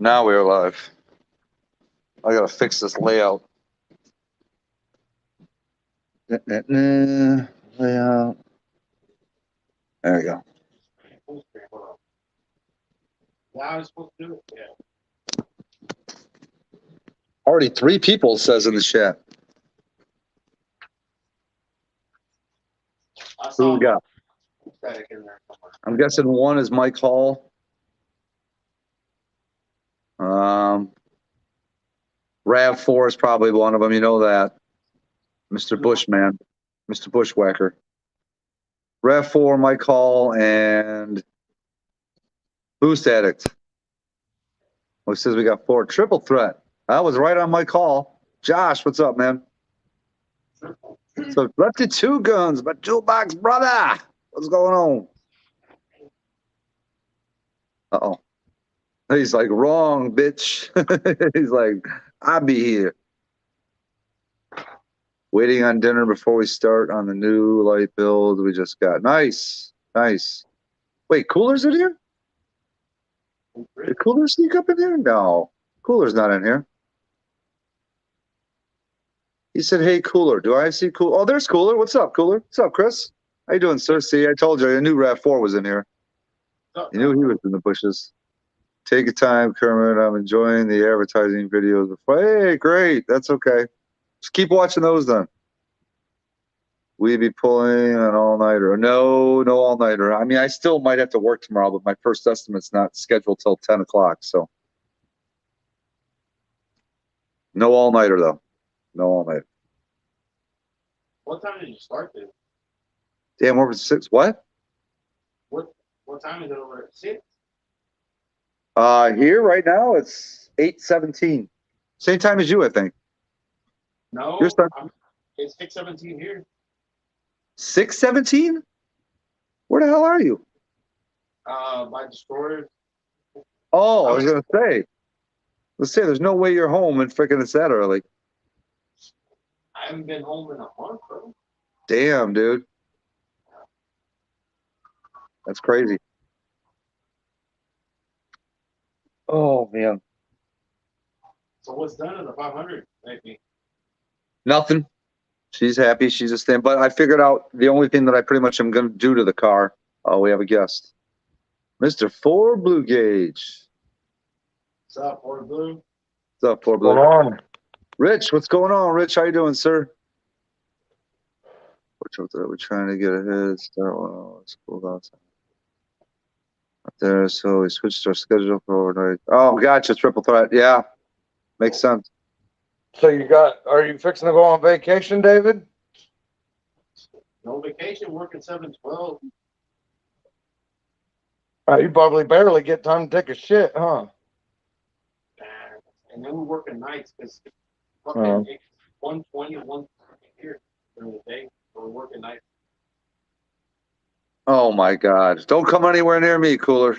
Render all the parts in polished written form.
Now we're live. I gotta fix this layout. Layout. There we go. Yeah, I was supposed to do it. Yeah. Already 3 people says in the chat. Who we got? Static in there somewhere. I'm guessing 1 is Mike Hall. RAV4 is probably one of them. You know that. Mr. Bushman. Mr. Bushwhacker. RAV4, Mike Hall, and Boost Addict. Well, it says we got 4. Triple threat. I was right on my call. Josh, what's up, man? So Lefty Two Guns, my toolbox brother. What's going on? Uh-oh. He's like, wrong, bitch. He's like, I'll be here. Waiting on dinner before we start on the new light build we just got. Nice. Nice. Wait, Cooler's in here? Did Cooler sneak up in here? No. Cooler's not in here. He said, hey, Cooler. Do I see Cooler? Oh, there's Cooler. What's up, Cooler? What's up, Chris? How you doing, sir? See, I told you. I knew RAV4 was in here. You knew he was in the bushes. Take your time, Kermit. I'm enjoying the advertising videos. Hey, great. That's okay. Just keep watching those then. We be pulling an all-nighter. No all-nighter. I mean, I still might have to work tomorrow, but my first estimate's not scheduled till 10 o'clock, so. No all-nighter, though. No all-nighter. What time did you start this? Damn, we're at 6. What? What time is it over at 6? Here right now, it's 8:17. Same time as you, I think. No, You're it's 6:17 here. 6:17? Where the hell are you? By Destroyer. Oh, I was gonna say. Let's say there's no way you're home and freaking it's that early. I haven't been home in a month, bro. Damn, dude. That's crazy. Oh man. So what's done in the 500, maybe? Nothing. She's happy. She's a stand. But I figured out the only thing that I pretty much am going to do to the car. Oh, we have a guest. Mr. Four Blue Gauge. What's up, Ford Blue? What's up, Four Blue? What's going on? Rich, what's going on? Rich, how you doing, sir? We're trying to get ahead. Start well. It's cool outside. Up there, so we switched our schedule for overnight. Oh, gotcha. Triple threat. Yeah. Makes sense. So are you fixing to go on vacation, David? No vacation, working 7/12. You probably barely get time to take a shit, huh? And then we're working nights because Oh. fucking 120 and 1 here during the day. We're working nights. Oh my God! Don't come anywhere near me, Cooler.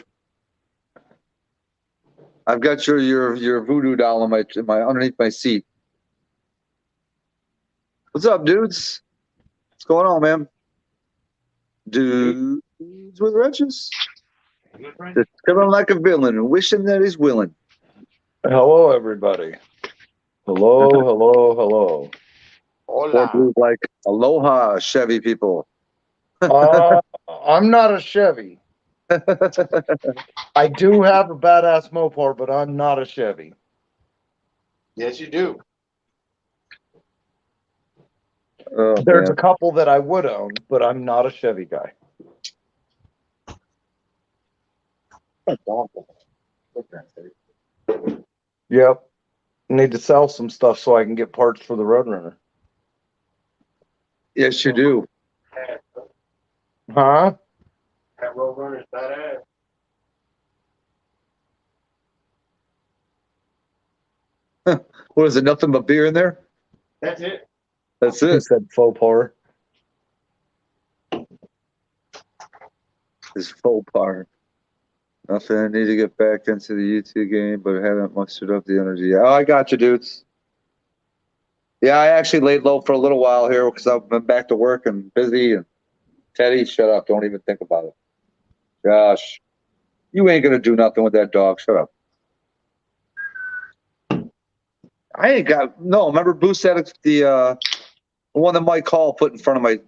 I've got your voodoo doll on my underneath my seat. What's up, dudes? What's going on, man? Dudes with wrenches. Just coming like a villain and wishing that he's willing. Hello, everybody. Hello. Or dudes like aloha, Chevy people. I'm not a Chevy. I do have a badass Mopar, but I'm not a Chevy. Yes, you do. Oh, There's man. a couple that I would own, but I'm not a Chevy guy. Yep. Need to sell some stuff so I can get parts for the Roadrunner. Yes, you do. Huh? That Roadrunner's badass. What is it? Nothing but beer in there? That's it. That's He it. said faux par. It's faux par. Nothing. I need to get back into the YouTube game, but haven't mustered up the energy yet. Oh, I got you, dudes. Yeah, I actually laid low for a little while here because I've been back to work and busy. And Teddy, shut up. Don't even think about it. Gosh, you ain't going to do nothing with that dog. Shut up. I ain't got no. Remember Boost had the one that Mike Hall put in front of my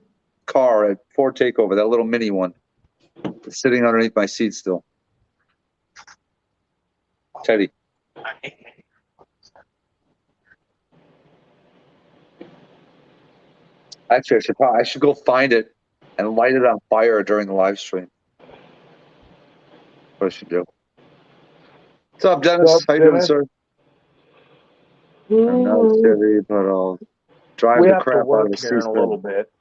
car at Ford Takeover, that little mini one. It's sitting underneath my seat still. Teddy. Actually, I should go find it and light it on fire during the live stream. What I should do. What's up, Dennis? What's up, How you doing, Dennis? sir? I'm not Chevy, but I'll drive We the have to crap out of work the here in a little bit.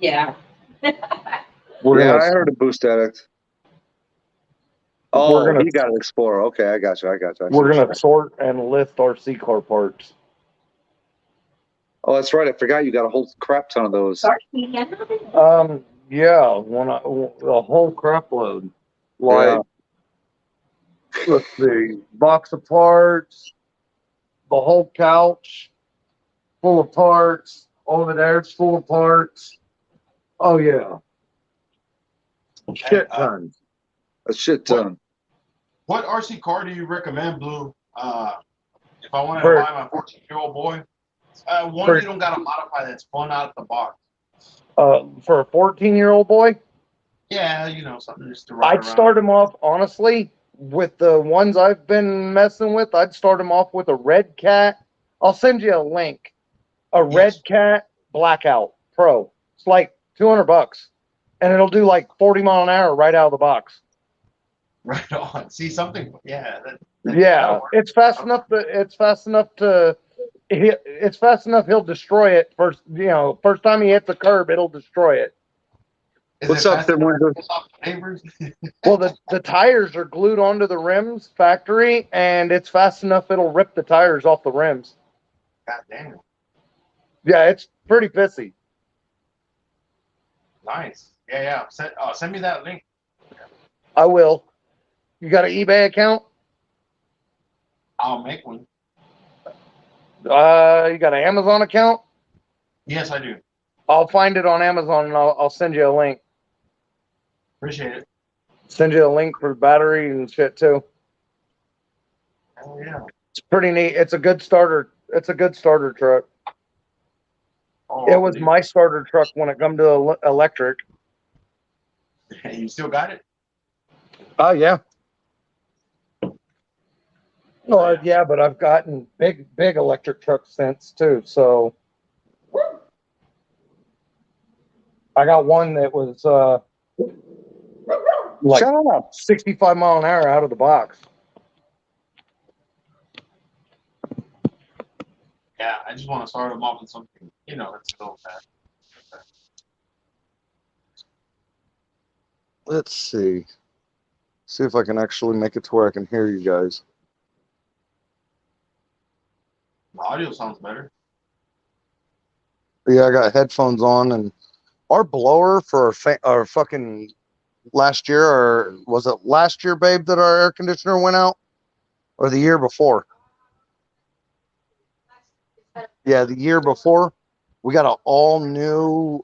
Yeah. We're Yeah, I gonna heard a Boost addict. we're Oh, gonna he got an Explorer. Okay, I got you. I see we're what you're gonna saying. sort and lift RC car parts. Oh, that's right. I forgot you got a whole crap ton of those. Yeah, a whole crap load. Yeah. Like, let's see, box of parts, the whole couch full of parts. Over there's full of parts. Oh yeah, shit tons. A shit ton. What RC car do you recommend, Blue? If I wanted to For- buy my 14-year-old boy, one For- you don't got to modify that's fun out of the box. For a 14-year-old boy, Yeah, you know, something just to ride I'd around. start him off honestly with the ones I've been messing with. I'd start him off with a Red Cat. I'll send you a link. A Red Yes. Cat Blackout Pro. It's like $200, and it'll do like 40 mile an hour right out of the box. Right on. See something? Yeah. Yeah, it's fast enough he'll destroy it first. You know, first time he hits a curb, it'll destroy it. Is What's it up, fast Tim enough to Winter? piss off the neighbors? Well, the tires are glued onto the rims factory, and it's fast enough it'll rip the tires off the rims. God damn. Yeah, it's pretty pissy. Nice. Yeah. Send me that link. I will. You got an eBay account? I'll make one. You got an Amazon account? Yes, I do. I'll find it on Amazon and I'll send you a link. Appreciate it. Send you a link for battery and shit too. Hell yeah. It's pretty neat. It's a good starter. It's a good starter truck. Oh, It was my starter truck when it come to electric. You still got it? Oh yeah. Oh yeah, but I've gotten big electric trucks since too. So I got one that was like Shut up. 65 mile an hour out of the box. Yeah, I just want to start them off with something, you know, it's a little fast. Let's see. See if I can actually make it to where I can hear you guys. The audio sounds better. Yeah, I got headphones on, and our blower for our fucking last year, or was it last year, babe, that our air conditioner went out, or the year before? Yeah, the year before. We got an all new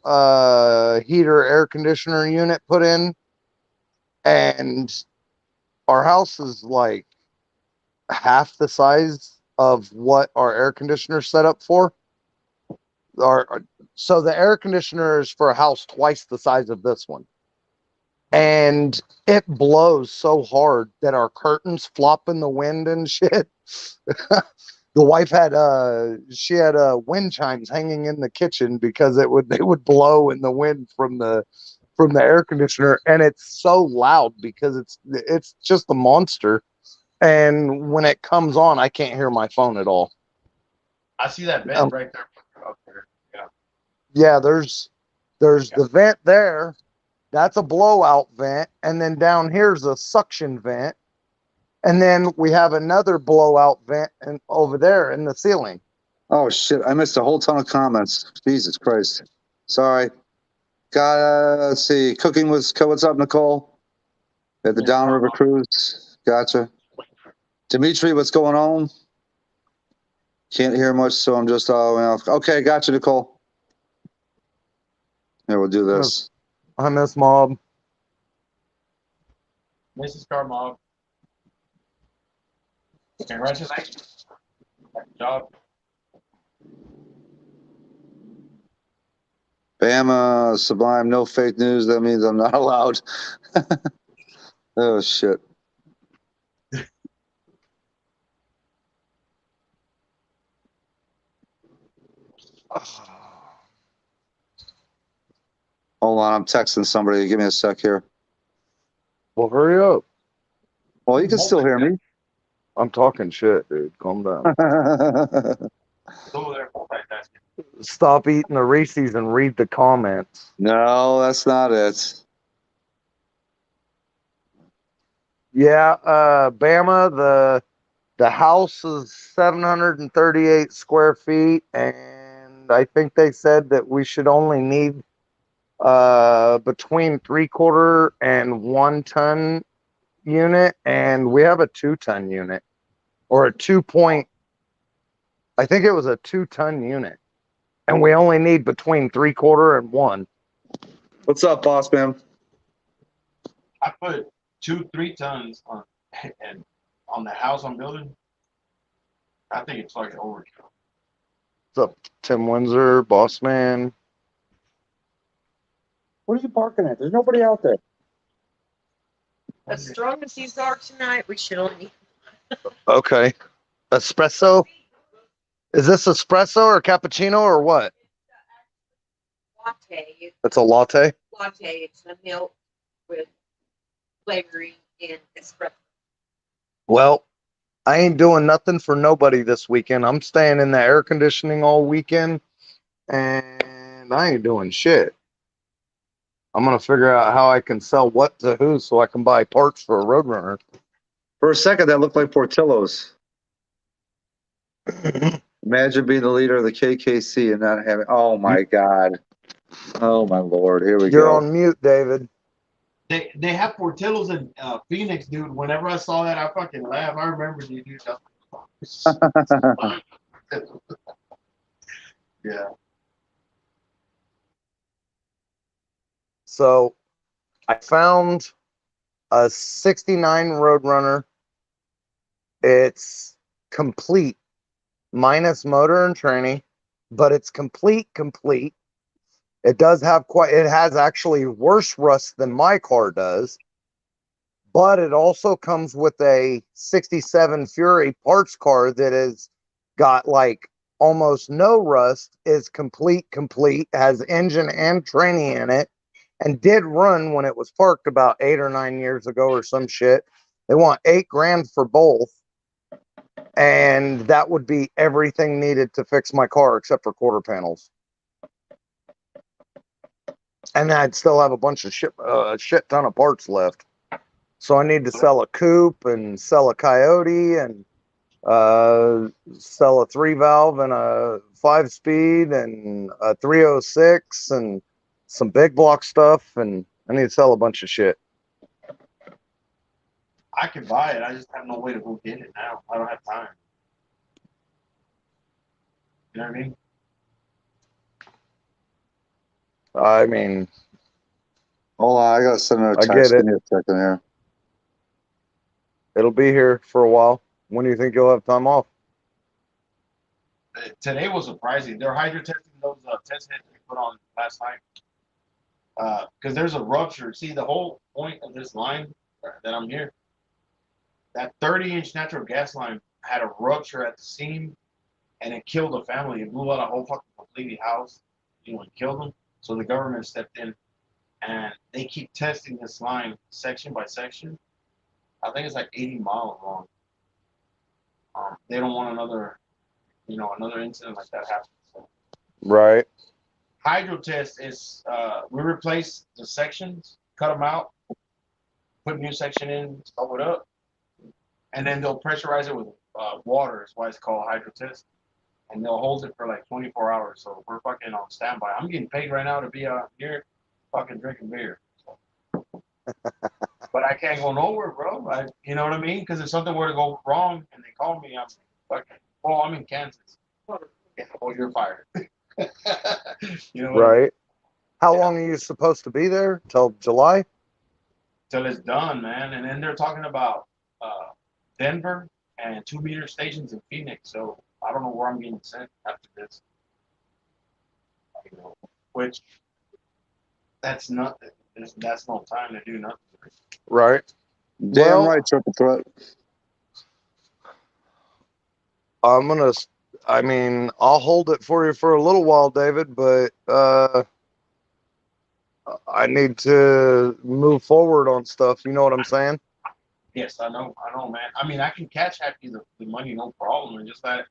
heater air conditioner unit put in, and our house is like half the size of what our air conditioner set up for. So the air conditioner is for a house twice the size of this one. And it blows so hard that our curtains flop in the wind and shit. The wife had she had wind chimes hanging in the kitchen because they would blow in the wind from the air conditioner, and it's so loud because it's just a monster. And when it comes on, I can't hear my phone at all. I see that vent right there. Up there. Yeah, there's the vent there. That's a blowout vent, and then down here's a suction vent, and then we have another blowout vent over there in the ceiling. Oh shit! I missed a whole ton of comments. Jesus Christ! Sorry. Let's see. Cooking with what's up, Nicole? At the Downriver Cruise. Gotcha. Dimitri, what's going on? Can't hear much, so I'm just okay. Gotcha, Nicole. Yeah, we'll do this. I miss Mob. Mrs. Carmog. Congratulations. Good job. Bama, Sublime, no fake news. That means I'm not allowed. Oh, shit. Hold on, I'm texting somebody. Give me a sec here. Well, hurry up. Well, you can still hear me. I'm talking shit, dude. Calm down. It's over there multitasking. Stop eating the Reese's and read the comments. No, that's not it. Yeah, Bama, the house is 738 square feet, and I think they said that we should only need between 3/4 and 1 ton unit, and we have a 2 ton unit or a 2 point. I think it was a 2 ton unit, and we only need between 3/4 and 1. What's up, boss man? I put 2-3 tons on and on the house I'm building. I think it's like overkill. What's up, Tim Windsor, boss man? What are you barking at? There's nobody out there. As strong as these are tonight, we should only. Okay. Espresso? Is this espresso or cappuccino or what? Latte. It's a latte? Latte. It's a milk with flavoring and espresso. Well, I ain't doing nothing for nobody this weekend. I'm staying in the air conditioning all weekend, and I ain't doing shit. I'm gonna figure out how I can sell what to who so I can buy parts for a Roadrunner. For a second, that looked like Portillo's. Imagine being the leader of the KKC and not having. Oh my God. Oh my Lord. Here we You're go. on mute, David. They have Portillo's in Phoenix, dude. Whenever I saw that, I fucking laughed. I remember you, dude. Yeah. So I found a 69 Roadrunner. It's complete, minus motor and tranny, but it's complete. It does have it has actually worse rust than my car does, but it also comes with a 67 Fury parts car that has got like almost no rust, is complete, has engine and tranny in it, and did run when it was parked about 8 or 9 years ago or some shit. They want $8,000 for both, and that would be everything needed to fix my car except for quarter panels. And I'd still have a bunch of shit ton of parts left. So I need to sell a coupe and sell a Coyote and sell a 3-valve and a 5-speed and a 306 and some big block stuff. And I need to sell a bunch of shit. I can buy it. I just have no way to go get it now. I don't have time. You know what I mean? I mean, Hold on. I got to send her a I text. get it. Give me a second here. It'll be here for a while. When do you think you'll have time off? Today was surprising. They're hydro testing those test heads they put on last night. Because there's a rupture. See, the whole point of this line that I'm here, that 30-inch natural gas line had a rupture at the seam, and it killed a family. It blew out a whole fucking completely house, and killed them. So the government stepped in, and they keep testing this line section by section. I think it's like 80 miles long. They don't want another incident like that happen. So. Right. Hydro test is we replace the sections, cut them out, put a new section in, sew it up, and then they'll pressurize it with water. Is why it's called hydro test. And they'll hold it for like 24 hours. So we're fucking on standby. I'm getting paid right now to be out here fucking drinking beer. So. But I can't go nowhere, bro. You know what I mean? Because if something were to go wrong and they call me, I'm fucking, oh, I'm in Kansas. Yeah, well, you're fired. You know what I mean? Right. How long are you supposed to be there? Till July? Till it's done, man. And then they're talking about Denver and 2 meter stations in Phoenix. So I don't know where I'm getting sent after this. You know, which that's not that's no time to do nothing. Right. Damn Well- right, triple threat. I mean, I'll hold it for you for a little while, David, but I need to move forward on stuff. You know what I'm saying? Yes, I know, man. I mean, I can cash hack you the money, no problem, and just had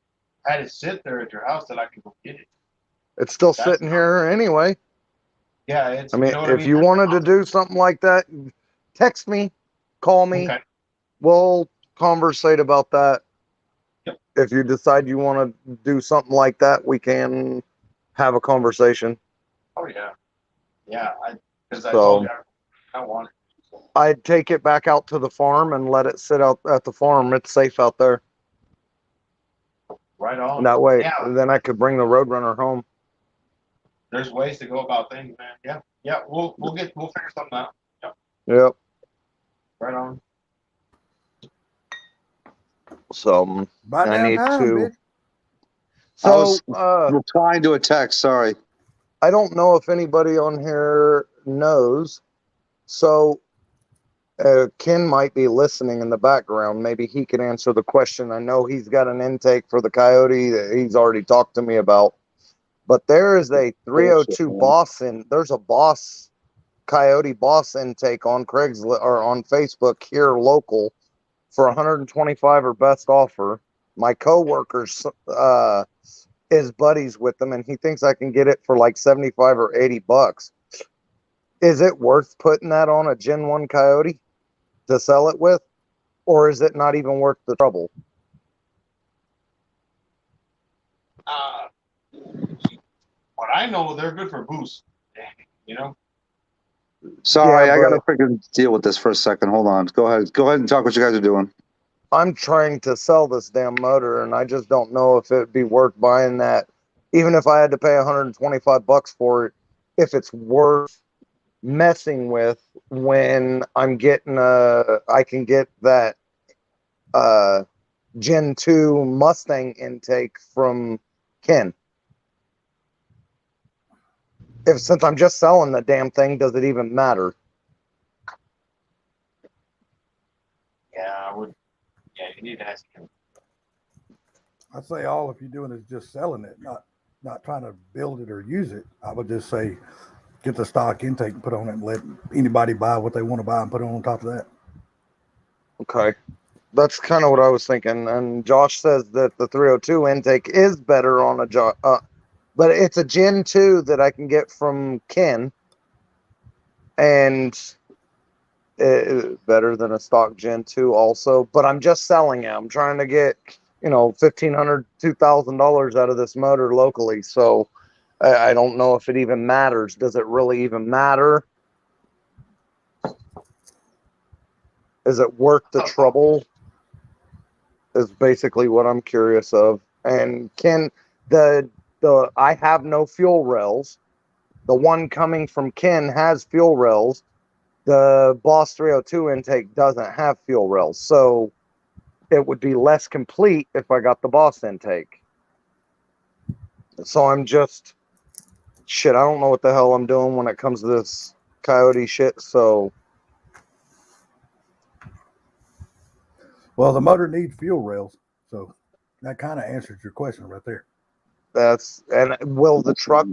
it sit there at your house that I can go get it. It's still That's sitting here anyway. Yeah, it's. I mean, you know what if you wanted to do something like that, text me, call me. Okay. We'll conversate about that. Yep. If you decide you want to do something like that, we can have a conversation. Oh yeah, yeah. Because I So- told you I want it. I'd take it back out to the farm and let it sit out at the farm. It's safe out there. Right on. And that way, Yeah. then I could bring the Roadrunner home. There's ways to go about things, man. Yeah, yeah. We'll figure something out. Yep. Right on. So About I damn need time, to. bitch. I So was replying to a text. Sorry. I don't know if anybody on here knows. So Ken might be listening in the background. Maybe he can answer the question. I know he's got an intake for the Coyote that he's already talked to me about. But there is a 302 man. boss there's a boss Coyote boss intake on Craigslist or on Facebook here local for 125 or best offer. My coworker's is buddies with them and he thinks I can get it for like 75 or 80 bucks. Is it worth putting that on a Gen 1 Coyote to sell it with? Or is it not even worth the trouble? What I know, they're good for boost. You know. Sorry, Yeah, I gotta but- freaking deal with this for a second. Hold on. Go ahead. Go ahead and talk what you guys are doing. I'm trying to sell this damn motor and I just don't know if it'd be worth buying that. Even if I had to pay 125 bucks for it, if it's worth messing with when I'm getting I can get that Gen 2 Mustang intake from Ken. Since I'm just selling the damn thing, does it even matter? Yeah, I would. Yeah, you need to ask him. I'd say all if you're doing is just selling it, not trying to build it or use it. I would just say get the stock intake and put on it and let anybody buy what they want to buy and put it on top of that. Okay. That's kind of what I was thinking. And Josh says that the 302 intake is better on a but it's a Gen 2 that I can get from Ken. And better than a stock Gen 2 also. But I'm just selling it. I'm trying to get, $1,500, $2,000 out of this motor locally. So I don't know if it even matters. Does it really even matter? Is it worth the trouble? Is basically what I'm curious of. And Ken, I have no fuel rails. The one coming from Ken has fuel rails. The Boss 302 intake doesn't have fuel rails. So it would be less complete if I got the Boss intake. So I'm just I don't know what the hell I'm doing when it comes to this Coyote shit. So Well, the motor needs fuel rails, so that kind of answers your question right there. and will the truck,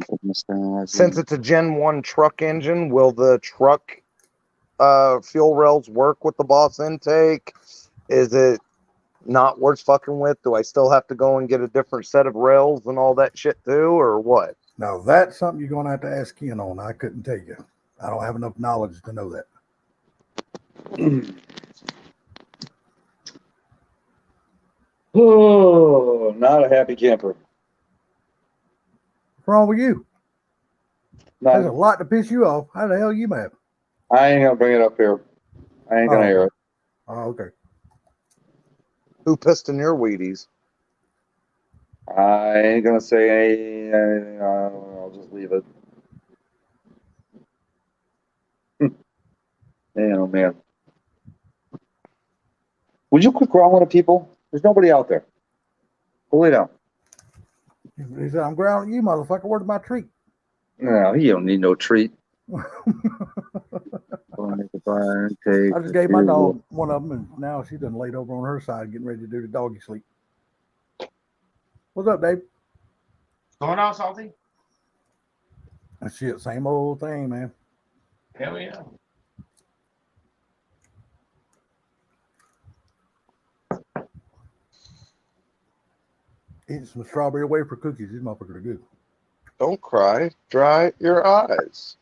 since it's a Gen 1 truck engine, will the truck fuel rails work with the Boss intake? Is it not worth fucking with? Do I still have to go and get a different set of rails and all that shit too, or what? Now that's something you're going to have to ask Ken on. I couldn't tell you. I don't have enough knowledge to know that. Oh, not a happy camper. What's wrong with you? There's a Not, lot to piss you off. How the hell you mad? I ain't gonna bring it up here. I ain't gonna Oh. hear it. Oh, okay. Who pissed in your Wheaties? I ain't gonna say anything. I'll just leave it. Man, oh man. Would you quit growling at people? There's nobody out there. Pull it out. He said, I'm grounding you, motherfucker. Where's my treat? No, you don't need no treat. I I just gave my dog one of them, and now she done laid over on her side, getting ready to do the doggy sleep. What's up, Dave? Going on, Salty? And shit, same old thing, man. Hell yeah. Eating some strawberry wafer cookies. These motherfuckers are good. Don't cry. Dry your eyes.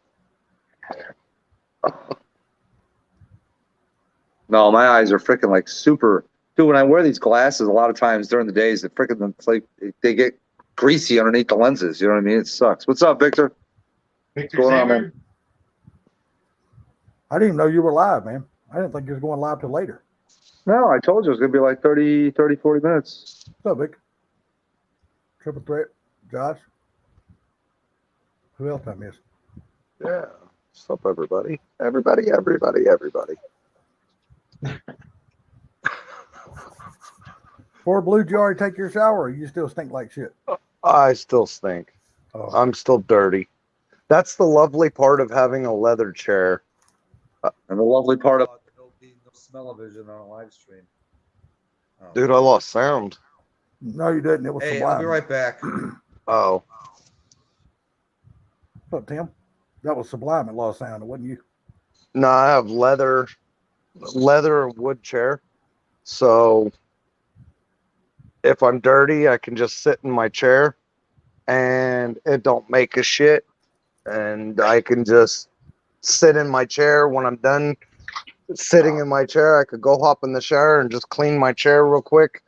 No, my eyes are freaking like super. Dude, when I wear these glasses, a lot of times during the days, it's like they get greasy underneath the lenses. You know what I mean? It sucks. What's up, Victor? Victor Going on, Xavier? I didn't even know you were live, man. I didn't think you was going live till later. No, I told you it was going to be like 30, 40 minutes. What's up, Vic? Triple threat, Josh. Who else I missed? Yeah. What's up, everybody? Everybody. Poor Blue, did you already take your shower, or you still stink like shit? I still stink. Oh, I'm still dirty. That's the lovely part of having a leather chair. And the lovely part of no smell-o-vision on a live stream. Oh. Dude, I lost sound. no, you didn't. It was Hey, Sublime. I'll be right back. Oh. What's up, Tim? That was Sublime that lost sound. It wasn't you. No, I have leather wood chair. So if I'm dirty, I can just sit in my chair and it don't make a shit. And I can just sit in my chair. When I'm done sitting in my chair, I could go hop in the shower and just clean my chair real quick.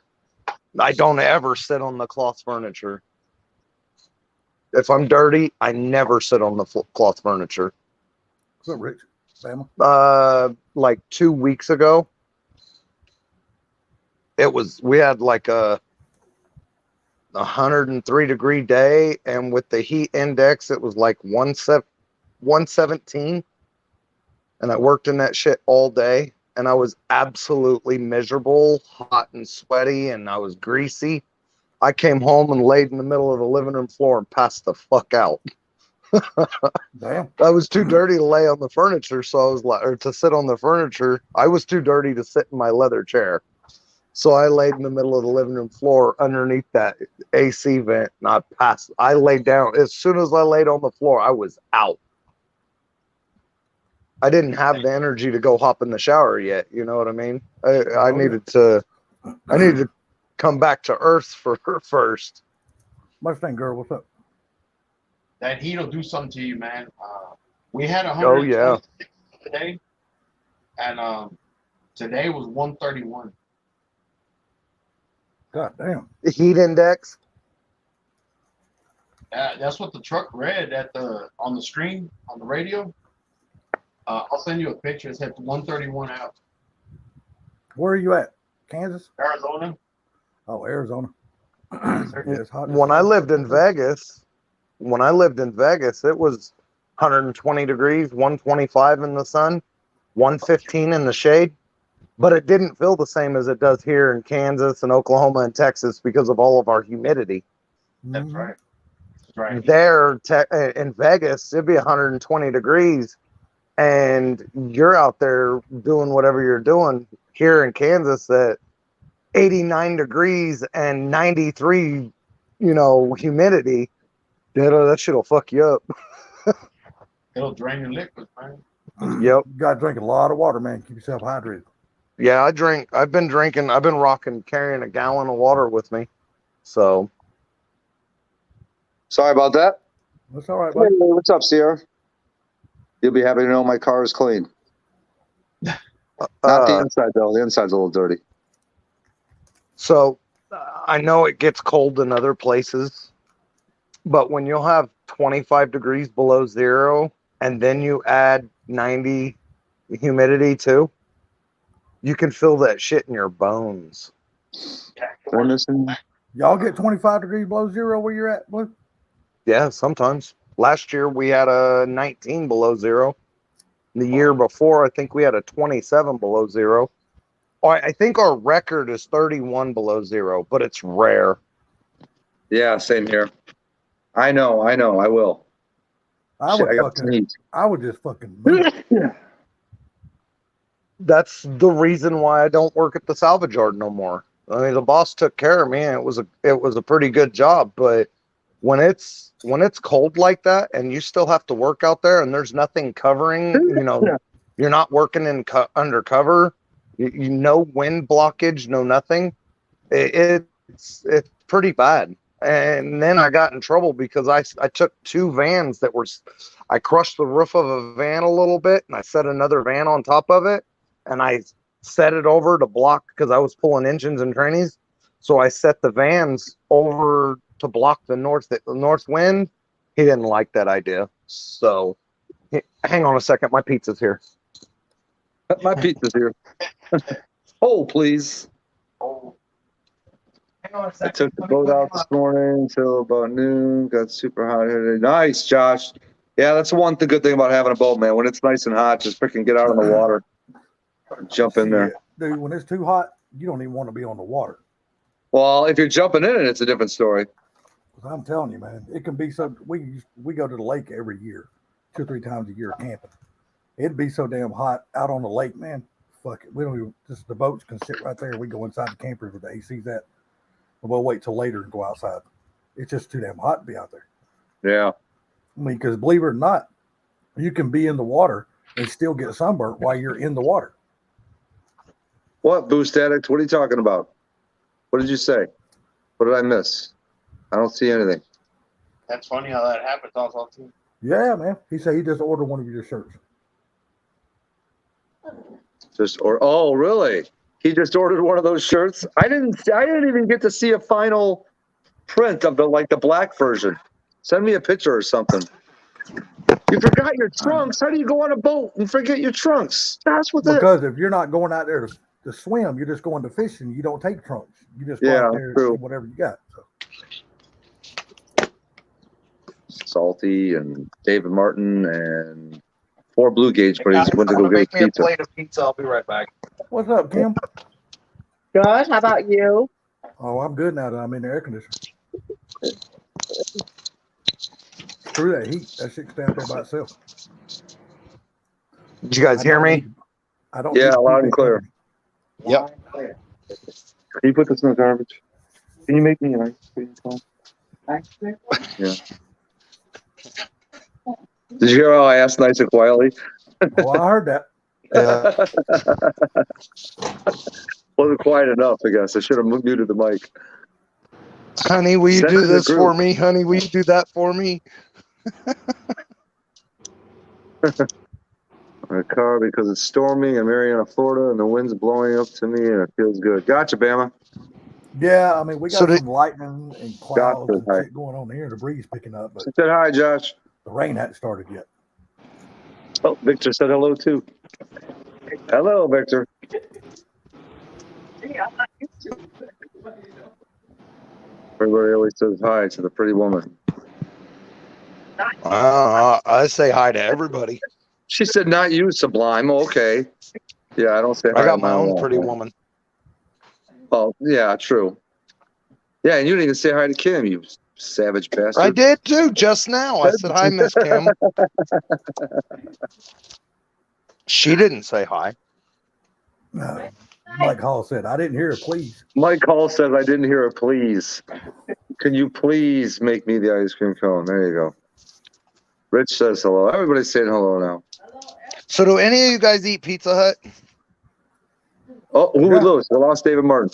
I don't ever sit on the cloth furniture. If I'm dirty, I never sit on the cloth furniture. What's up, Rich? Bama? Like 2 weeks ago, we had like a 103-degree day, and with the heat index, it was like 117. And I worked in that shit all day, and I was absolutely miserable, hot and sweaty, and I was greasy. I came home and laid in the middle of the living room floor and passed the fuck out. Damn. I was too dirty to lay on the furniture, so I was like, or to sit on the furniture. I was too dirty to sit in my leather chair. So I laid in the middle of the living room floor underneath that AC vent, and I laid down. As soon as I laid on the floor, I was out. I didn't have the energy to go hop in the shower yet. You know what I mean? I needed to come back to earth for her first. Mustang girl, what's up? That heat will do something to you, man. We had 100 Oh yeah. today, and today was 131. God damn. The heat index. That's what the truck read on the screen on the radio. I'll send you a picture. It said 131 out. Where are you at? Kansas? Arizona. Oh, Arizona. Yeah, it's hot. When I lived in Vegas, it was 120 degrees, 125 in the sun, 115 in the shade. But it didn't feel the same as it does here in Kansas and Oklahoma and Texas because of all of our humidity. That's Mhm. right. That's right. There in Vegas, it'd be 120 degrees, and you're out there doing whatever you're doing. Here in Kansas, at 89 degrees and 93, humidity, that shit'll fuck you up. It'll drain your liquids, man. Yep. You gotta drink a lot of water, man. Keep yourself hydrated. Yeah, I've been carrying a gallon of water with me. So Sorry about that. That's all right, Hey, buddy. what's up, Sierra? You'll be happy to know my car is clean. Not the inside, though. The inside's a little dirty. So I know it gets cold in other places, but when you'll have 25 degrees below zero and then you add 90 humidity too, you can feel that shit in your bones. They're missing. Y'all get 25 degrees below zero where you're at, Blue? Yeah, sometimes. Last year we had a 19 below zero. The year before, I think we had a 27 below zero. I think our record is 31 below zero, but it's rare. Yeah, same here. I know. I will. I Shit, would I got fucking, sneeze. I would just fucking move. That's the reason why I don't work at the salvage yard no more. I mean, the boss took care of me, and it was a pretty good job. But when it's cold like that, and you still have to work out there, and there's nothing covering, you're not working in undercover. You no wind blockage, no nothing. It's pretty bad. And then I got in trouble because I took two vans I crushed the roof of a van a little bit, and I set another van on top of it, and I set it over to block because I was pulling engines and trannies. So I set the vans over to block the north wind. He didn't like that idea. So hang on a second, my pizza's here. My pizza's here. Oh, please. Oh, Hang on a I second. took the Let me boat put out him this up. morning until about noon. Got super hot here. Nice, Josh. Yeah, that's the good thing about having a boat, man. When it's nice and hot, just freaking get out on the water. Jump in there. Shit, dude, when it's too hot, you don't even want to be on the water. Well, if you're jumping in it, it's a different story. 'Cause I'm telling you, man, it can be so. We go to the lake every year, 2 or 3 times a year camping. It'd be so damn hot out on the lake, man. Fuck it. We don't even, just the boats can sit right there. We go inside the campers with the ACs at. And we'll wait till later and go outside. It's just too damn hot to be out there. Yeah. I mean, because believe it or not, you can be in the water and still get sunburnt while you're in the water. What, Boost Addict? What are you talking about? What did you say? What did I miss? I don't see anything. That's funny how that happens also too. Yeah, man. He said he just ordered one of your shirts. Oh, really? He just ordered one of those shirts. I didn't even get to see a final print of the black version. Send me a picture or something. You forgot your trunks. How do you go on a boat and forget your trunks? That's what the Because if you're not going out there to swim, you're just going to fishing. You don't take trunks. You just go Yeah, out there true. and whatever you got. So. Salty and David Martin and 4 Blue Gauge, but he's went to go get his Make me a pizza. plate of pizza. I'll be right back. What's up, Kim? Good. How about you? Oh, I'm good now that I'm in the air conditioner. Screw that heat. That shit's down there by itself. Did you guys hear me? I don't. Yeah, need to loud keep and it clear. covered. Yep. Can you put this in the garbage? Can you make me an ice cream cone? Yeah. Did you hear how I asked nice and quietly? Oh, I heard that. Wasn't quiet enough, I guess. I should have muted the mic. Honey, will you Send it do to the this group. for me? Honey, will you do that for me? My car because it's stormy in Mariana, Florida, and the wind's blowing up to me, and it feels good. Gotcha, Bama. Yeah, I mean, we got So some lightning and clouds and Hi. shit going on here. The breeze picking up, but She said hi, Josh. the rain hadn't started yet. Oh, Victor said hello too. Hello, Victor. Everybody always says hi to the pretty woman. I say hi to everybody. She said, "Not you, Sublime." Oh, okay. Yeah, I don't say hi. I got to my own own pretty wife. woman. Oh, yeah, true. Yeah, and you didn't even say hi to Kim, you savage bastard. I did too, just now. I said hi, Miss Kim. She didn't say hi. Mike Hall said, I didn't hear a please. Mike Hall says, "I didn't hear a please. Can you please make me the ice cream cone?" There you go. Rich says hello. Everybody's saying hello now. So do any of you guys eat Pizza Hut? Oh, who Yeah. we lose? We lost David Martin.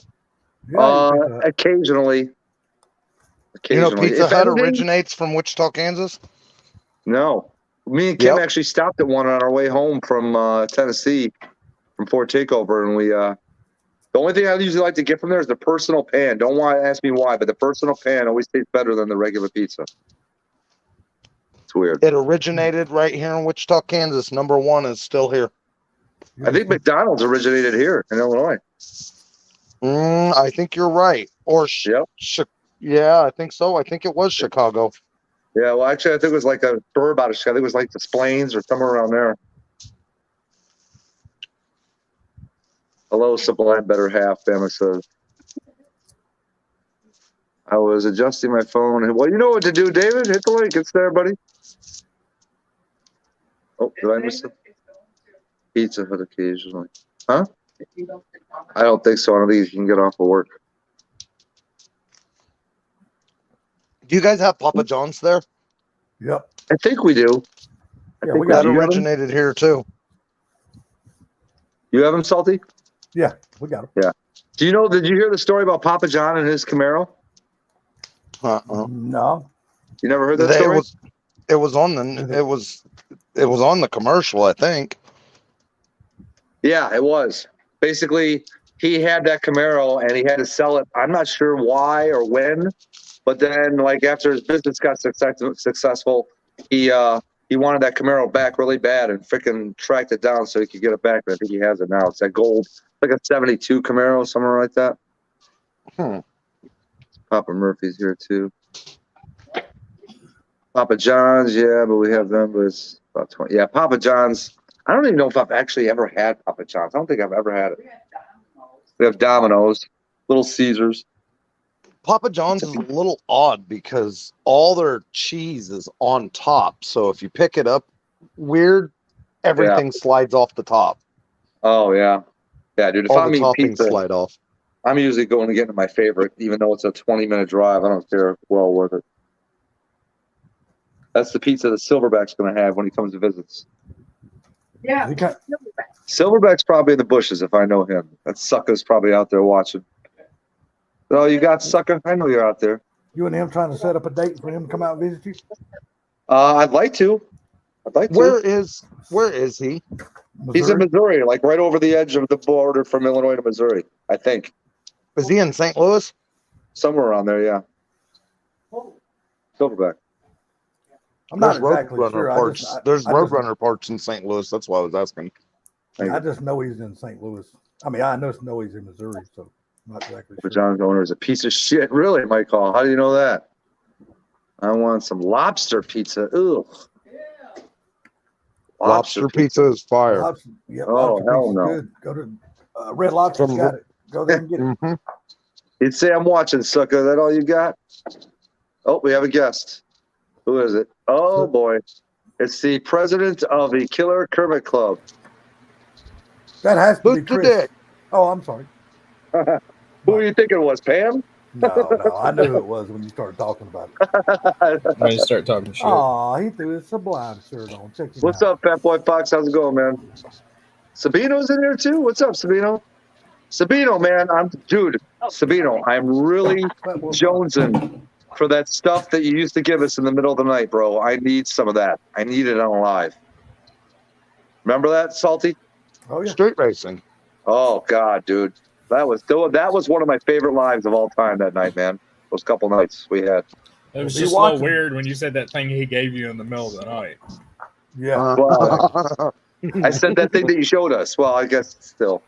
Yeah, you picked up. Occasionally. You know, Occasionally. Pizza If Hut anything- originates from Wichita, Kansas. No. Me and Kim Yep. actually stopped at one on our way home from Tennessee, from Fort Takeover, and we. The only thing I usually like to get from there is the personal pan. Don't want to ask me why, but the personal pan always tastes better than the regular pizza. It's weird. It originated right here in Wichita, Kansas. Number one is still here. I think McDonald's originated here in Illinois. I think you're right. Or Yep. yeah, I think so. I think it was Chicago. Yeah, well, actually, I think it was like a suburb out of Chicago. I think it was like the Splains or somewhere around there. Hello, Sublime Better Half, Bama says. I was adjusting my phone. Well, you know what to do, David. Hit the link. It's there, buddy. Oh, did I miss it? Pizza Hut occasionally. Huh? I don't think so. I don't think you can get off of work. Do you guys have Papa John's there? Yep. I think we do. Yeah, think we we got That do. You have 'em? originated here too. You have him, Salty? Yeah, we got them. Do you know? Did you hear the story about Papa John and his Camaro? Uh-uh. No. You never heard that They- story? It was on the commercial, I think. Yeah, it was. Basically, he had that Camaro and he had to sell it. I'm not sure why or when, but then like after his business got successful, he wanted that Camaro back really bad and freaking tracked it down so he could get it back. And I think he has it now. It's that gold, like a '72 Camaro, somewhere like that. Papa Murphy's here too. Papa John's, yeah, but we have them, but it's about 20. Yeah, Papa John's. I don't even know if I've actually ever had Papa John's. I don't think I've ever had it. We have Domino's, Little Caesars. Papa John's is a little odd because all their cheese is on top. So if you pick it up weird, everything slides off the top. Oh yeah, yeah, dude. If All I'm the eating toppings pizza, slide off. I'm usually going to get to my favorite, even though it's a 20-minute drive. I don't care. Well worth it. That's the pizza that Silverback's going to have when he comes to visit us. Yeah. He got, Silverback's probably in the bushes if I know him. That sucker's probably out there watching. Oh, you got sucker? I know you're out there. you and him trying to set up a date for him to come out and visit you? I'd like to. Where is he? He's in Missouri? Missouri, like right over the edge of the border from Illinois to Missouri, I think. Is he in St. Louis? Somewhere around there, yeah. Silverback. I'm not There's exactly Roadrunner sure. parts. There's Roadrunner parts in St. Louis. That's why I was asking. I just know he's in St. Louis. I mean, I know he's in Missouri, so I'm not exactly Papa sure. John's owner is a piece of shit. Really, Mike Hall? How do you know that? I want some lobster pizza. Ugh. Lobster pizza is fire. Lobster, yeah, Oh, lobster hell pizza's no. good. Go to Red Lobster's From- got it. Go there and get it. Mhm. You'd say I'm watching, sucker. Is that all you got? Oh, we have a guest. Who is it? Oh, boy. It's the president of the Killer Kermit Club. That has to be Boot the Chris. dick. Oh, I'm sorry. Who are you thinking it was, Pam? No, I knew who it was when you started talking about it. When you start talking shit. Oh, he threw his Sublime shirt on. Check him What's out. up, Fat Boy Fox? How's it going, man? Sabino's in there, too? What's up, Sabino? Sabino, man. Sabino, I'm really jonesing for that stuff that you used to give us in the middle of the night, bro. I need some of that. I need it on live. Remember that, Salty? Oh, yeah. Street racing. Oh God, dude, that was one of my favorite lives of all time that night, man. Those couple nights we had. It was You just a watch little him. weird when you said that thing he gave you in the middle of the night. Yeah. Well, I said that thing that you showed us. Well, I guess still,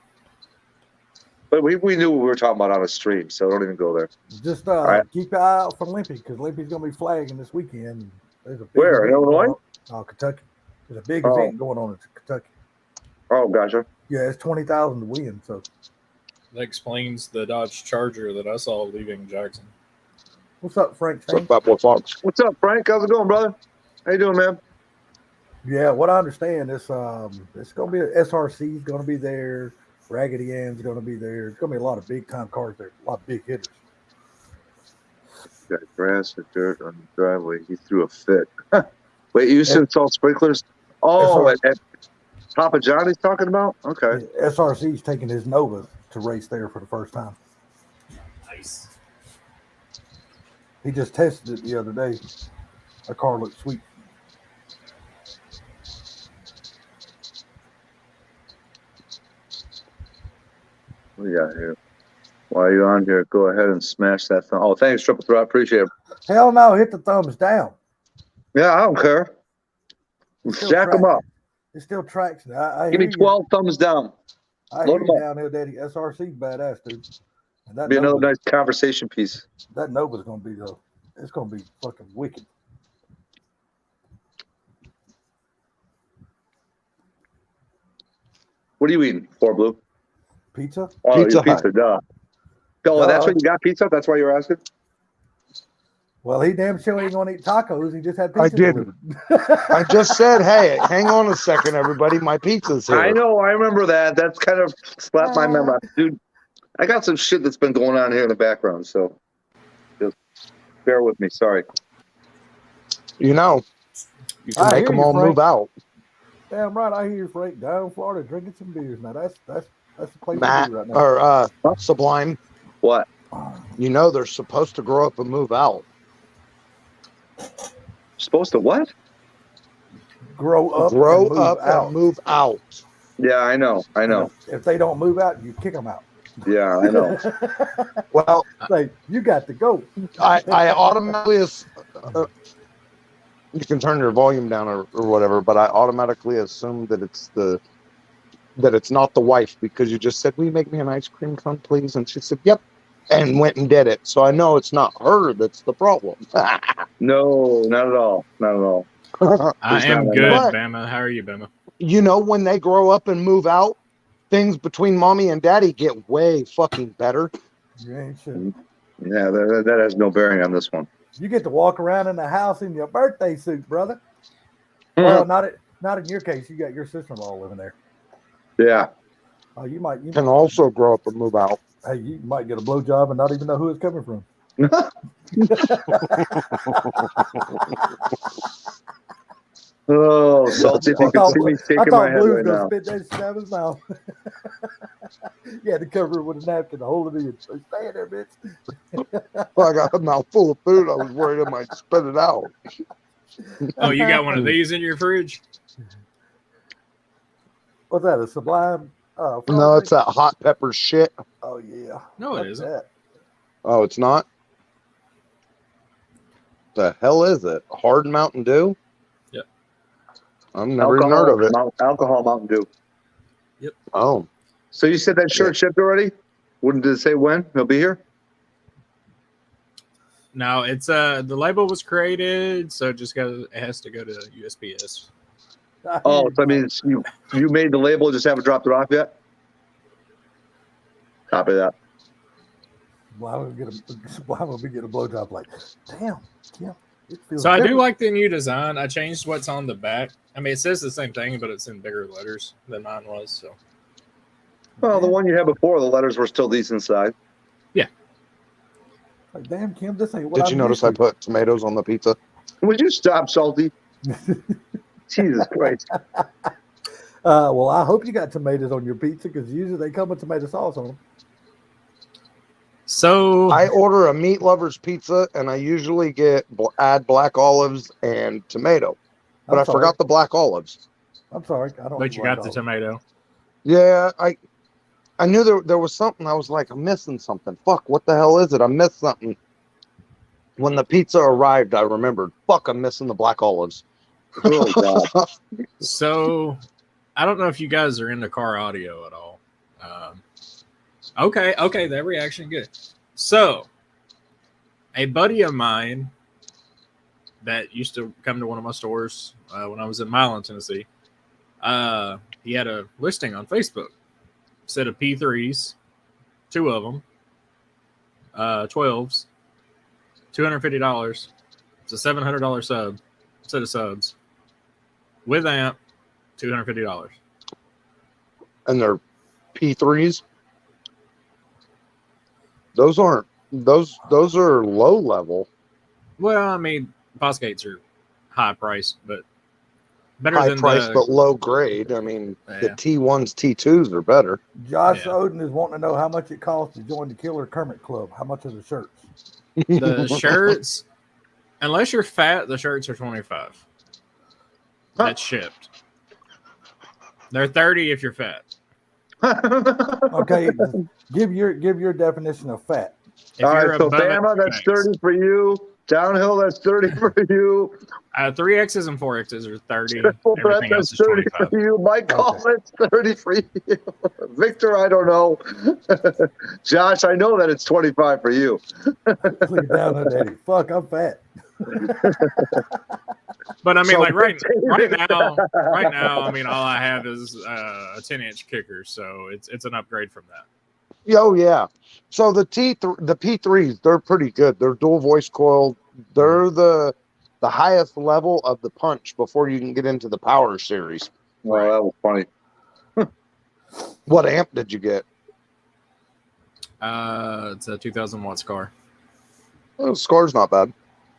but we knew what we were talking about on a stream, so don't even go there. Just right. keep your eye out for Limpy because Limpy's going to be flagging this weekend. There's a big Where, in event going Illinois? on. Oh, Kentucky. There's a big Oh. event going on in Kentucky. Oh, gotcha. Yeah, it's 20,000 to win. So That explains the Dodge Charger that I saw leaving Jackson. what's up, Frank? Shane? Fat Boy Fox. What's up, Frank? How's it going, brother? How you doing, man? Yeah, what I understand is it's going to be SRC is going to be there. Raggedy Ann's going to be there. It's going to be a lot of big time cars there. A lot of big hitters. Got grass or dirt on the driveway. He threw a fit. Wait, you said salt sprinklers? Oh, at Papa John he's talking about? Okay. SRC's taking his Nova to race there for the first time. Nice. He just tested it the other day. The car looked sweet. What do you got here? While you're on here, go ahead and smash that thumb. Oh, thanks, Triple Threat. Appreciate it. Hell no, hit the thumbs down. Yeah, I don't care. Still Jack them up. It still tracks. I Give me hear you. 12 thumbs down. I Load hear you 'em up. down here, Daddy. SRC's badass, dude. And that Be another Nova, nice conversation piece. that Nova's gonna be it's gonna be fucking wicked. What are you eating? 4 Blue? Pizza? Oh, Pizza your pizza, duh. Oh, that's Duh. what you got, pizza? That's why you were asking? Well, he damn sure ain't gonna eat tacos. He just had I pizza didn't. delivered. I just said, hey, hang on a second, everybody. My pizza's here. I know, I remember that. That's kind of slapped my memory. Dude, I got some shit that's been going on here in the background, so just bear with me. Sorry. You know, you can I make hear them you, all Frank. move out. Damn right, I hear you, Frank. Down in Florida, drinking some beers. Now that's the place Matt to be right now. or Sublime. What? You know they're supposed to grow up and move out. Supposed to what? Grow up Grow and move up out. and move out. Yeah, I know. If they don't move out, you kick them out. Yeah, I know. Well, Like, you got to go. I automatically you can turn your volume down or whatever, but I automatically assume that it's not the wife because you just said, "Will you make me an ice cream cone, please?" And she said, "Yep," and went and did it. So I know it's not her that's the problem. No, not at all. Not at all. I It's am not good, like that. Bama. How are you, Bama? You know, when they grow up and move out, things between mommy and daddy get way fucking better. You ain't shit. Yeah, that has no bearing on this one. You get to walk around in the house in your birthday suit, brother. Well, not in your case. You got your sister-in-law living there. Yeah. Oh, you might Can also grow up and move out. hey, you might get a blowjob and not even know who it's coming from. Oh, Salty, if you could see me I shaking my thought head Blue's right gonna now. spit that shit out of his mouth. You had to cover it with a napkin to hold it in. So stay in there, bitch. Well, I got a mouthful of food. I was worried I might spit it out. Oh, you got one of these in your fridge? What's that? A Sublime? No, frosting? it's that hot pepper shit. Oh yeah. No, it What's isn't. that? Oh, it's not? The hell is it? Hard Mountain Dew? Yep. I've never even heard of it. Alcohol Mountain Dew. Oh, So you said that shirt shipped already? Wouldn't it say when? He'll be here? No, it's the label was created, so it has to go to USPS. Oh, so I mean, you made the label, just haven't dropped it off yet? Copy that. Sublime will be getting a blowjob like, damn, yeah. It feels So I do different. like the new design. I changed what's on the back. I mean, it says the same thing, but it's in bigger letters than mine was. So Well, the one you had before, the letters were still decent size. Like, damn, Kim, this ain't what did I'm you notice I used put tomatoes on the pizza? Would you stop, Salty? to. Jesus Christ. Well, I hope you got tomatoes on your pizza because usually they come with tomato sauce on them. So I order a meat lover's pizza and I usually add black olives and tomato, but I forgot the black olives. I'm sorry. I don't. but eat you black got the olives. tomato. Yeah, I knew there was something. I was like, I'm missing something. Fuck, what the hell is it? I missed something. When the pizza arrived, I remembered. Fuck, I'm missing the black olives. Oh, God. So I don't know if you guys are into car audio at all. Okay, that reaction good. So a buddy of mine that used to come to one of my stores when I was in Milan, Tennessee, he had a listing on Facebook. Set of P3s, 2 of them, 12s, $250. It's a $700 set of subs with amp, $250. And they're P3s. Those are low level. Well, I mean, Fosgates are high priced, but better High than price, the but low grade. I mean, the Yeah. T1s, T2s are better. Josh Yeah. Odin is wanting to know how much it costs to join the Killer Kermit Club. How much are the shirts? the shirts. Unless you're fat, the shirts are $25. That's shipped. They're $30 if you're fat. Okay, give your definition of fat. If All you're right, so above it, Bama, that's thanks. 30 for you. Downhill, that's 30 for you. 3Xs and 4Xs are 30. Triple threat, Everything else that's is 30 25. for you. Michael, Okay. that's 30 for you. Victor, I don't know. Josh, I know that it's 25 for you. Look down at Eddie. Fuck, I'm fat. But I mean, So- like right now, I mean, all I have is a 10-inch kicker, so it's an upgrade from that. Oh yeah. So the P3s, they're pretty good. They're dual voice coil. They're the highest level of the punch before you can get into the power series. Well, that was funny. What amp did you get? It's a 2,000-watt Scar. Oh, Scar's not bad.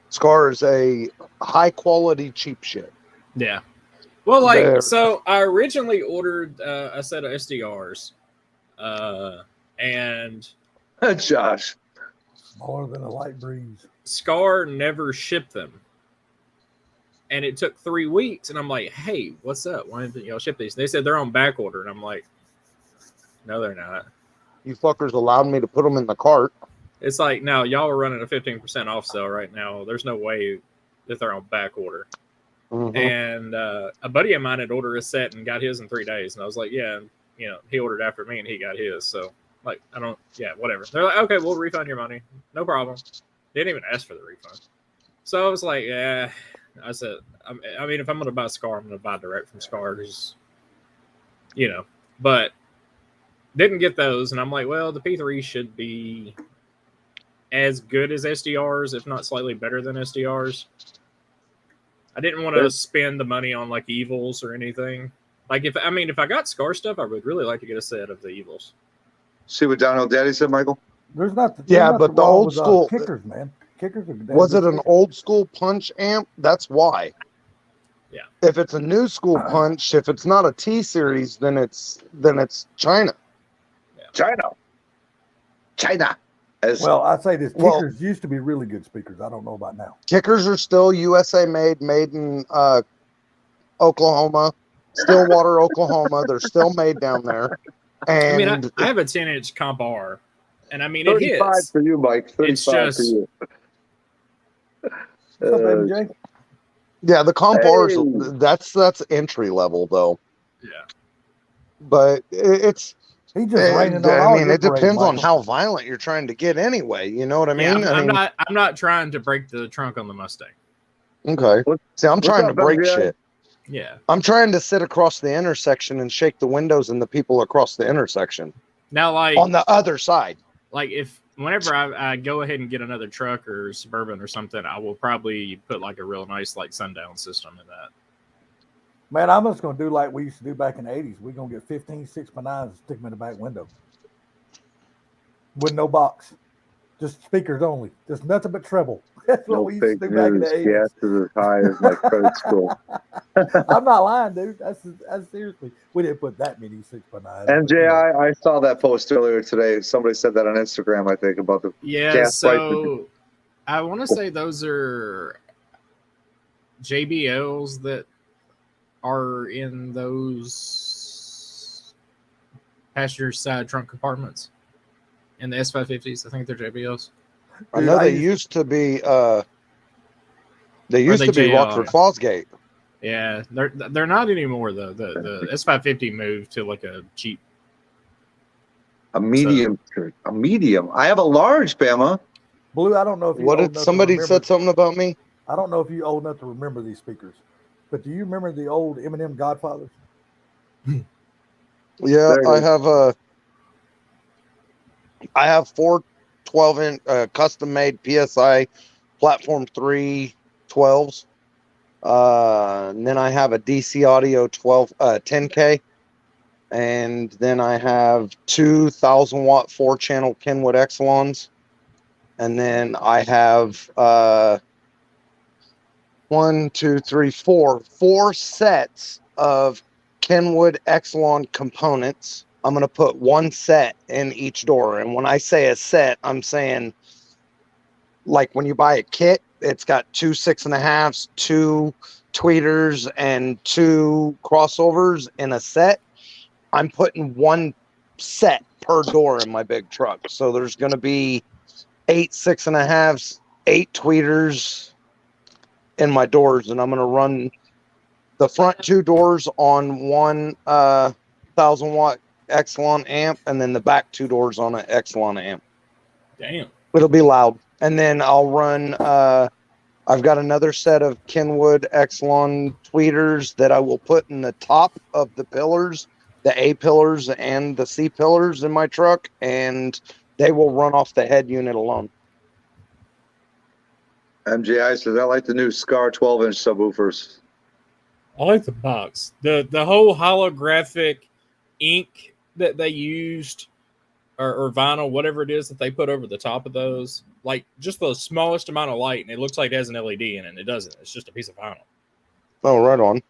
Scar is a high quality cheap shit. Yeah. Well, like, There. so I originally ordered a set of SDRs, and Josh. Smaller than a light breeze. Scar never shipped them. And it took 3 weeks, and I'm like, hey, what's up? Why didn't y'all ship these? They said they're on back order, and I'm like, no, they're not. You fuckers allowed me to put them in the cart. It's like, no, y'all are running a 15% off sale right now. There's no way that they're on back order. Mhm. And a buddy of mine had ordered a set and got his in 3 days. And I was like, yeah, you know, he ordered after me and he got his. So, like, whatever. They're like, okay, we'll refund your money. No problem. They didn't even ask for the refund. So I was like, yeah. I said, I mean, if I'm going to buy Scar, I'm going to buy direct from Scar. Because, you know, but didn't get those. And I'm like, well, the P3 should be as good as SDRs, if not slightly better than SDRs. I didn't want to spend the money on like Evils or anything. Like if I got Scar stuff, I would really like to get a set of the Evils. See what Downhill Daddy said, Michael? There's not. Yeah, nothing but the wrong old with, school- kickers, man. Kickers are. Was it an old school punch amp? That's why. Yeah. If it's a new school punch, if it's not a T series, then it's China. China. As Well, I say this. Well- Kickers used to be really good speakers. I don't know about now. Kickers are still USA made in Oklahoma, Stillwater, Oklahoma. They're still made down there. I mean, And I have a 10-inch Comp R, and I mean, it 35 hits. for you, Mike. 35 It's for just- you. What's up, baby Jay? yeah, the Comp R's, Hey. that's entry level though. Yeah. But it's He just raining on all I mean, your it depends parade, on Michael. how violent you're trying to get anyway. You know what I mean? Yeah, I I'm mean, not trying to break the trunk on the Mustang. okay. What- See, I'm what's trying to up, break MJ? shit. Yeah. I'm trying to sit across the intersection and shake the windows and the people across the intersection Now, like, on the other side. like whenever I go ahead and get another truck or Suburban or something, I will probably put like a real nice like sundown system in that. Man, I'm just gonna do like we used to do back in the '80s. We're gonna get 15 6x9s and stick them in the back window with no box, just speakers only, just nothing but treble. That's what No we used to fake do back in news. the '80s. Gas is as high as my credit score. I'm not lying, dude. That's seriously. We didn't put that many 6x9s. MJ, I saw that post earlier today. Somebody said that on Instagram, I think, about the Yeah, gas so I want to say those are JBLs that are in those passenger side trunk compartments in the S550s. I think they're JBLs. I Dude, know I they used- used to be they used they to be JL? Rockford Fosgate. Yeah, they're not anymore though. The S550 moved to like a cheap. a medium. A medium. I have a large, Bama. Blue. I don't know if you What old did enough to somebody remember- said something about me? I don't know if you old enough to remember these speakers, but do you remember the old Eminem Godfathers? Yeah, There it is. I have 4 12-inch custom made PSI platform 3 12s. And then I have a DC Audio 10K. And then I have 2,000-watt 4-channel Kenwood Exelons. And then I have 4 sets of Kenwood Exelon components. I'm going to put 1 set in each door. And when I say a set, I'm saying like when you buy a kit, it's got 2 6.5s, 2 tweeters, and 2 crossovers in a set. I'm putting 1 set per door in my big truck. So there's going to be 8 6.5s, 8 tweeters in my doors, and I'm going to run the front 2 doors on 1 1,000-watt Exelon amp, and then the back 2 doors on an Exelon amp. Damn. It'll be loud. And then I'll run I've got another set of Kenwood Exelon tweeters that I will put in the top of the pillars, the A pillars and the C pillars in my truck, and they will run off the head unit alone. MJI says I like the new Scar 12-inch subwoofers. I like the box. The whole holographic ink that they used, or vinyl, whatever it is that they put over the top of those, like just the smallest amount of light, and it looks like it has an LED in it, and it doesn't. It's just a piece of vinyl. Oh, right on.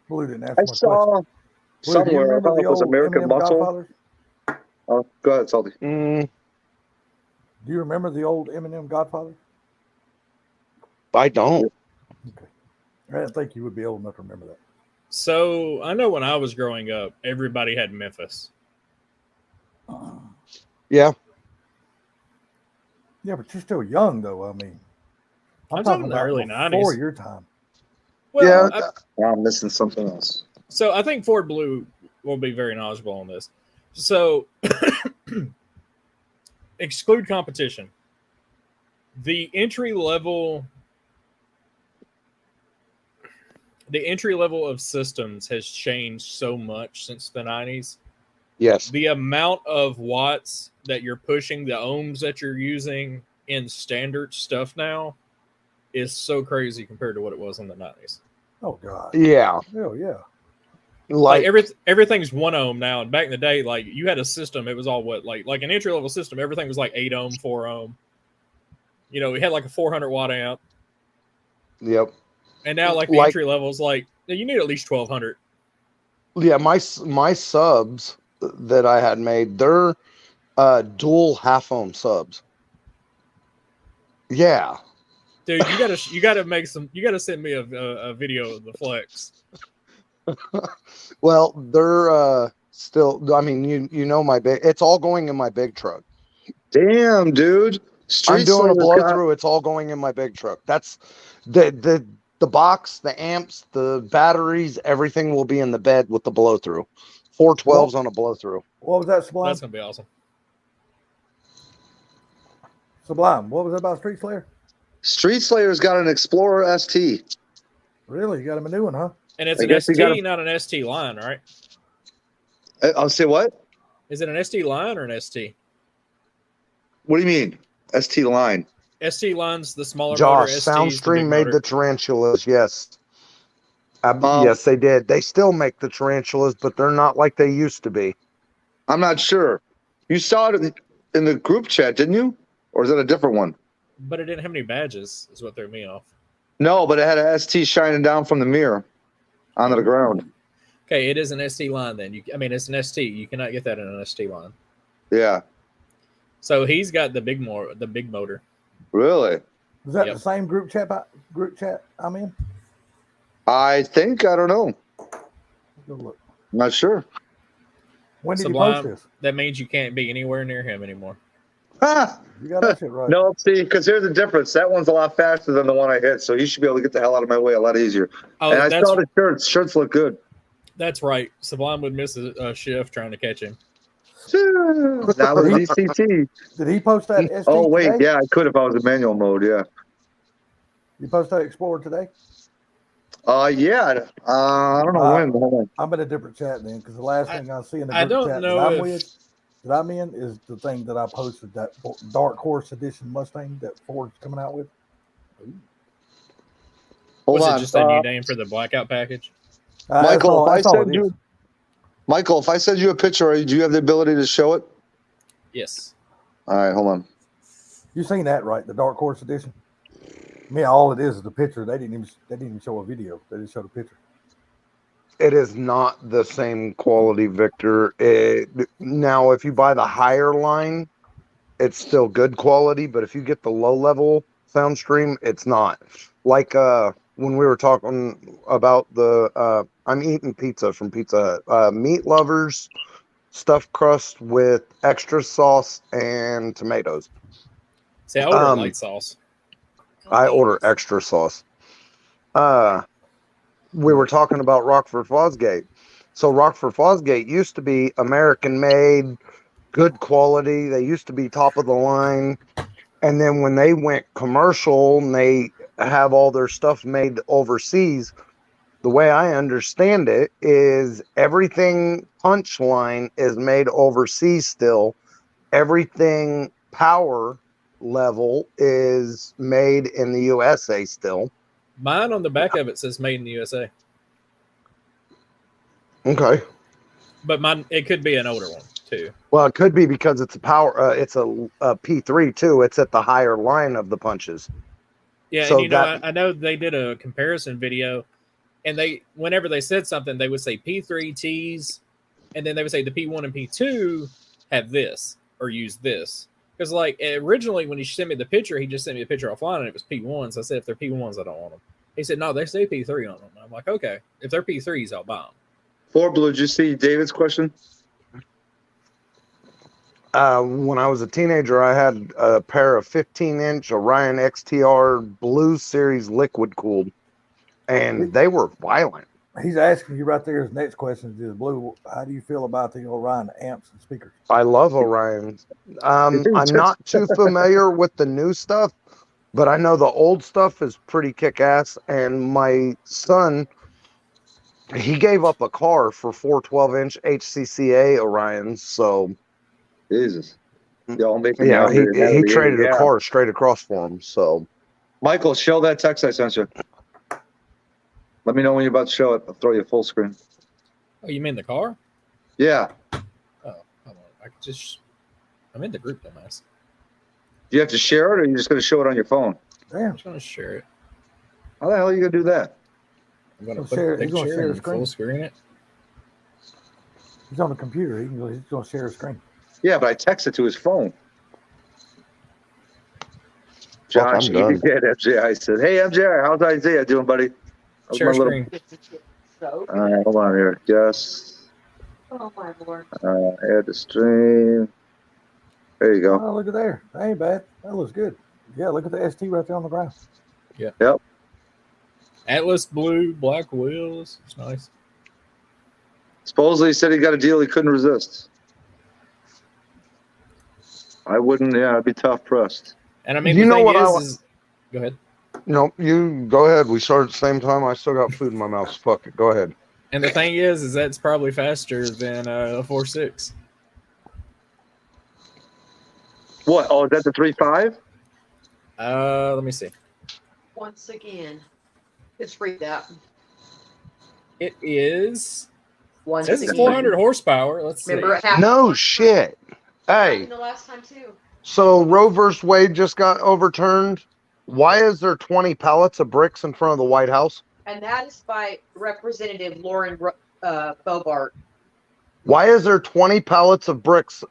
Blue didn't ask I my question. saw Blue, do you somewhere, I remember thought the it was old American M&M Muscle. Godfathers? Oh, go ahead, Salty. Mm, Do you remember the old M&M Godfather? I don't. I didn't think you would be old enough to remember that. So I know when I was growing up, everybody had Memphis. Yeah. Yeah, but you're still young, though. I mean, I'm talking the early before 90s. your time. Well, Yeah. I'm missing something else. so I think Ford Blue will be very knowledgeable on this. So exclude competition. The entry level of systems has changed so much since the 90s. Yes. The amount of watts that you're pushing, the ohms that you're using in standard stuff now is so crazy compared to what it was in the 90s. Oh, God. Yeah. Oh, yeah. Like Like, everything's 1 ohm now, and back in the day, like you had a system, it was all what like an entry level system, everything was like 8 ohm, 4 ohm. You know, we had like a 400 watt amp, yep. and now like the Like- entry level is like you need at least 1200. Yeah, my subs that I had made, they're dual half ohm subs. Yeah. Dude, you gotta send me a video of the flex. Well, they're still. I mean, you know my big. It's all going in my big truck. Damn, dude. I'm doing a Slayer's blow got- through. It's all going in my big truck. That's the box, the amps, the batteries, everything will be in the bed with the blow through. 412s on a blow through. What was that, Sublime? That's gonna be awesome. Sublime. What was that about Street Slayer? Street Slayer's got an Explorer ST. Really? You got him a new one, huh? And it's I an guess you ST, gotta- not an ST line, right? I'll say what? Is it an ST line or an ST? What do you mean? ST line. ST line's the smaller Josh, motor. ST 's the big Soundstream made motor. the tarantulas. Yes. Um, Yes, they did. They still make the tarantulas, but they're not like they used to be. I'm not sure. You saw it in the group chat, didn't you? Or is that a different one? But it didn't have any badges, is what threw me off. No, but it had a ST shining down from the mirror onto the ground. Okay, it is an ST line then. It's an ST. You cannot get that in an ST line. Yeah. So he's got the big motor. Really? Was that Yep. the same group chat I'm in? I think, I don't know. Go look. I'm not sure. When did you Sublime. post this? That means you can't be anywhere near him anymore. Ah, You got that shit right. no, see, because here's the difference. That one's a lot faster than the one I hit, so you should be able to get the hell out of my way a lot easier. Oh, and I that's saw the shirts. Shirts look good. that's right. Sublime would miss a shift trying to catch him. Now with DCT. Did he post that SD Oh, wait. today? Yeah, I could if I was in manual mode. Yeah. You post that Explorer today? Yeah. I don't know when. Hold on. I'm in a different chat then, because the last thing I see in the I group don't chat know that I'm in is the thing that I posted, that Dark Horse Edition Mustang that Ford's coming out with. Hold Was on. it just a new name for the blackout package? Michael, that's all it is. Michael, if I send you a picture, do you have the ability to show it? Yes. All right, hold on. You seen that, right? The Dark Horse Edition. I mean, all it is the picture. They didn't even show a video. They just showed a picture. It is not the same quality, Victor. Now, if you buy the higher line, it's still good quality, but if you get the low level Soundstream, it's not. Like when we were talking about the I'm eating pizza from Pizza Hut. Meat Lovers stuffed crust with extra sauce and tomatoes. See, I ordered light sauce. I order extra sauce. We were talking about Rockford Fosgate. So Rockford Fosgate used to be American made, good quality. They used to be top of the line. And then when they went commercial and they have all their stuff made overseas. The way I understand it is everything Punchline is made overseas still. Everything Power level is made in the USA still. Mine on the back of it says made in the USA, Okay. but mine it could be an older one too. Well, it could be because it's a power. It's a P3 too. It's at the higher line of the punches. Yeah, So and you know, that- I know they did a comparison video, and whenever they said something, they would say P3Ts, and then they would say the P1 and P2 have this or use this. Because like originally when he sent me the picture, he just sent me a picture offline, and it was P1s. I said if they're P1s, I don't want them. He said no, they say P3 on them. I'm like, okay, if they're P3s, I'll buy them. Four Blue, did you see David's question? When I was a teenager, I had a pair of 15-inch Orion XTR Blue Series liquid cooled, and they were violent. He's asking you right there. His next question is, Blue, how do you feel about the Orion amps and speakers? I love Orion. I'm not too familiar with the new stuff, but I know the old stuff is pretty kick-ass. And my son, he gave up a car for 4 12-inch HCCA Orions. So Jesus. Y'all making yeah, me hungry. he traded Yeah. a car straight across for him. So Michael, show that text I sent you. Let me know when you're about to show it. I'll throw you a full screen. Oh, you mean the car? Yeah. Oh, hold on. I'm in the group, dumbass. Do you have to share it, or are you just going to show it on your phone? I'm Damn. just gonna share it. How the hell are you going to do that? I'm gonna He's put gonna the share picture the and screen. full screen it. He's on the computer. He's going to share his screen. Yeah, but I texted to his phone. Fuck, Josh, I'm done. at MJI said, "Hey MJI, how's Isaiah doing, buddy?" How's Share my little- screen. So, All right, hold on here. Yes, oh my lord. add the stream. There you go. Oh, look at there. That ain't bad. That looks good. Yeah, look at the ST right there on the ground. Atlas blue, black wheels. It's nice. Supposedly he said he got a deal he couldn't resist. I wouldn't. Yeah, I'd be tough pressed. And I mean, You the know thing what is, go ahead. no, you go ahead. We started at the same time. I still got food in my mouth. So fuck it. Go ahead. And the thing is that's probably faster than a 4.6. What? Oh, is that the 3.5? Let me see. Once again, let's read that. It is. Once This is again. 400 horsepower. Let's see. Remember it happened. No shit. Hey, happened the last time too. so Roe versus Wade just got overturned. Why is there 20 pallets of bricks in front of the White House? And that is by Representative Lauren Bobart. Why is there 20 pallets of bricks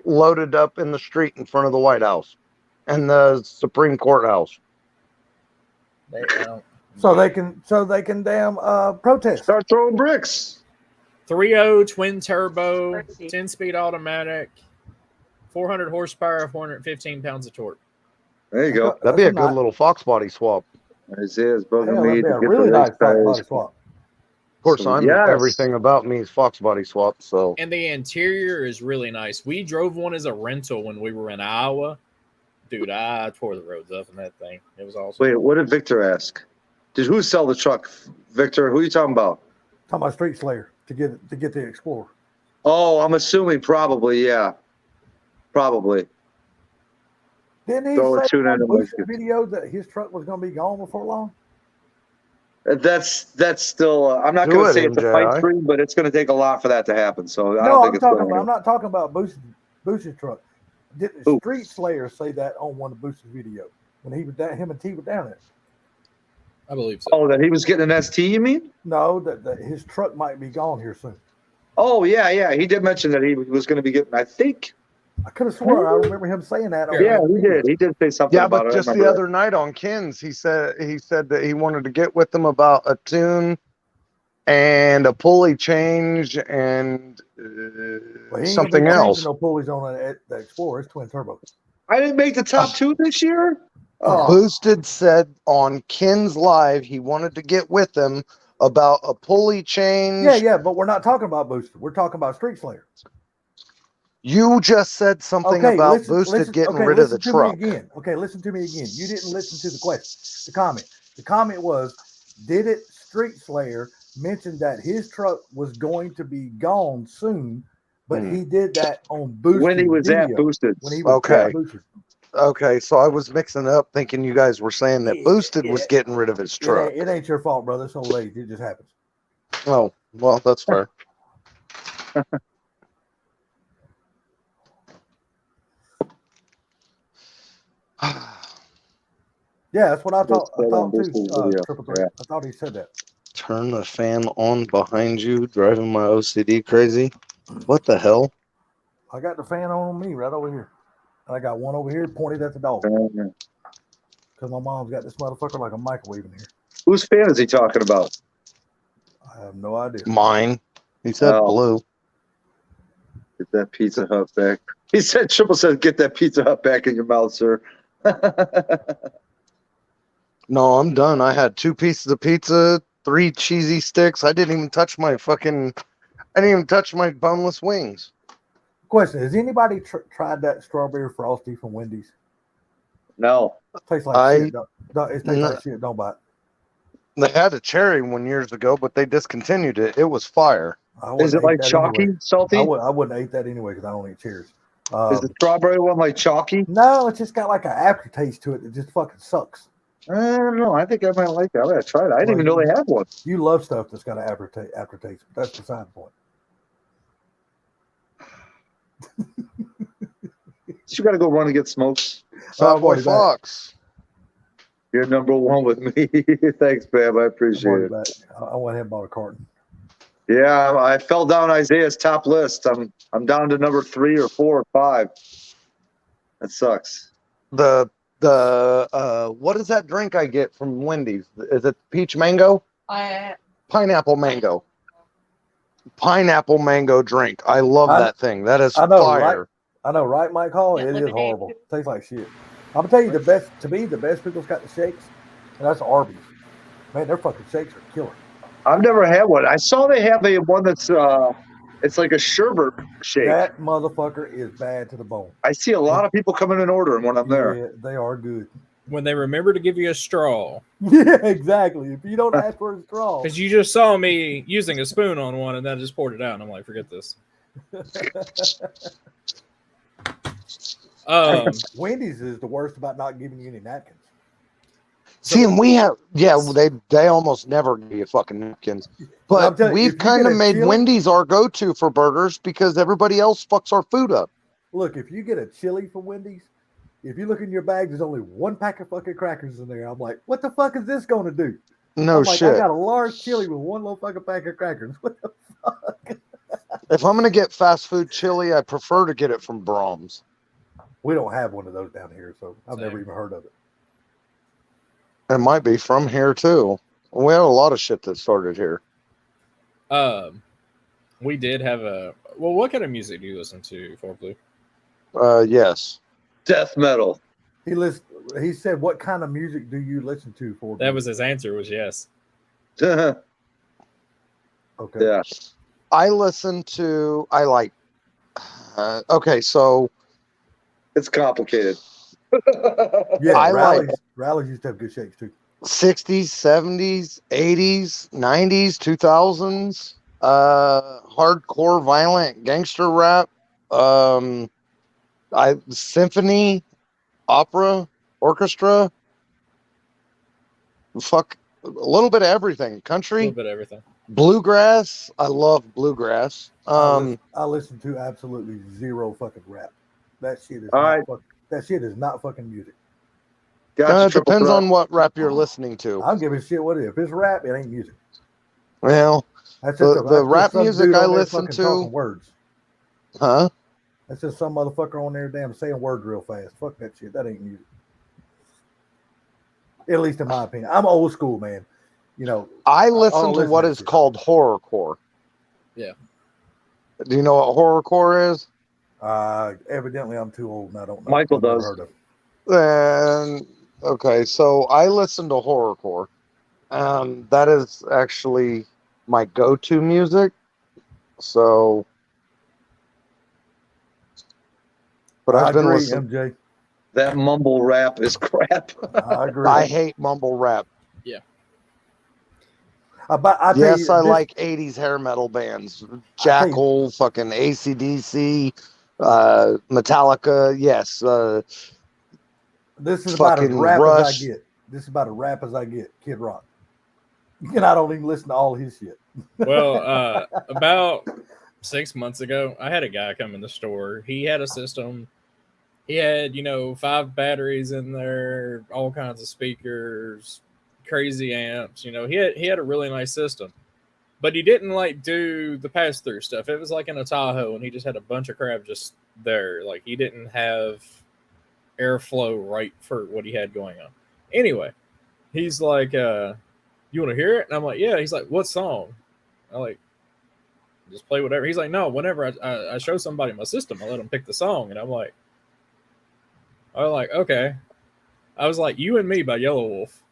loaded up in the street in front of the White House and the Supreme Courthouse? They don't. So they can damn protest. Start throwing bricks. 3.0 twin turbo, Crazy. 10-speed automatic, 400 horsepower, 415 pounds of torque. There you go. That'd be a That's good not- little Fox body swap. Isaiah's bugging Hell, me that'd be to a get really the nice race back tires. body swap. Of course, So, I'm yes. everything about me is Fox body swap. So And the interior is really nice. We drove one as a rental when we were in Iowa. Dude, I tore the roads up in that thing. It was awesome. Wait, what did Victor ask? Did who sell the truck? Victor, who are you talking about? Talking about Street Slayer to get the Explorer. Oh, I'm assuming probably, yeah. Probably. Didn't he Throw a say tune on in the Boost's basket. video that his truck was going to be gone before long? That's still. I'm not Do going to it, say it's a MJI. pipe dream, but it's going to take a lot for that to happen. So I No, don't think I'm it's talking going about. I'm to. not talking about Boost's truck. Didn't Who? Street Slayer say that on one of Boost's video when he was down? Him and T were down there. I believe so. Oh, that he was getting an ST, you mean? No, that his truck might be gone here soon. Oh, yeah. He did mention that he was going to be getting. I think. I could have sworn I remember him saying that. on Yeah, that he video. did. He did say something yeah, about but it. I just the remember other night on Kins, he said that he wanted to get with them about a tune and a pulley change and Well, he ain't gonna be something changing else. No pulleys on the Explorer. It's twin turbo. that. I didn't make the top two this year. Oh, Boosted said on Kins Live he wanted to get with them about a pulley change. Yeah, but we're not talking about Booster. We're talking about Street Slayer. You just said something Okay, about listen, Boosted listen, getting okay, rid of the listen to truck. me again. Okay, listen to me again. You didn't listen to the question, the comment. The comment was, did it Street Slayer mentioned that his truck was going to be gone soon, but he did that on Boosted When he was video. at Boosted. When he was Okay. at Boosted. Okay, so I was mixing up thinking you guys were saying that Yeah, Boosted was yeah. getting rid of his truck. It ain't your fault, brother. It's old age. It just happens. Oh, well, that's fair. Yeah, that's what I thought. I said on thought too. Boosted's video. Triple threat. Yeah. I thought he said that. Turn the fan on behind you, driving my OCD crazy. What the hell? I got the fan on me right over here. And I got one over here pointed at the dog. Uh, Because my mom's got this motherfucker like a microwave in here. Whose fan is he talking about? I have no idea. Mine. He said Oh. blue. Get that Pizza Hut back. He said, Triple said, get that Pizza Hut back in your mouth, sir. No, I'm done. I had 2 pieces of pizza, 3 cheesy sticks. I didn't even touch my boneless wings. Question: has anybody tried that strawberry frosty from Wendy's? No. Tastes like shit. It tastes No. like shit. Don't buy it. They had a cherry one years ago, but they discontinued it. It was fire. I wouldn't Is it eat like that chalky, anyway. salty? I wouldn't eat that anyway because I don't eat cherries. Is the strawberry one like chalky? No, it's just got like an aftertaste to it that just fucking sucks. I don't know. I think I might like that. I gotta try it. I didn't even know they had one. You love stuff that's got an aftertaste, but that's beside the point. You gotta go run and get smokes. Fat Boy Back. Fox. You're number one with me. Thanks, Bab. I appreciate it. Back. I went ahead and bought a carton. Yeah, I fell down Isaiah's top list. I'm down to number 3 or 4 or 5. That sucks. The what is that drink I get from Wendy's? Is it peach mango? Pineapple mango. Pineapple mango drink. I love that thing. That is I know, fire. right? I know, right, Mike Hall? Yeah, It is lemonade, horrible. too. Tastes like shit. I'm gonna tell you the best. To me, the best pickles got the shakes, and that's Arby's. Man, their fucking shakes are killer. I've never had one. I saw they have a one that's it's like a sherbet shake. That motherfucker is bad to the bone. I see a lot of people coming and ordering when I'm there. Yeah, they are good. When they remember to give you a straw. Yeah, exactly. If you don't ask for a straw, Because you just saw me using a spoon on one and then I just poured it out. And I'm like, forget this. Wendy's is the worst about not giving you any napkins. See, and we have, they almost never give you fucking napkins. I'm But telling you, we've if you kind get of a made chili- Wendy's our go-to for burgers because everybody else fucks our food up. Look, if you get a chili from Wendy's, if you look in your bag, there's only one pack of fucking crackers in there. I'm like, what the fuck is this going to do? No I'm like, shit. I got a large chili with one little fucking pack of crackers. What the fuck? If I'm gonna get fast food chili, I prefer to get it from Brahms. We don't have one of those down here, so I've Same. never even heard of it. It might be from here too. We have a lot of shit that started here. We did have a. Well, what kind of music do you listen to, Four Blue? Yes. Death metal. He said, "What kind of music do you listen to?" For That was his answer. Was yes. Yeah. okay. I like. Okay, so It's complicated. Yeah, I rallies used to have good shakes too. 60s, 70s, 80s, 90s, 2000s, hardcore, violent, gangster rap, symphony, opera, orchestra, fuck, a little bit of everything. A Country, little bit of everything. bluegrass. I love bluegrass. I listen to absolutely zero fucking rap. That shit is All not right. that shit is not fucking music. Gotcha, Triple depends Threat. on what rap you're listening to. I don't give a shit what it is. If it's rap, it ain't music. Well, That's The- just the that's rap just some music dude I on there listen fucking to- talking words. huh? That's just some motherfucker on there damn saying words real fast. Fuck that shit. That ain't music. At least in my opinion. I'm old school, man. You know, I don't listen to listen what to is shit. called horrorcore. Yeah. Do you know what horrorcore is? evidently I'm too old and I don't know. Michael I've never does. heard of it. And okay, so I listen to horrorcore. That is actually my go-to music. So But I I've been agree, listening. MJ. That mumble rap is crap. I agree. I hate mumble rap. I tell Yes, you, I this- like 80s hair metal bands. I tell you- Jackal, fucking ACDC, Metallica. Yes. This is about as fucking rap Rush. as I get. This is about as rap as I get. Kid Rock. And I don't even listen to all his shit. Well, about 6 months ago, I had a guy come in the store. He had a system. He had, 5 batteries in there, all kinds of speakers, crazy amps. He had a really nice system, but he didn't like do the pass through stuff. It was like in a Tahoe, and he just had a bunch of crap just there. Like he didn't have airflow right for what he had going on. Anyway, he's like, "You want to hear it?" And I'm like, "Yeah." He's like, "What song?" I'm like, "Just play whatever." He's like, "No, whenever I show somebody my system, I let them pick the song." And I'm like, "Okay." I was like, "You and Me" by Yellow Wolf.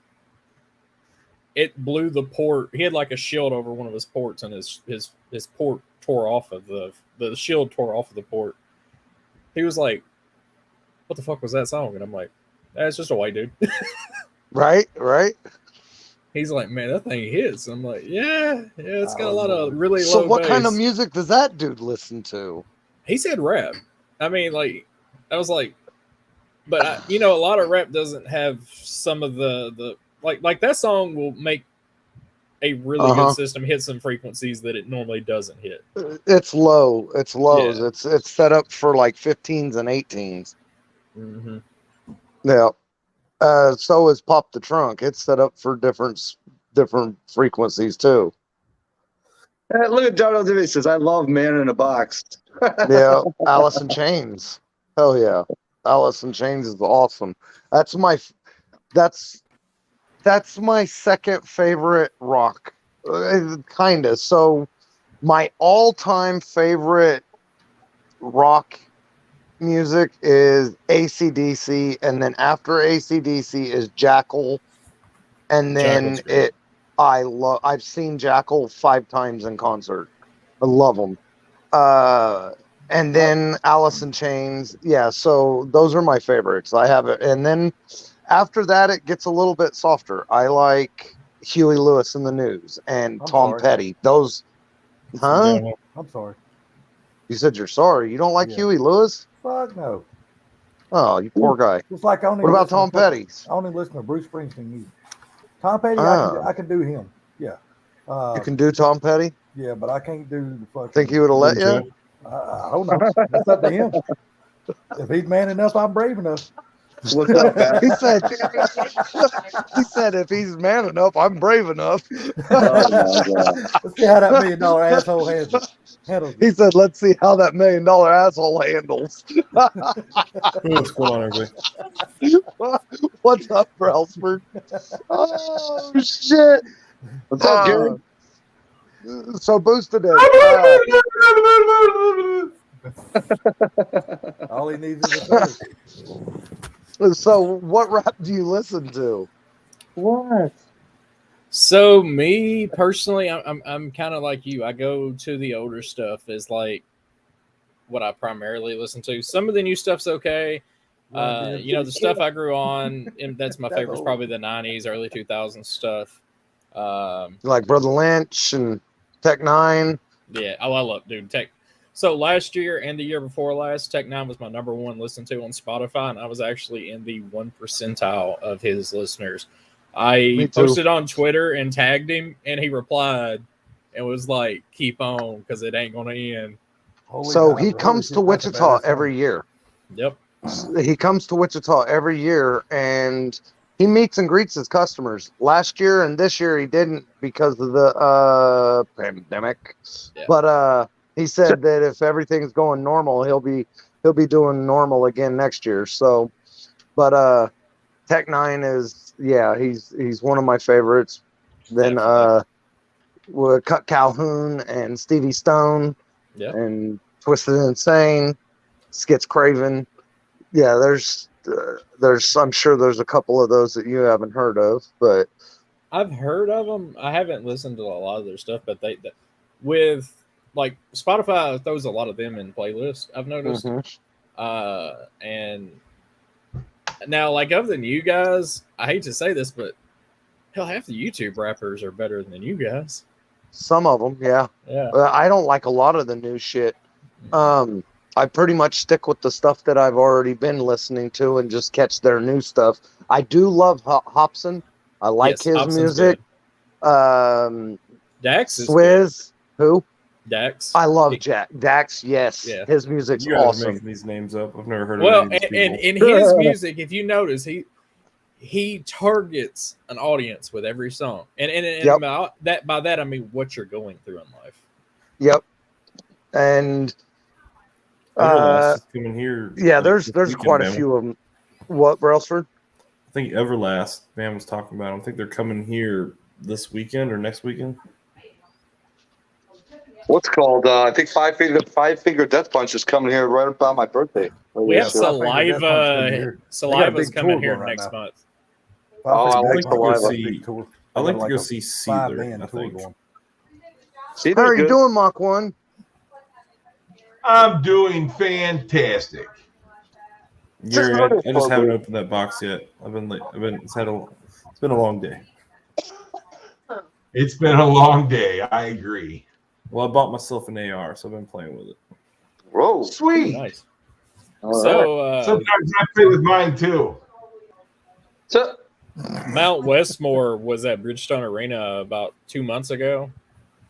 It blew the port. He had like a shield over one of his ports, and his port tore off of the shield tore off of the port. He was like, "What the fuck was that song?" And I'm like, "It's just a white dude." Right. He's like, "Man, that thing hits." I'm like, yeah, it's got a lot of really So low what kind of bass." music does that dude listen to? He said rap. I mean, like, I was like, but a lot of rap doesn't have some of the like that song will make a really good system hit some frequencies that it normally doesn't hit. It's low. It's lows. Yeah. It's set up for like 15s and 18s. Mm-hmm. Yeah. So is Pop the Trunk. It's set up for different frequencies too. Look at Donald Davis says, "I love Man in a Box." Yeah. Alice in Chains. Hell yeah. Alice in Chains is awesome. That's my second favorite rock. Kinda. So my all-time favorite rock music is AC/DC, and then after AC/DC is Jackal, and then Jackal's great. I've seen Jackal 5 times in concert. I love them. And then Alice in Chains. Yeah, so those are my favorites. I have it, and then after that it gets a little bit softer. I like Huey Lewis and the News and I'm Tom sorry. Petty. Those, huh? Yeah. I'm sorry. You said you're sorry. You don't like Yeah. Huey Lewis? Fuck no. Oh, you poor guy. Just like I only What about listen to Tom fucking- Petty? I only listen to Bruce Springsteen music. Tom Petty, Ah. I can do him. Yeah. You can do Tom Petty? Yeah, but I can't do the fucking. Think he would have let you? I don't know. That's up to him. If he's man enough, I'm brave enough. What's up, man? He said, if he's man enough, I'm brave enough. Oh, my God. Let's see how that $1 million asshole handles it. He said, let's see how that $1 million asshole handles. What's going on, everybody? What's up, Brelsford? Oh, shit. What's up, Gary? So boosted it. All he needs is a third. So what rap do you listen to? What? So me personally, I'm kind of like you. I go to the older stuff as like what I primarily listen to. Some of the new stuff's okay. The stuff I grew on, and that's my favorite. Is probably the '90s, early 2000s stuff. Like Brother Lynch and Tech Nine. Yeah, I love dude Tech. So last year and the year before last, Tech Nine was my number 1 listen to on Spotify, and I was actually in the 1 percentile of his listeners. I posted on Twitter and tagged him, and he replied and was like, "Keep on, because it ain't gonna end." So he comes to Wichita every year. Yep. He comes to Wichita every year, and he meets and greets his customers. Last year and this year he didn't because of the pandemic. Yeah. But he said that if everything's going normal, he'll be doing normal again next year. So, but Tech Nine is he's one of my favorites. Then with Calhoun and Stevie Stone, and Twisted Insane, Skits Craven. Yeah, there's I'm sure there's a couple of those that you haven't heard of, but I've heard of them. I haven't listened to a lot of their stuff, but with like Spotify throws a lot of them in playlists. I've noticed. And now, like, other than you guys, I hate to say this, but hell, half the YouTube rappers are better than you guys. Some of them, yeah. Yeah. I don't like a lot of the new shit. I pretty much stick with the stuff that I've already been listening to and just catch their new stuff. I do love Hobson. I like Yes, his Hobson's music. Dax is good. Swizz, who? Dax. I love Dax. Yes, Yeah. his music's You guys are awesome. making these names up. I've never heard of Well, any of these and people. in his music, if you notice, he targets an audience with every song, and Yep. by that I mean what you're going through in life. Yep. And Everlast is coming here. yeah, like, there's this weekend, quite a man. few of them. What, Brailsford? I think Everlast, man, was talking about them. I think they're coming here this weekend or next weekend. What's called? I think Five Finger Death Punch is coming here right about my birthday. We have so I figured that one's coming here. Saliva's big coming tour here going right next now. month. Oh, I like to go Saliva. see. I'd like to go see Seether, I think. See, How are you good. doing, Mach 1? I'm doing fantastic. Gary, I just haven't opened that box yet. I've been late. It's been a long day. It's been a long day. I agree. Well, I bought myself an AR, so I've been playing with it. Whoa. Sweet. Nice. All right. So Sometimes I play with mine too. So, Mount Westmore was at Bridgestone Arena about 2 months ago.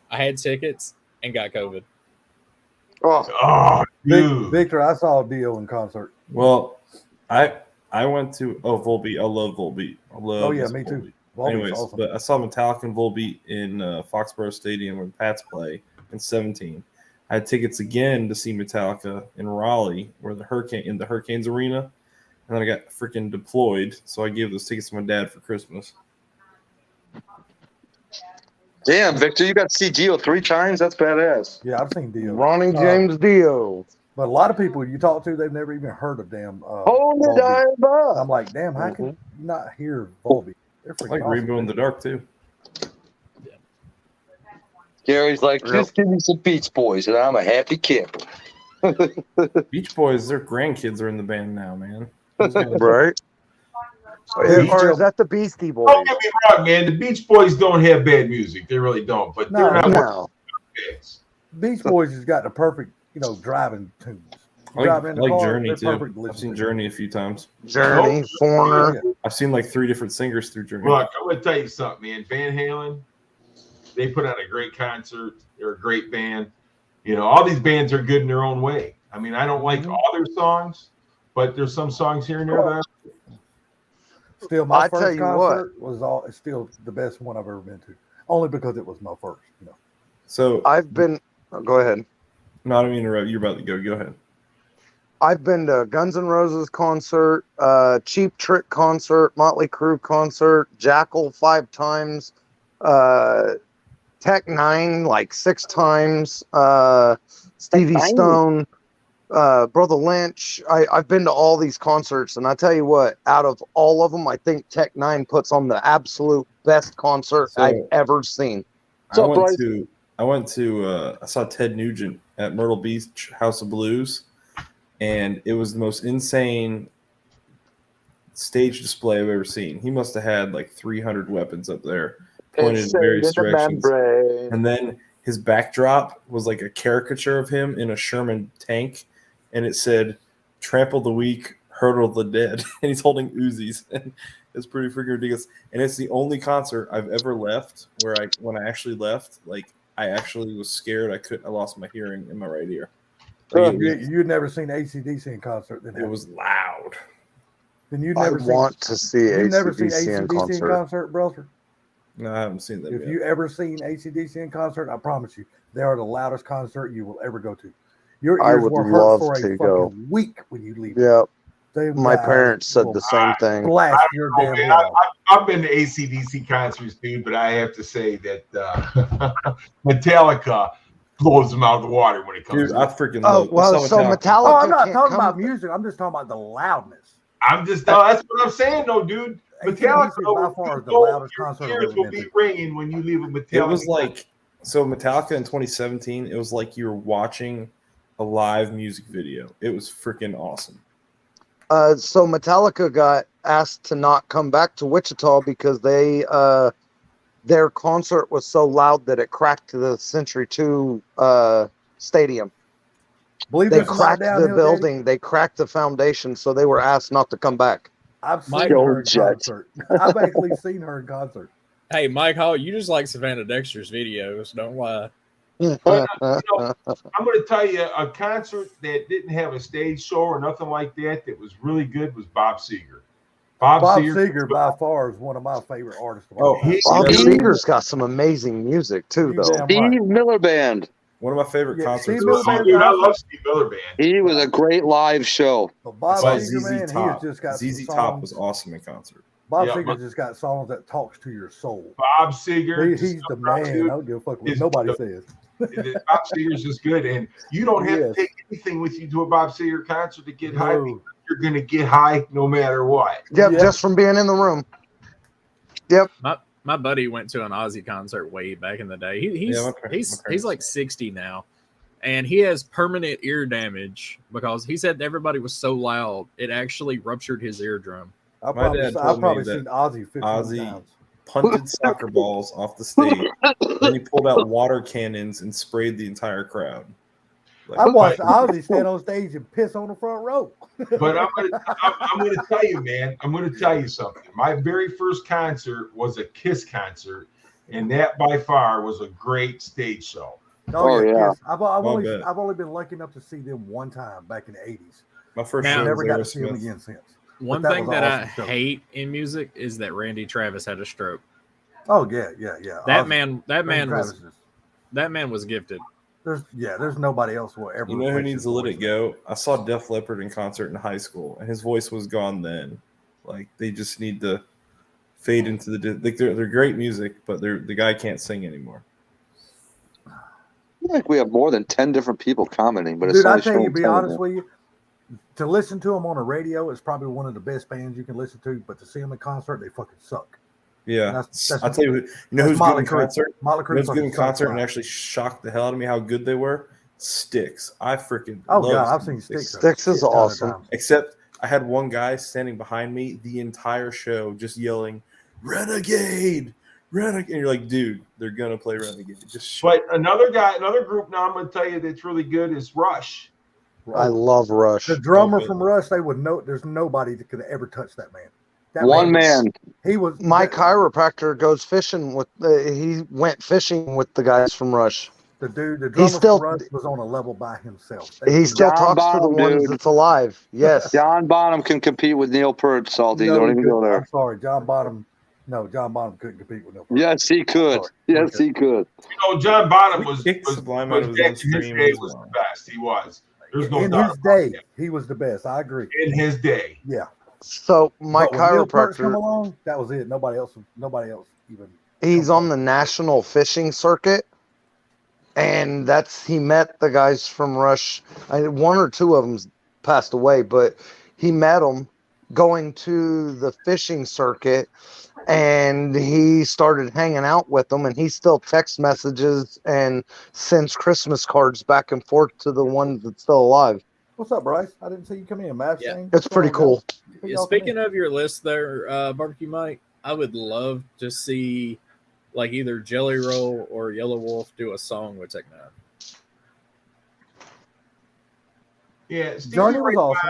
I had tickets and got COVID. oh, Oh, dude. Victor, I saw Dio in concert. Well, I went to Volbeat. I love Volbeat. I love. Oh, yeah, this me too. Volbeat. Volbeat's Anyways, awesome. but I saw Metallica and Volbeat in Foxborough Stadium when Pats play in 17. I had tickets again to see Metallica in Raleigh, where the Hurricanes Arena, and then I got freaking deployed, so I gave those tickets to my dad for Christmas. damn, Victor, you got to see Dio 3 times? That's badass. Yeah, I've seen Dio. Ronnie James Dio. But a lot of people you talk to, they've never even heard of damn. Hold the Volbeat. dive I'm up. like, damn, how can you not hear Volbeat? They're I freaking like awesome. Rainbow in the Dark too. Gary's like, just give me some Beach Boys, and I'm a happy camper. Beach Boys, their grandkids are in the band now, man. Right? Beach Or Boys. is that the Beastie Boys? Don't get me wrong, man. The Beach Boys don't have bad music. They really don't. But they're not one of No. the bands. Beach Boys has got the perfect, driving tunes. You I drive like, in the like car, Journey they're too. perfect to I've listen seen to. Journey a few times. Journey, Foreigner. Yeah. I've seen like 3 different singers through Journey. Look, I'm gonna tell you something, man. Van Halen, they put on a great concert. They're a great band. All these bands are good in their own way. I mean, I don't like all their songs, but there's some songs here and there that Still, my I tell first you what. concert was still the best one I've ever been to. Only because it was my first. So I've been. Go ahead. not to interrupt. You're about to go. Go ahead. I've been to Guns N' Roses concert, Cheap Trick concert, Motley Crue concert, Jackal 5 times, Tech 9 like 6 times, Stevie Tech Nine? Stone, Brother Lynch. I've been to all these concerts, and I tell you what, out of all of them, I think Tech 9 puts on the absolute best concert So- I've ever seen. What's up, Bryce? I saw Ted Nugent at Myrtle Beach House of Blues, and it was the most insane stage display I've ever seen. He must have had like 300 weapons up there, pointed in various directions. And then his backdrop was like a caricature of him in a Sherman tank, and it said, "Trample the weak, hurdle the dead," and he's holding Uzis. And it's pretty freaking ridiculous. And it's the only concert I've ever left where when I actually left, like I actually was scared. I lost my hearing in my right ear. Like, You'd never seen AC/DC in concert. Then it was loud. Then you'd I never want to see You've never seen AC/DC in AC/DC in concert. concert, brother? No, I haven't seen that If yet. you ever seen AC/DC in concert, I promise you, they are the loudest concert you will ever go to. Your I ears would will love hurt for a to fucking go. week when you leave. Yeah, They my guys parents said will the same thing. blast your damn Okay, head off. I've been to AC/DC concerts, dude, but I have to say that Metallica blows them out of the water when it comes Dude, to I freaking Oh, love well, so Metallica Oh, I'm not can't talking come- about music. I'm just talking about the loudness. that's what I'm saying, though, dude. AC/DC Metallica, by far is the your loudest concert I've ears ever will been be to. ringing when you leave a Metallica. It was like, so Metallica in 2017, it was like you were watching a live music video. It was freaking awesome. So Metallica got asked to not come back to Wichita because they their concert was so loud that it cracked the Century 2 stadium. Believe They this is not cracked the downhill, Daddy. building, they cracked the foundation, so they were asked not to come back. I've seen Mike- her in Jet. concert. I've actually seen her in concert. Hey, Mike Hall, you just like Savannah Dexter's videos. Don't lie. I'm going to tell you, a concert that didn't have a stage show or nothing like that was really good was Bob Seger. Bob Seger by far is one of my favorite artists of all Oh, time. Bob Steve- Seger's got some amazing music too, You though. damn right. Steve Miller Band. One of my favorite Yeah, concerts. Steve was Miller Oh, dude, I love Steve Miller Band. He was a great live show. But Bob by Seger, man, he has Top. just got some ZZ Top songs. was awesome in concert. Bob Yeah, Seger but- just got songs that talks to your soul. Bob Seger. He's the man. I don't give a fuck what Is- nobody says. Bob Seger's just good, and you don't have Yes. to take anything with you to a Bob Seger concert to get high. No. You're going to get high no matter what. Yep, Yeah. just from being in the room. My buddy went to an Ozzy concert way back in the day. He's Yeah, my parents he's like 60 now, and he has permanent ear damage because he said everybody was so loud it actually ruptured his eardrum. I've My probably, dad I've told me probably that seen Ozzy 15 Ozzy- times. Punted soccer balls off the stage. Then he pulled out water cannons and sprayed the entire crowd. Like, I watched Ozzy stand on stage and piss on the front row. But I'm going to tell you, man. I'm going to tell you something. My very first concert was a Kiss concert, and that by far was a great stage show. Oh, yeah. Kiss. I've bet. only been lucky enough to see them one time back in the 80s. my first Now- show Never was got to see them Aerosmith. again since. One that thing was that an I awesome show. hate in music is that Randy Travis had a stroke. Oh yeah. That Ozzy, man Randy that man Travis was gifted. there's nobody else will ever. You know who replace needs his to let voice. it go? I saw Def Leppard in concert in high school, and his voice was gone then. Like they just need to fade into like they're great music, but the guy can't sing anymore. I feel like we have more than 10 different people commenting, but it's Dude, I only tell you, showing be 10 of honest them. with you, to listen to them on the radio is probably one of the best bands you can listen to. But to see them in concert, they fucking suck. Yeah, That's- I'll tell you, you know that's who's good Motley in Crue. concert? Motley You Crue know who's good in fucking sucks concert and live. actually shocked the hell out of me how good they were? Styx. I freaking Oh love god, I've seen Styx. Styx is a shit ton of awesome. times. Except I had one guy standing behind me the entire show just yelling, "Renegade! Renegade!" And you're like, dude, they're gonna play Renegade. Just shut But another group now I'm going to tell you that's really good is Rush. I love Rush. The drummer Okay. from Rush, they would know. There's nobody that could ever touch that man. That One man. He was My chiropractor goes fishing with. He went fishing with the guys from Rush. The dude, the drummer still- from Rush was on a level by himself. He still John talks to the Bonham, ones dude. that's alive. Yes. John Bonham can compete with Neil Peart, Salty. No, Don't he even go couldn't. there. I'm sorry, John Bonham. No, John Bonham couldn't compete with him. Yes, he could. Sorry. Yes, Okay. he could. You know, John Bottom We was kicked Sublime out of his back own in his stream day as was well. the best. He was. There's no In doubt his about day, that. he was the best. I agree. In his day. Yeah. So my But when Neil Peart come chiropractor, along, that was it. Nobody else even. he's on the national fishing circuit, and he met the guys from Rush. One or two of them passed away, but he met them going to the fishing circuit, and he started hanging out with them, and he still texts messages and sends Christmas cards back and forth to the one that's still alive. What's up, Bryce? I didn't see you come in. Matt, Yeah. Shane? It's pretty cool. Yeah, speaking of your list there, Barbecue Mike, I would love to see like either Jelly Roll or Yellow Wolf do a song with Tech Nine. Yeah, Stevie Journey was Ray awesome.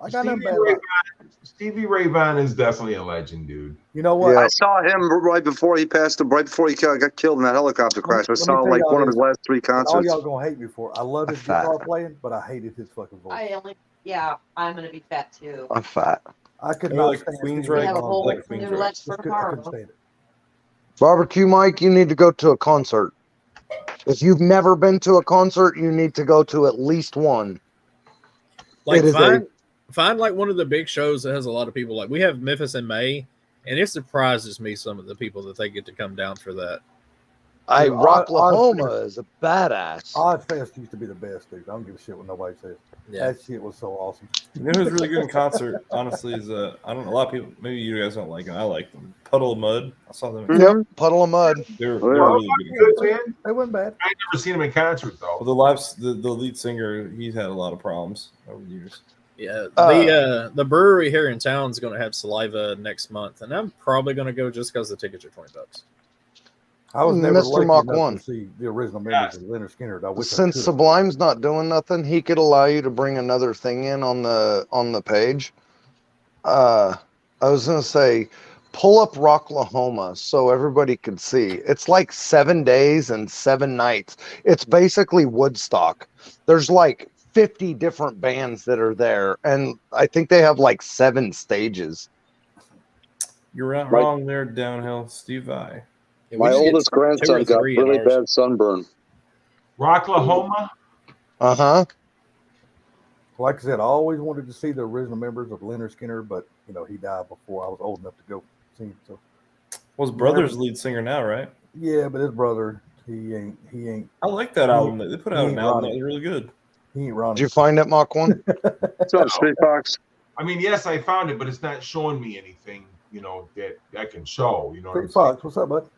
I got nothing Stevie bad Ray about it. Stevie Ray Vaughan is definitely a legend, dude. You know what? I saw him right before he passed. Right before he got killed in that helicopter crash. I Let me saw tell like y'all one of this. his last 3 All concerts. y'all gonna hate me for. I love his Fat. guitar playing, but I hated his fucking voice. I'm gonna be fat too. I'm fat. I could Maybe not like stand Queensryche? Stevie Ray We have a Vaughan. whole like Queen's new Right. list for I tomorrow. couldn't stand it. Barbecue Mike, you need to go to a concert. If you've never been to a concert, you need to go to at least one. Like It is find like one of the big shows that has a lot of people. Like we have Memphis in May, and it surprises me some of the people that they get to come down for that. Hey, Dude, Rocklahoma is a badass. Oddfest used to be the best, dude. I don't give a shit what nobody says. Yeah. That shit was so awesome. You know who's really good in concert? Honestly, is I don't know. A lot of people, maybe you guys don't like them. I like them. Puddle of Mud. I saw them. Mhm. Yep, Puddle of Mud. They're Oh, yeah. really good. Good, man. They wasn't bad. I never seen him in concert though. Well, the lead singer, he's had a lot of problems over the years. Yeah, Uh, the brewery here in town is going to have Saliva next month, and I'm probably going to go just because the tickets are $20. I was never Mr. lucky Mach enough 1. to see the original members of Leonard Skinner. I wish I Since could've. Sublime's not doing nothing, he could allow you to bring another thing in on the page. I was gonna say, pull up Rocklahoma so everybody can see. It's like 7 days and 7 nights. It's basically Woodstock. There's like 50 different bands that are there, and I think they have like 7 stages. You're not wrong there, downhill, Steve Vai. Yeah, we My just get oldest 2 or grandson got 3 in really ours. bad sunburn. Rocklahoma. Uh-huh. Like I said, I always wanted to see the original members of Leonard Skinner, but you know he died before I was old enough to go see him. So Well, his brother's lead singer now, right? yeah, but his brother, he ain't I like that album. They put out He an ain't album Ronnie. that was really good. he ain't Ronnie. Did you find it, Mach 1? What's up, Street Fox? I mean, yes, I found it, but it's not showing me anything, you know, that I can show. You know, what I'm Street saying? Fox, what's up, bud?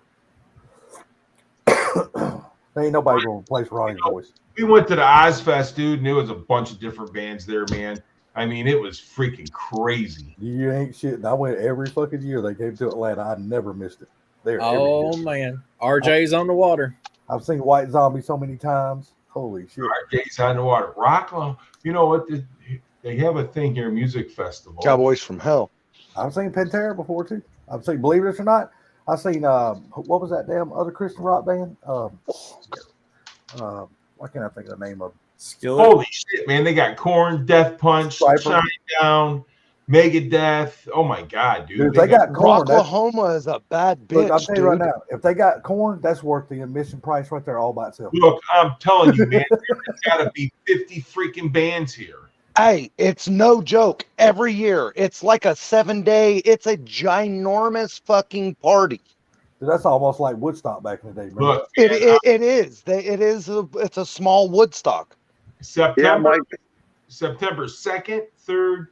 There ain't nobody gonna replace Ronnie's voice. We went to the Ozfest, dude, and there was a bunch of different bands there, man. I mean, it was freaking crazy. You ain't shit. I went every fucking year they came to Atlanta. I never missed it. There. Oh man, RJ's on the water. I've seen White Zombie so many times. Holy shit. Gates on the water. Rockland, you know what? They have a thing here, music festival. Cowboys from Hell. I've seen Pantera before too. I've seen, believe it or not, I've seen what was that damn other Christian rock band? Why can't I think of the name of it? Skillet. Holy shit, man! They got Korn, Death Punch, Striper. Shine Down, Megadeth. Oh my god, dude! Dude, they got Korn. That's, Rocklahoma is a bad look, I'll bitch, tell you right dude. now, if they got Korn, that's worth the admission price right there all by itself. Look, I'm telling you, man, there's got to be 50 freaking bands here. Hey, it's no joke. Every year, it's like a 7-day. It's a ginormous fucking party. Dude, that's almost like Woodstock back in the day. Remember? Look, It man, is. It's a small Woodstock. Yeah, September, Mike. September 2nd, 3rd,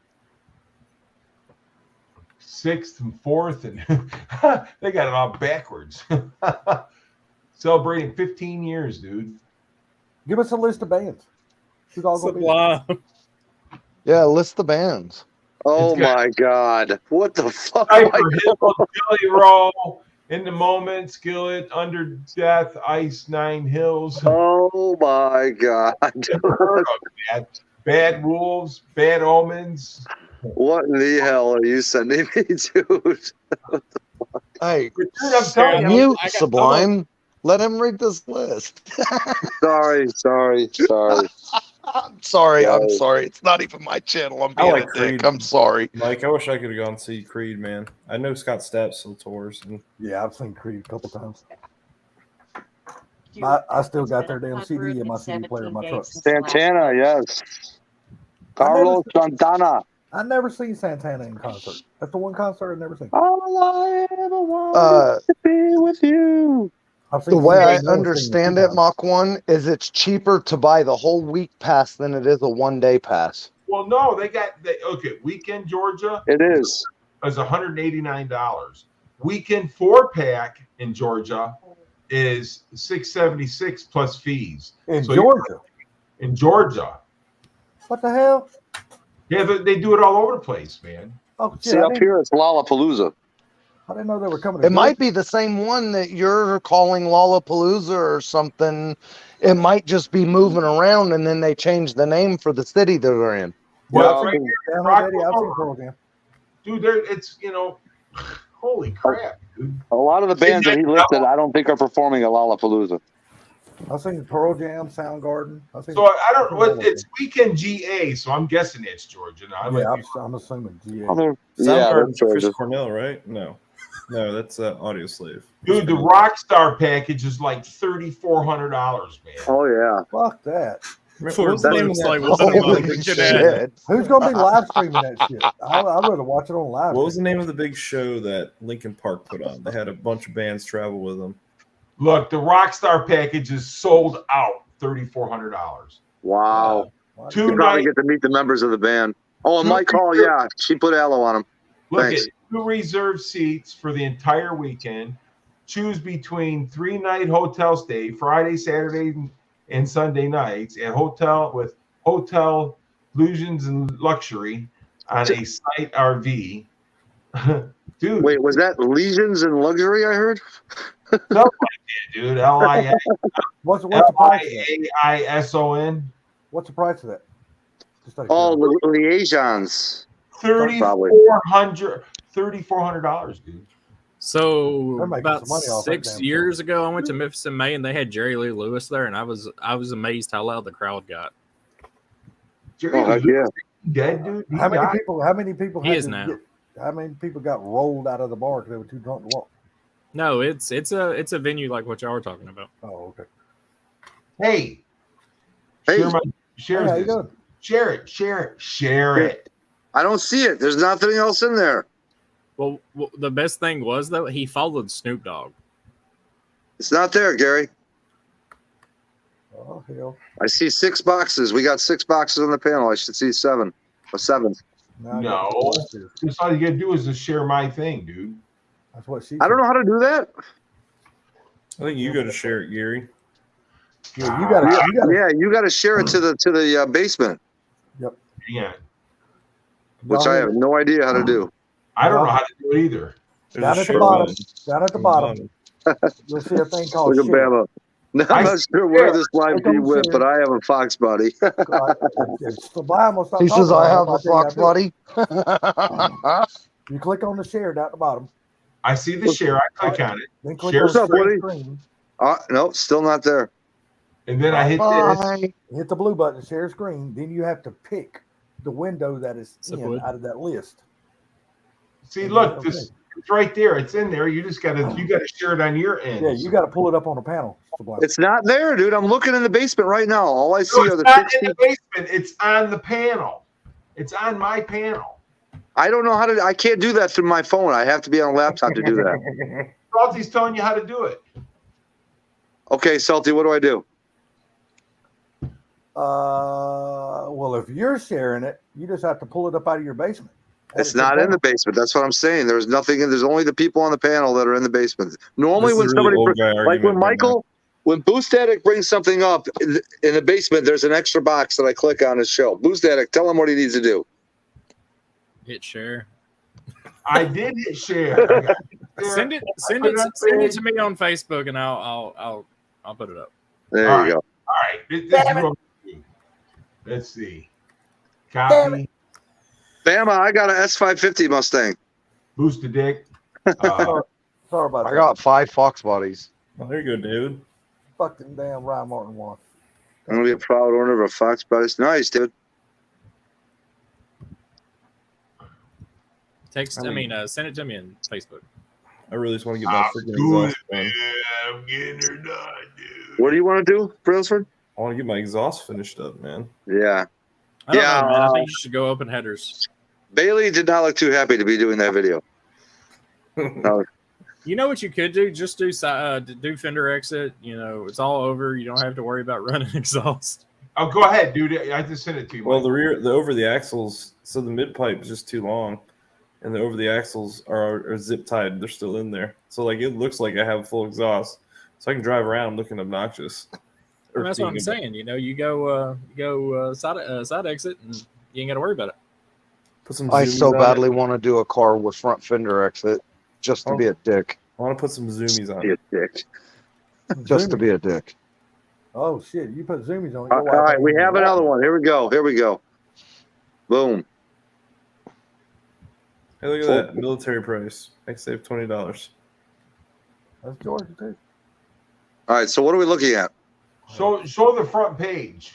6th, and 4th, and they got it all backwards. Celebrating 15 years, dude. Give us a list of bands. Who's all gonna be? Sublime. Yeah, list the bands. Oh It's got- my God! What the fuck? am I Cypher Hill, Jelly Roll, In the Moment, Skillet, Under Death, Ice, Nine Hills. Oh my God! Never heard of that. Bad Wolves, Bad Omens. What in the hell are you sending me, dude? Hey, Dude, I'm telling you, mute I got- Sublime. Let him read this list. Sorry. I'm sorry. No. It's not even my channel. I'm I being like a dick. Creed. I'm sorry. Mike, I wish I could have gone to see Creed, man. I know Scott Stapp still tours. And Yeah, I've seen Creed a couple times. I still got their damn CD in my CD player in my truck. Santana, yes. Carlos Santana. I never seen Santana in concert. That's the one concert I've never seen. All I ever wanted to be with you. I've seen The way I Santana sing understand two it, times. Mach 1, is it's cheaper to buy the whole week pass than it is a 1-day pass. well, no, okay, Weekend Georgia It is. is $189. Weekend 4-pack in Georgia is $676 plus fees. In So Georgia. In Georgia. What the hell? Yeah, they do it all over the place, man. Oh, shit, See, I up didn't, here it's Lollapalooza. I didn't know they were coming to It might Georgia. be the same one that you're calling Lollapalooza or something. It might just be moving around and then they change the name for the city that they're in. Well, Yeah, right Down Rock there, Daddy, I've seen Roll. Pearl Jam. dude, it's holy crap, dude. A lot of the bands that he listed, I don't think are performing at Lollapalooza. I've seen Pearl Jam, Soundgarden. I've seen, So I don't know what it's Weekend GA, so I'm guessing it's Georgia. Now, I might yeah, be- I'm assuming GA. Yeah, Soundgarden's that's Chris Georgia. Cornell, right? No, that's Audio Slave. dude, the Rockstar package is like $3,400, man. Oh yeah. Fuck that. What For was the name of Blues, that? like, What was the name of the Holy big shit. Who's going to be live streaming that shit? I'd rather watch it on live. What was the name of the big show that Linkin Park put on? They had a bunch of bands travel with them. Look, the Rockstar package is sold out, $3,400. Wow. Why- Two You probably nights. get to meet the members of the band. Oh, and Two Mike Hall, yeah, she put aloe on him. Look Thanks. at 2 reserved seats for the entire weekend. Choose between 3-night hotel stay, Friday, Saturday, and Sunday nights, and hotel with hotel illusions and luxury on a site RV. Dude, Wait, was that Legions and Luxury I heard? something like that, dude. What's the price of that? Liaison. What's the price of that? Just out of Oh, curiosity. liaisons. $3,400, dude. So They're making about some money off that 6 damn years ago, I went to Memphis in May, and they had Jerry Lee Lewis there, and I was amazed how loud the crowd got. Jerry Oh, heck Lee yeah. dead, dude. He How many died. people? How many people? He had is to now. how many people got rolled out of the bar because they were too drunk to walk? No, it's a venue like what y'all were talking about. Oh, okay. Hey, Hey. share Hey, how you this. doing? Share it. I don't see it. There's nothing else in there. Well, the best thing was though he followed Snoop Dogg. It's not there, Gary. Oh hell. I see 6 boxes. We got 6 boxes on the panel. I should see 7 or 7. Now I got No. to watch this. Just all you gotta do is just share my thing, dude. That's what she. I don't know how to do that. I think you got to share it, Gary. Yeah, you got to. You got to. Yeah, you got to share it to the basement, Yeah. which I have no idea how to do. I don't know how to do it either. There's Down a at the share bottom. button Down at the on bottom. You'll see a thing called Look at share. Bama. No, I I'm not sure where this live Click on feed went, share. but I have a Fox buddy. Sublime will stop He says, talking I about have it. a I'll tell you Fox how to do buddy. it. You click on the share down at the bottom. I see the share. I click on it, Then click Share on What's up, share Woody? screen. No, still not there. and then I hit this. Bye. Hit the blue button, share screen. Then you have to pick the window that is Sup, in Wood? out of that list. See, look, this it's right there. It's in there. You just gotta share it on your end. Yeah, you got to pull it up on the panel. Sublime. It's not there, dude. I'm looking in the basement right now. All I see No, are it's the not 16. in the basement. It's on the panel. It's on my panel. I don't know how to. I can't do that through my phone. I have to be on a laptop to do that. Salty's telling you how to do it. Okay, Salty, what do I do? Well, if you're sharing it, you just have to pull it up out of your basement. It's not in the basement. That's what I'm saying. There's nothing in. There's only the people on the panel that are in the basement. Normally, This when is a really somebody old guy like argument when right Michael, when Boost Addict brings something up in the basement, there's an extra box that I click on his show. Boost Addict, tell him what he needs to do. Hit share. I did hit share. I got share. Send it to me on Facebook, and I'll put it up. There All you go. All right. This is what I'm gonna do. Let's see. Copy. Bama, I got an S550 Mustang. Boost the dick. Sorry about that. I got 5 Fox buddies. Oh, there you go, David. fucking damn Ryan Martin one. I'm gonna be a proud owner of a Fox buddies. Nice, dude. Send it to me on Facebook. I really just want to get my freaking Doing exhaust it, done. man. I'm getting her done, dude. What do you want to do, Brailsford? I want to get my exhaust finished up, man. Yeah. I don't Yeah, know, man. I think you should go open headers. Bailey did not look too happy to be doing that video. No. You know what you could do? Just do fender exit. You know, it's all over. You don't have to worry about running exhaust. Oh, go ahead, dude. I just sent it to you. Well, Mike. the over the axles, so the mid pipe is just too long, and the over the axles are zip tied. They're still in there, so like it looks like I have full exhaust, so I can drive around looking obnoxious. And that's what I'm saying. You know, you go side exit, and you ain't got to worry about it. Put some. I zoomies so on it. badly want to do a car with front fender exit just to be a dick. I want to put some zoomies on Be a it. dick. Just to be a dick. Oh shit! You put zoomies on. All right, we have another one. Here we go. Here we go. Boom. Hey, look at that military price. I saved $20. That's Georgia too. All right, so what are we looking at? Show the front page.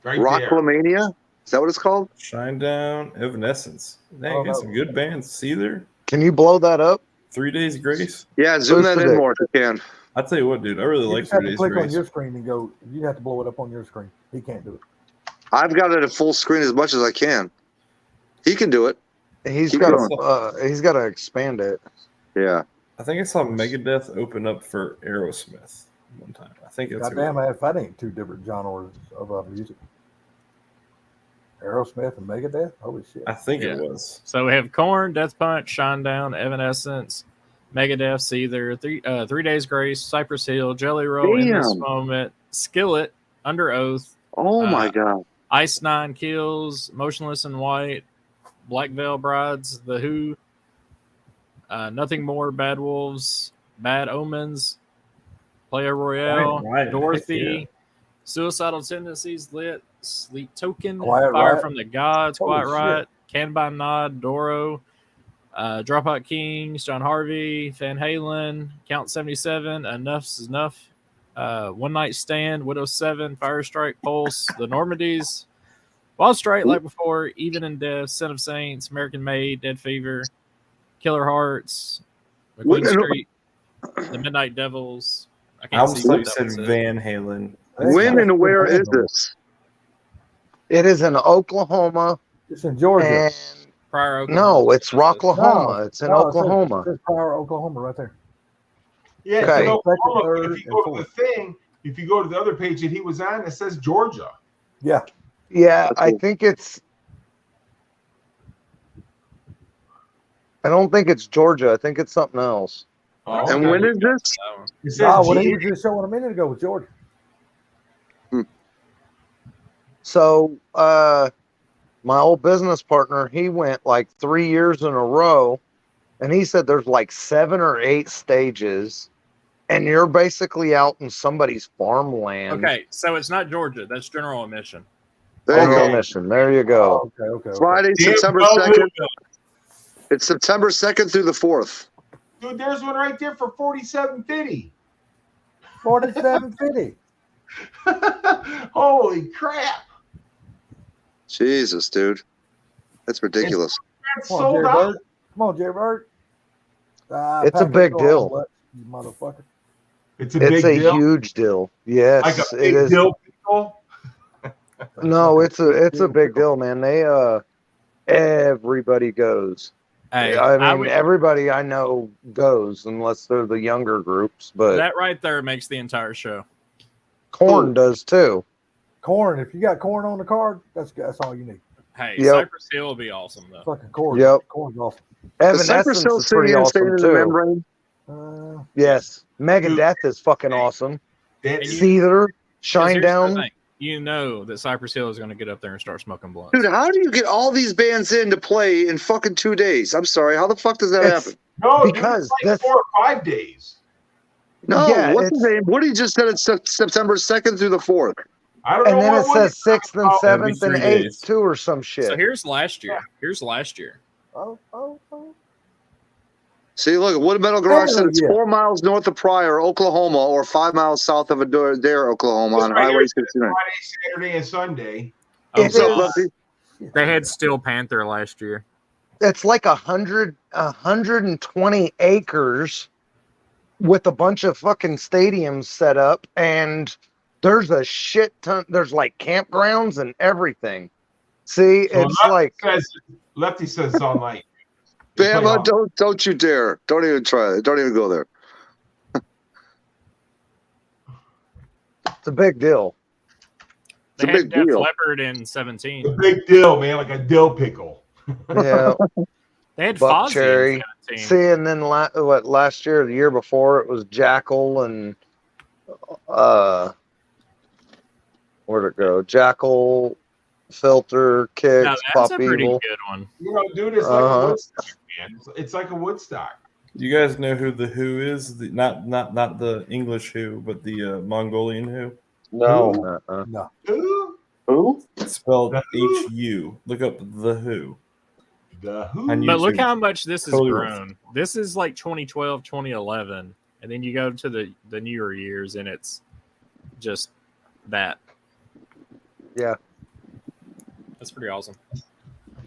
Right there. Rocklamania? Is that what it's called? Shine Down, Evanescence. Dang, Oh, got no. some good bands. Seether, Can you blow that up? 3 Days Grace. Yeah, zoom Where's that the in dick? more if you can. I tell you what, dude, I really You like just have 3 to Days click on Grace. your screen and go. You have to blow it up on your screen. He can't do it. I've got it at full screen as much as I can. He can do it. He's Keep got going. to he's got to expand it. Yeah. I think I saw Megadeth open up for Aerosmith one time. I think that's who it Goddamn, was. if that ain't two different genres of music. Aerosmith and Megadeth? Holy shit. I think Yeah. it was. So we have Korn, Death Punch, Shinedown, Evanescence, Megadeth, Seether, 3 Days Grace, Cypress Hill, Jelly Roll, In This Damn. Moment, Skillet, Under Oath, Oh my Uh, God. Ice Nine Kills, Motionless in White, Black Veil Brides, The Who, Nothing More, Bad Wolves, Bad Omens, Player Royale, Quiet Riot, Dorothy, yeah. Suicidal Tendencies, Lit, Sleep Token, Quiet Fire Riot. from the Gods, Holy Quiet shit. Riot, Can by Nod, Doro, Dropout Kings, John Harvey, Van Halen, Count 77, Enough's Enough, One Night Stand, Widow 7, Fire Strike, Pulse, The Normandies, Wild Strike, like before, Even in Death, Son of Saints, American Made, Dead Fever, Killer Hearts, McQueen What- Street, The Midnight Devils. I I can't almost see thought what you that said one said. Van Halen. When and where is this? It is in Oklahoma It's in Georgia. and Prior Oklahoma. no, it's Rocklahoma. It's in No, it says- Oklahoma. It says Pryor, Oklahoma right there. Yeah, Okay. so Oklahoma, Second, but third, if you go and to the thing, if you go to the other page that he was on, it says Georgia. Yeah. Yeah, That's I cool. think it's. I don't think it's Georgia. I think it's something else. Oh, And okay. when is this? That one. It says No, what he G. was just showing a minute ago was Georgia. So, my old business partner, he went like 3 years in a row, and he said there's like 7 or 8 stages, and you're basically out in somebody's farmland. Okay, so it's not Georgia. That's general admission. There you General go. mission. There you go. Oh, okay. Friday, Damn, September well, 2nd. It's September 2nd through the 4th. Dude, there's one right there for 47.50. 47.50. Holy crap! Jesus, dude. That's ridiculous. That's Come on, sold Jerry out. Bird. Come on, Jerry Bird. It's a pack big it deal. on, you motherfucker. It's a It's big a deal. huge deal. Yes, Like a it big is. deal. Pickle. No, it's a big deal, man. They everybody goes. Hey, I mean, would- everybody I know goes unless they're the younger groups, but that right there makes the entire show. Corn does too. Corn. If you got corn on the card, that's all you need. Hey, Yep. Cypress Hill will be awesome though. Fucking corn. Yep. Corn's awesome. The Cypress Evanescence Hill is pretty City and staying awesome in the too. membrane. Yes, Megadeth is fucking awesome. That And is- Seether, 'Cause Shine here's the Down. thing. You know that Cypress Hill is going to get up there and start smoking blunts. Dude, how do you get all these bands in to play in fucking 2 days? I'm sorry. How the fuck does that It's- happen? no, dude, because it's like that's- 4 or 5 days. No, Yeah, what's his it's- name? Woody just said it's September 2nd through the 4th. I don't And know then what it Woody- says 6th and Oh, 7th and every 3 8th days. too, or some shit. So here's last year. Here's last year. Oh. See, look, Wood Metal Garage said it's yeah. 4 miles north of Pryor, Oklahoma, or 5 miles south of Adair, Oklahoma, on It's right Highway here. 69. Friday, Saturday, and Sunday. Oh, It What's up, is- Lefty? They had Steel Panther last year. It's like 120 acres with a bunch of fucking stadiums set up, and there's a shit ton. There's like campgrounds and everything. See, So it's like Lefty says it's all night. Bama, don't you dare. Don't even try it. Don't even go there. it's a big deal. It's a They had big Def deal. Leppard in It's a 17. big deal, man, like a dill pickle. Yeah, They had Buck Fozzy Cherry. in 17. See, and then last year, the year before, it was Jackal and where'd it go? Jackal, Filter, Kicks, Now, that's Pop a pretty Evil. good one. You know, dude, it's like a Uh-huh. Woodstock, man. It's like a Woodstock. You guys know who the Who is? Not the English Who, but the Mongolian Who. No. Who? Who? It's spelled The Who? H-U. Look up the Who. The Who? On But look YouTube. how much this has Totally grown. This is like 2012, 2011. And then you go to the newer years and it's just that. Yeah. That's pretty awesome.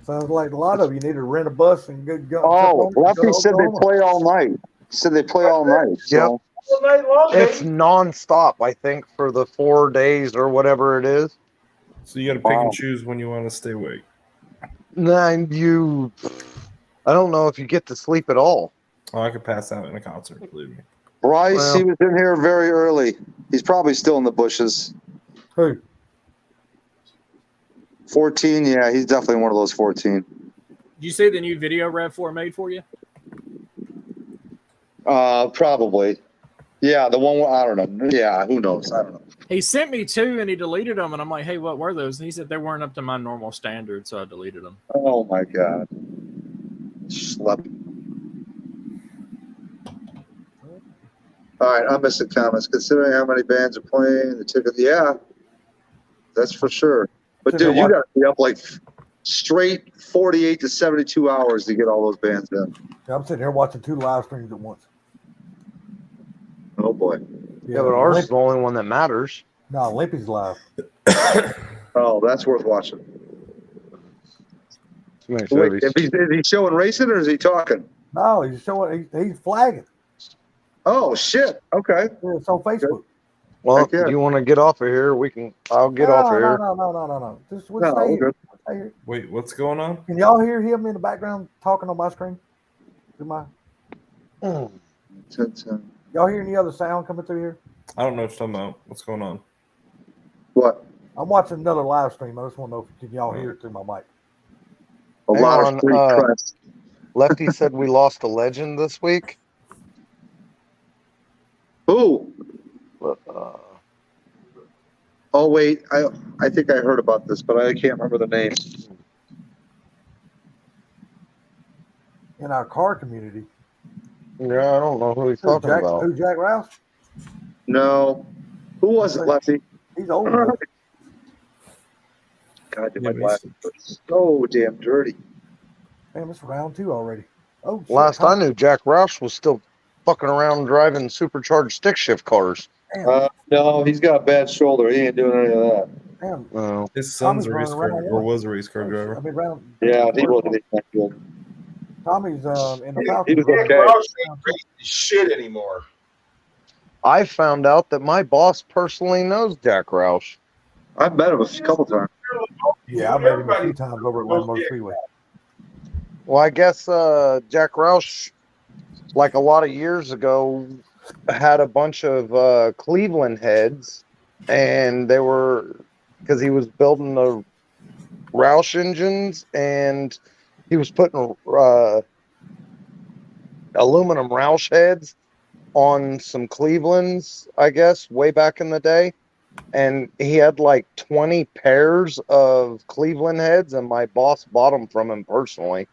Sounds like a lot of you need to rent a bus and go. Oh, jump on it and go Lefty to said they Oklahoma. play all night. He said they play all night. So. All night long, It's baby. nonstop, I think, for the 4 days or whatever it is. So you got to pick Wow. and choose when you want to stay awake. Then you I don't know if you get to sleep at all. Oh, I could pass out in a concert, believe me. Bryce, Well- he was in here very early. He's probably still in the bushes. Who? 14, yeah, he's definitely one of those 14. Did you see the new video RAV4 made for you? Probably. Yeah, the one, I don't know. Yeah, who knows? I don't know. He sent me two and he deleted them, and I'm like, hey, what were those? And he said they weren't up to my normal standard, so I deleted them. Oh my God. Schlep. All right, I'm missing comments. Considering how many bands are playing, the ticket, yeah, that's for sure. But dude, you got to be up like straight 48 to 72 hours to get all those bands in. Yeah, I'm sitting here watching 2 live streams at once. Oh boy. Yeah, but ours is the only one that matters. No, Limpy's live. Oh, that's worth watching. Wait, Wait, is he showing racing or is he talking? No, he's showing. He's flagging. Oh shit. Okay. Yeah, it's on Facebook. well, Heck yeah. if you want to get off of here, we can. I'll get no, off of no, here. No. Just No, stay we're here. good. Stay here. Wait, what's going on? Can y'all hear him in the background talking on my screen? Do my y'all hear any other sound coming through here? I don't know what you're talking about. What's going on? What? I'm watching another live stream. I just want to know if can y'all hear it through my mic. A Hang lot on, of free press. Lefty said we lost a legend this week. Who? Uh, Oh wait, I think I heard about this, but I can't remember the name. In our car community. yeah, I don't know who he's talking about. Who Jack Rouse? No. Who was it, Lefty? He's old. God, Yeah, my but glasses are so damn dirty. Damn, it's round 2 already. Oh, shit. Last I knew, Jack Roush was still fucking around driving supercharged stick shift cars. Damn, No, he's got a bad shoulder. He ain't doing any of that. damn. Oh, His son's a Tommy's race running car, around or one. was a race car I driver. mean, round. Yeah, he wasn't that good. Tommy's in the He Falcon. was Jack okay. Roush ain't racing shit anymore. I found out that my boss personally knows Jack Roush. I've met him a couple times. Yeah, I met him a few times over at One Motor Freeway. Well, I guess Jack Roush, like a lot of years ago, had a bunch of Cleveland heads, and they were because he was building the Roush engines, and he was putting aluminum Roush heads on some Clevelands, I guess, way back in the day. And he had like 20 pairs of Cleveland heads, and my boss bought them from him personally.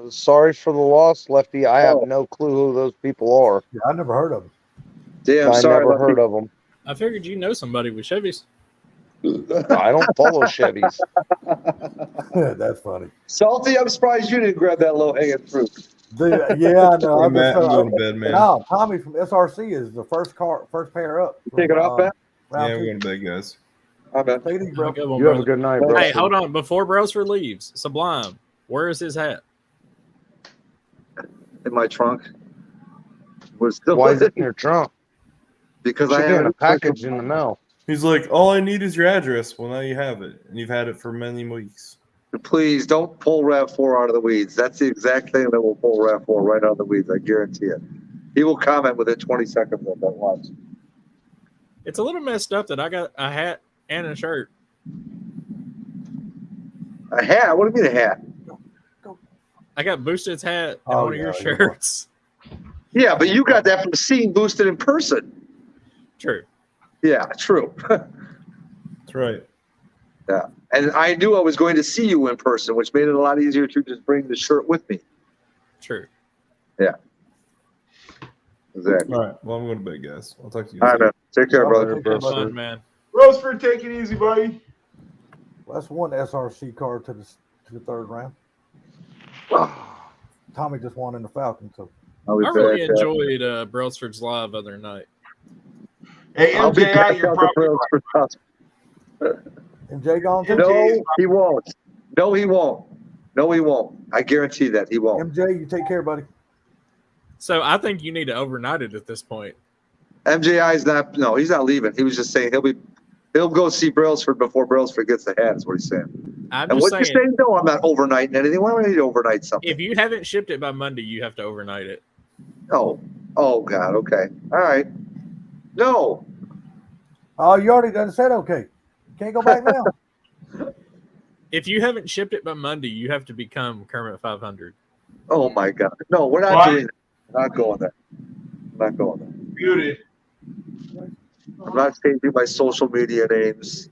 Sorry for the loss, Lefty. I have no clue who those people are. Yeah, I never heard of him. Damn, I sorry, never Lefty. heard of them. I figured you know somebody with Chevys. I don't follow Chevys. That's funny. Salty, I'm surprised you didn't grab that low hanging fruit. Dude, yeah, I know. Hey, I'm Matt, just, I'm going to bed, man. no, Tommy from SRC is the first pair up. Take it off, Matt? Yeah, Round I'm 2. going to bed, guys. I'm in. Take it easy, bro. Have a good one, You have a brother. good night, bro. Hey, hold on. Before Browser leaves, Sublime, where is his hat? In my trunk. We're still Why is it in your trunk? because Should I be in have a package in the mail. He's like, all I need is your address. Well, now you have it, and you've had it for many weeks. Please don't pull RAV4 out of the weeds. That's the exact thing that will pull RAV4 right out of the weeds. I guarantee it. He will comment within 20 seconds of that watch. It's a little messed up that I got a hat and a shirt. A hat? What do you mean a hat? I got Boosted's hat and Oh, one of your yeah, you're shirts. Yeah, but you got that from seeing Boosted in person. True. Yeah, true. That's right. Yeah. And I knew I was going to see you in person, which made it a lot easier to just bring the shirt with me. True. Exactly. All right. Well, I'm going to bed, guys. I'll talk to you All guys right, later. man. Take care, brother. Take care, Have brother. fun, man. Roseford, take it easy, buddy. Well, that's one SRC car to the third round. Tommy just won in the Falcon, so I'll be I really back. enjoyed Brailsford's live other night. Hey, I'll be back MJI, you're out the probably trails for us. MJ gone too. No, he won't. No, he won't. No, he won't. I guarantee that he won't. MJ, you take care, buddy. So I think you need to overnight it at this point. MJI is not. No, he's not leaving. He was just saying he'll be He'll go see Brailsford before Brailsford gets the hat, is what he's saying. I'm And just what you saying, saying? No, I'm not overnighting anything. Why would I need to overnight something? if you haven't shipped it by Monday, you have to overnight it. Oh God, okay. All right. No. Oh, you already done said okay. Can't go back now. If you haven't shipped it by Monday, you have to become Kermit 500. Oh my God. No, we're not What? doing that. I'm not going there. I'm not going there. Muted. I'm not changing my social media names.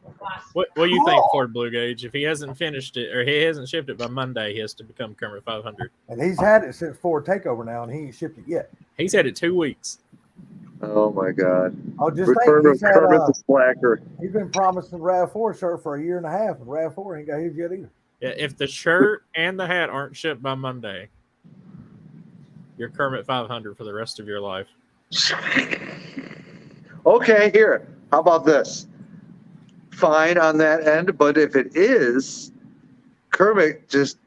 What do you think, Cool. Ford Blue Gauge? If he hasn't finished it or he hasn't shipped it by Monday, he has to become Kermit 500. And he's had it since Ford Takeover now, and he ain't shipped it yet. He's had it 2 weeks. Oh my God. Oh, just Return think, of he's had, Kermit the Slacker. he's been promised the RAV4 shirt for a year and a half, and RAV4 ain't got his yet either. Yeah, if the shirt and the hat aren't shipped by Monday, you're Kermit 500 for the rest of your life. Okay, here. How about this? Fine on that end, but if it is, Kermit just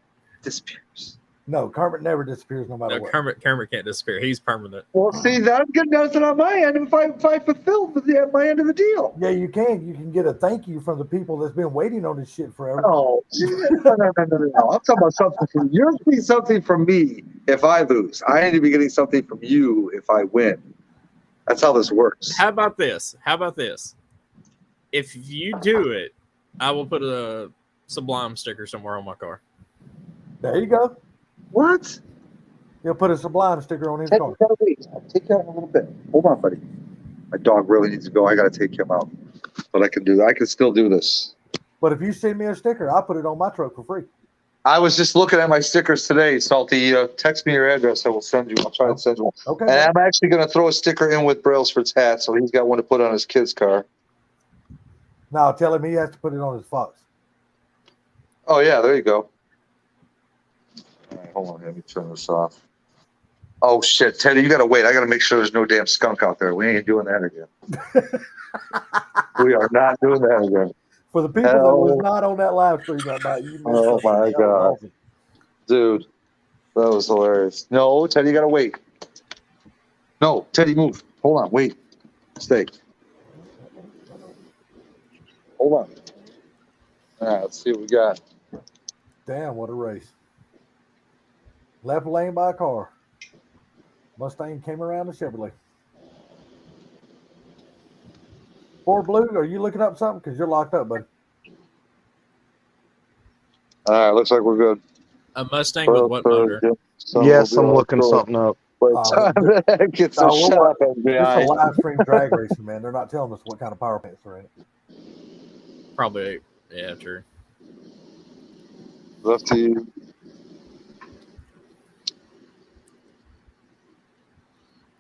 disappears. No, Kermit never disappears no matter No, what. Kermit can't disappear. He's permanent. Well, see, that's good nothing on my end if I fulfilled my end of the deal. Yeah, you can. You can get a thank you from the people that's been waiting on this shit forever. No, no. I'm talking about something from you're getting something from me if I lose. I need to be getting something from you if I win. That's how this works. How about this? If you do it, I will put a Sublime sticker somewhere on my car. There you go. What? He'll put a Sublime sticker on his Ted, car. you gotta wait. I'll take you out in a little bit. Hold on, buddy. My dog really needs to go. I gotta take him out. But I can do that. I can still do this. But if you send me a sticker, I'll put it on my truck for free. I was just looking at my stickers today, Salty. Text me your address. I will send you. I'll try to send you one. Okay. And I'm actually going to throw a sticker in with Brailsford's hat, so he's got one to put on his kid's car. Now tell him he has to put it on his Fox. Oh, yeah, there you go. All right, hold on. Let me turn this off. Oh, shit. Teddy, you got to wait. I got to make sure there's no damn skunk out there. We ain't doing that again. We are not doing that again. For the people that was not on that live stream that night, you missed Oh, something. my That was God. awesome. Dude, that was hilarious. No, Teddy, you got to wait. No, Teddy, move. Hold on. Wait. Stay. Hold on. All right, let's see what we got. Damn, what a race. Left lane by a car. Mustang came around the Chevrolet. Ford Blue, are you looking up something? Because you're locked up, buddy. All right, looks like we're good. A Mustang with what motor? Yes, I'm looking something up. Get some Oh, shot It's a behind. live stream drag racing, man. They're not telling us what kind of power pants are in it. Probably, yeah, true. Lefty.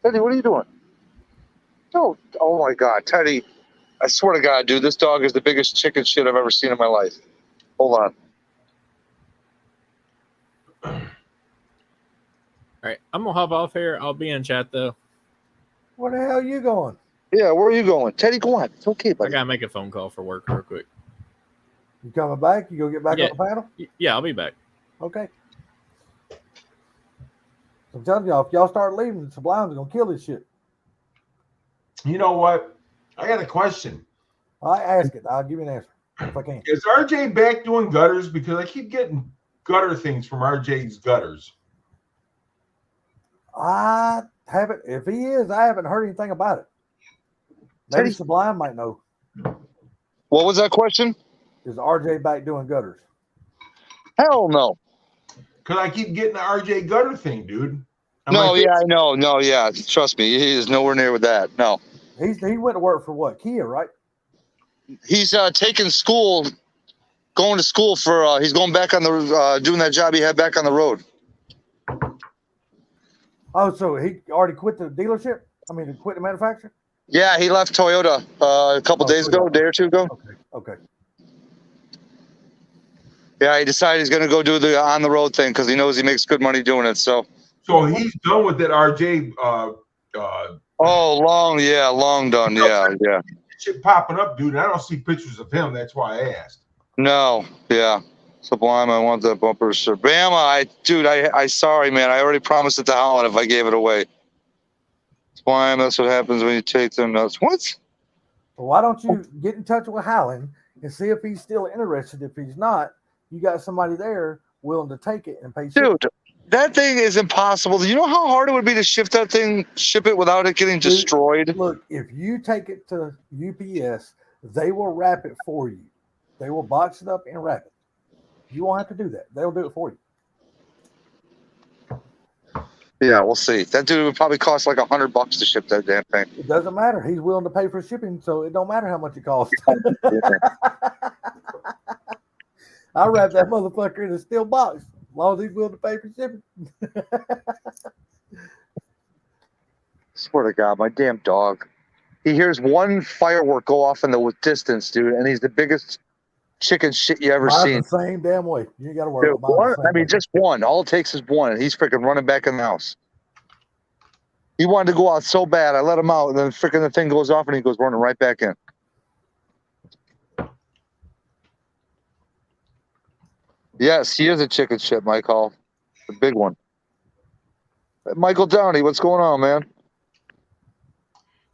Teddy, what are you doing? No. Oh my God, Teddy. I swear to God, dude, this dog is the biggest chicken shit I've ever seen in my life. Hold on. All right, I'm gonna hop off here. I'll be in chat though. Where the hell are you going? Yeah, where are you going? Teddy, go on. It's okay, I buddy. gotta make a phone call for work real quick. You coming back? You go get back Yeah. on the panel? Yeah, I'll be back. Okay. I'm telling y'all, if y'all start leaving, Sublime's gonna kill this shit. You know what? I got a question. I ask it. I'll give you an answer if I can. Is RJ back doing gutters? Because I keep getting gutter things from RJ's gutters. I haven't. If he is, I haven't heard anything about it. Maybe Teddy- Sublime might know. What was that question? Is RJ back doing gutters? Hell no. Because I keep getting the RJ gutter thing, dude. I'm No, like, yeah, I know. No, yeah. Trust me. He is nowhere near with that. No. He went to work for what? Kia, right? He's taking school, going to school for, he's going back on the, doing that job he had back on the road. Oh, so he already quit the dealership? I mean, he quit the manufacturer? Yeah, he left Toyota a couple days ago, a day or two ago. Okay. Yeah, he decided he's going to go do the on the road thing because he knows he makes good money doing it. So, so he's done with that RJ oh, long done. Yeah. shit popping up, dude. I don't see pictures of him. That's why I asked. No, yeah. Sublime, I want that bumper shirt. Bama, I sorry, man. I already promised it to Holland if I gave it away. Sublime, that's what happens when you take them nuts. What? Well, why don't you get in touch with Highland and see if he's still interested? If he's not, you got somebody there willing to take it and pay shipping. Dude, that thing is impossible. Do you know how hard it would be to ship it without it getting Dude, destroyed? Look, if you take it to UPS, they will wrap it for you. They will box it up and wrap it. You won't have to do that. They'll do it for you. Yeah, we'll see. That dude would probably cost like $100 to ship that damn thing. It doesn't matter. He's willing to pay for shipping, so it don't matter how much it costs. I wrap that motherfucker in a steel box as long as he's willing to pay for shipping. Swear to God, my damn dog. He hears one firework go off in the distance, dude, and he's the biggest chicken shit you ever Mine's seen. the same damn way. You ain't got to worry Dude, about mine. one, I mean, just one. All it takes is one, and he's freaking running back in the house. He wanted to go out so bad. I let him out, and then freaking the thing goes off, and he goes running right back in. Yes, he is a chicken shit, Michael. The big one. Michael Downey, what's going on, man?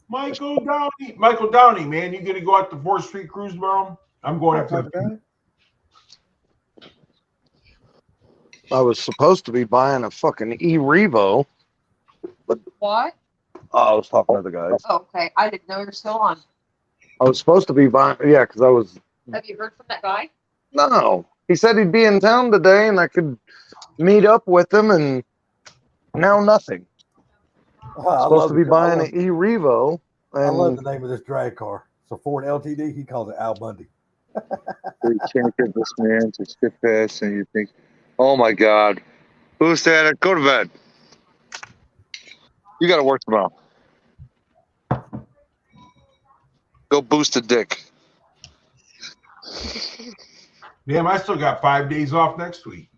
Michael Downey, man, you gonna go out to 4th Street cruise tomorrow? I'm going up to I was supposed to be buying a fucking E-Revo. What? I was talking to the guys. Oh, okay, I didn't know you're still on. I was supposed to be buying, yeah, because I was, Have you heard from that guy? no. He said he'd be in town today and I could meet up with him, and now nothing. Supposed to be buying an E-Revo. I love And the name of this drag car. So Ford LTD, he calls it Al Bundy. You can't get this man to skip past, and you think, oh my God, who's that? Go to bed. You got to work tomorrow. Go boost a dick. Damn, I still got 5 days off next week.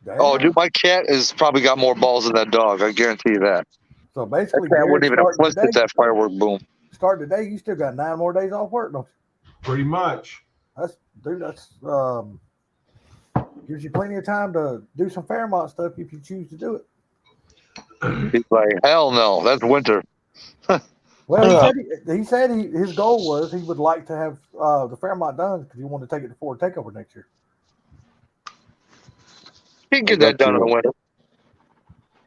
Damn. Oh, dude, my cat has probably got more balls than that dog. I guarantee you that. So That basically, cat wouldn't even have starting flipped at that firework boom. today, you still got 9 more days off work, don't you? Pretty much. That's gives you plenty of time to do some Fairmont stuff if you choose to do it. He's like, hell no, that's winter. Well, he said his goal was he would like to have the Fairmont done because he wanted to take it to Ford Takeover next year. He can get that done in the winter.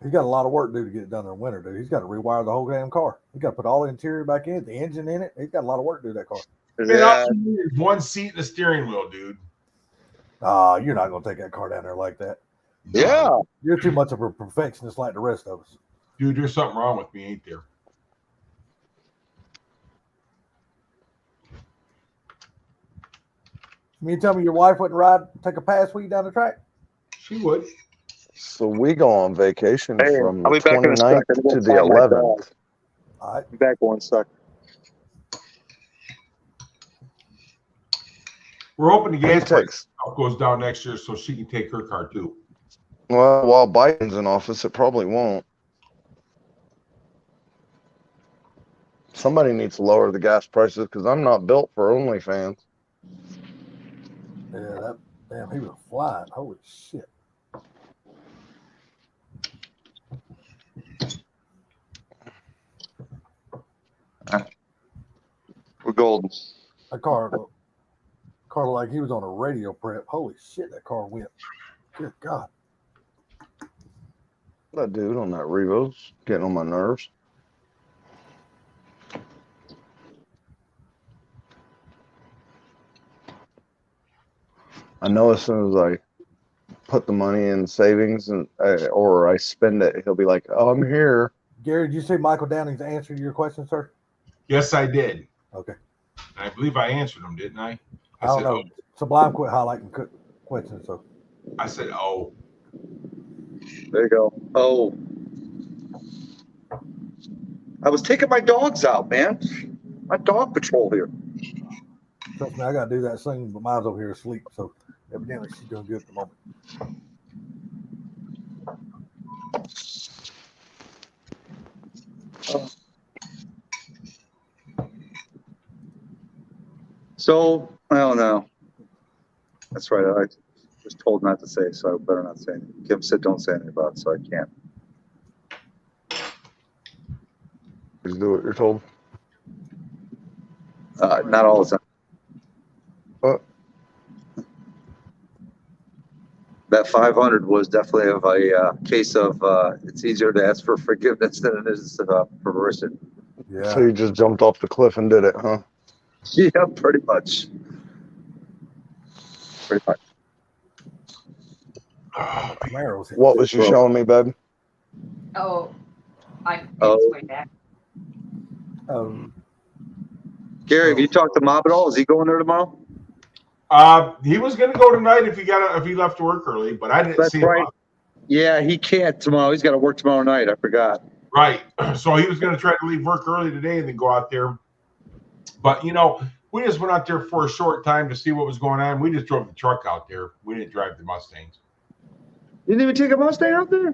He's got a lot of work to do to get it done in the winter, dude. He's got to rewire the whole damn car. He's got to put all the interior back in, the engine in it. He's got a lot of work to do to that car. Man, all you need is one seat and a steering wheel, dude. You're not going to take that car down there like that. Yeah. You're too much of a perfectionist like the rest of us. Dude, there's something wrong with me, ain't there? You mean tell me your wife wouldn't take a pass with you down the track? She would. so we go on vacation Hey, from I'll the be back in a 29th second. to the 11th. All right. Be back one sec. We're hoping the gas It price takes, goes down next year so she can take her car too. well, while Biden's in office, it probably won't. Somebody needs to lower the gas prices because I'm not built for OnlyFans. Yeah, damn, he was flying. Holy shit. We're golden. That car looked like he was on a radio prep. Holy shit, that car went. Good God. That dude on that Revo's getting on my nerves. I know as soon as I put the money in savings and or I spend it, he'll be like, "Oh, I'm here." Gary, did you see Michael Downing's answer to your question, sir? Yes, I did. Okay. I believe I answered them, didn't I? I don't said, know. Sublime quit highlighting questions, so. I said, oh. There you go. Oh. I was taking my dogs out, man. My dog patrol here. Trust me, I got to do that soon, but mine's over here asleep, so evidently she's doing good at the moment. So, I don't know. That's right. I was told not to say, so I better not say anything. Kim said don't say anything about it, so I can't. Just do what you're told. Not all the time. That 500 was definitely of a case of it's easier to ask for forgiveness than it is perversion. Yeah. So you just jumped off the cliff and did it, huh? Yeah, pretty much. Pretty much. Camaro's hit. What was you showing me, babe? Oh, I'm Oh. it's way back. Gary, have you talked to Mob at all? Is he going there tomorrow? He was going to go tonight if he left work early, but I didn't That's see him. right. Yeah, he can't tomorrow. He's got to work tomorrow night. I forgot. Right. So he was going to try to leave work early today and then go out there. But, you know, we just went out there for a short time to see what was going on. We just drove the truck out there. We didn't drive the Mustangs. You didn't even take a Mustang out there?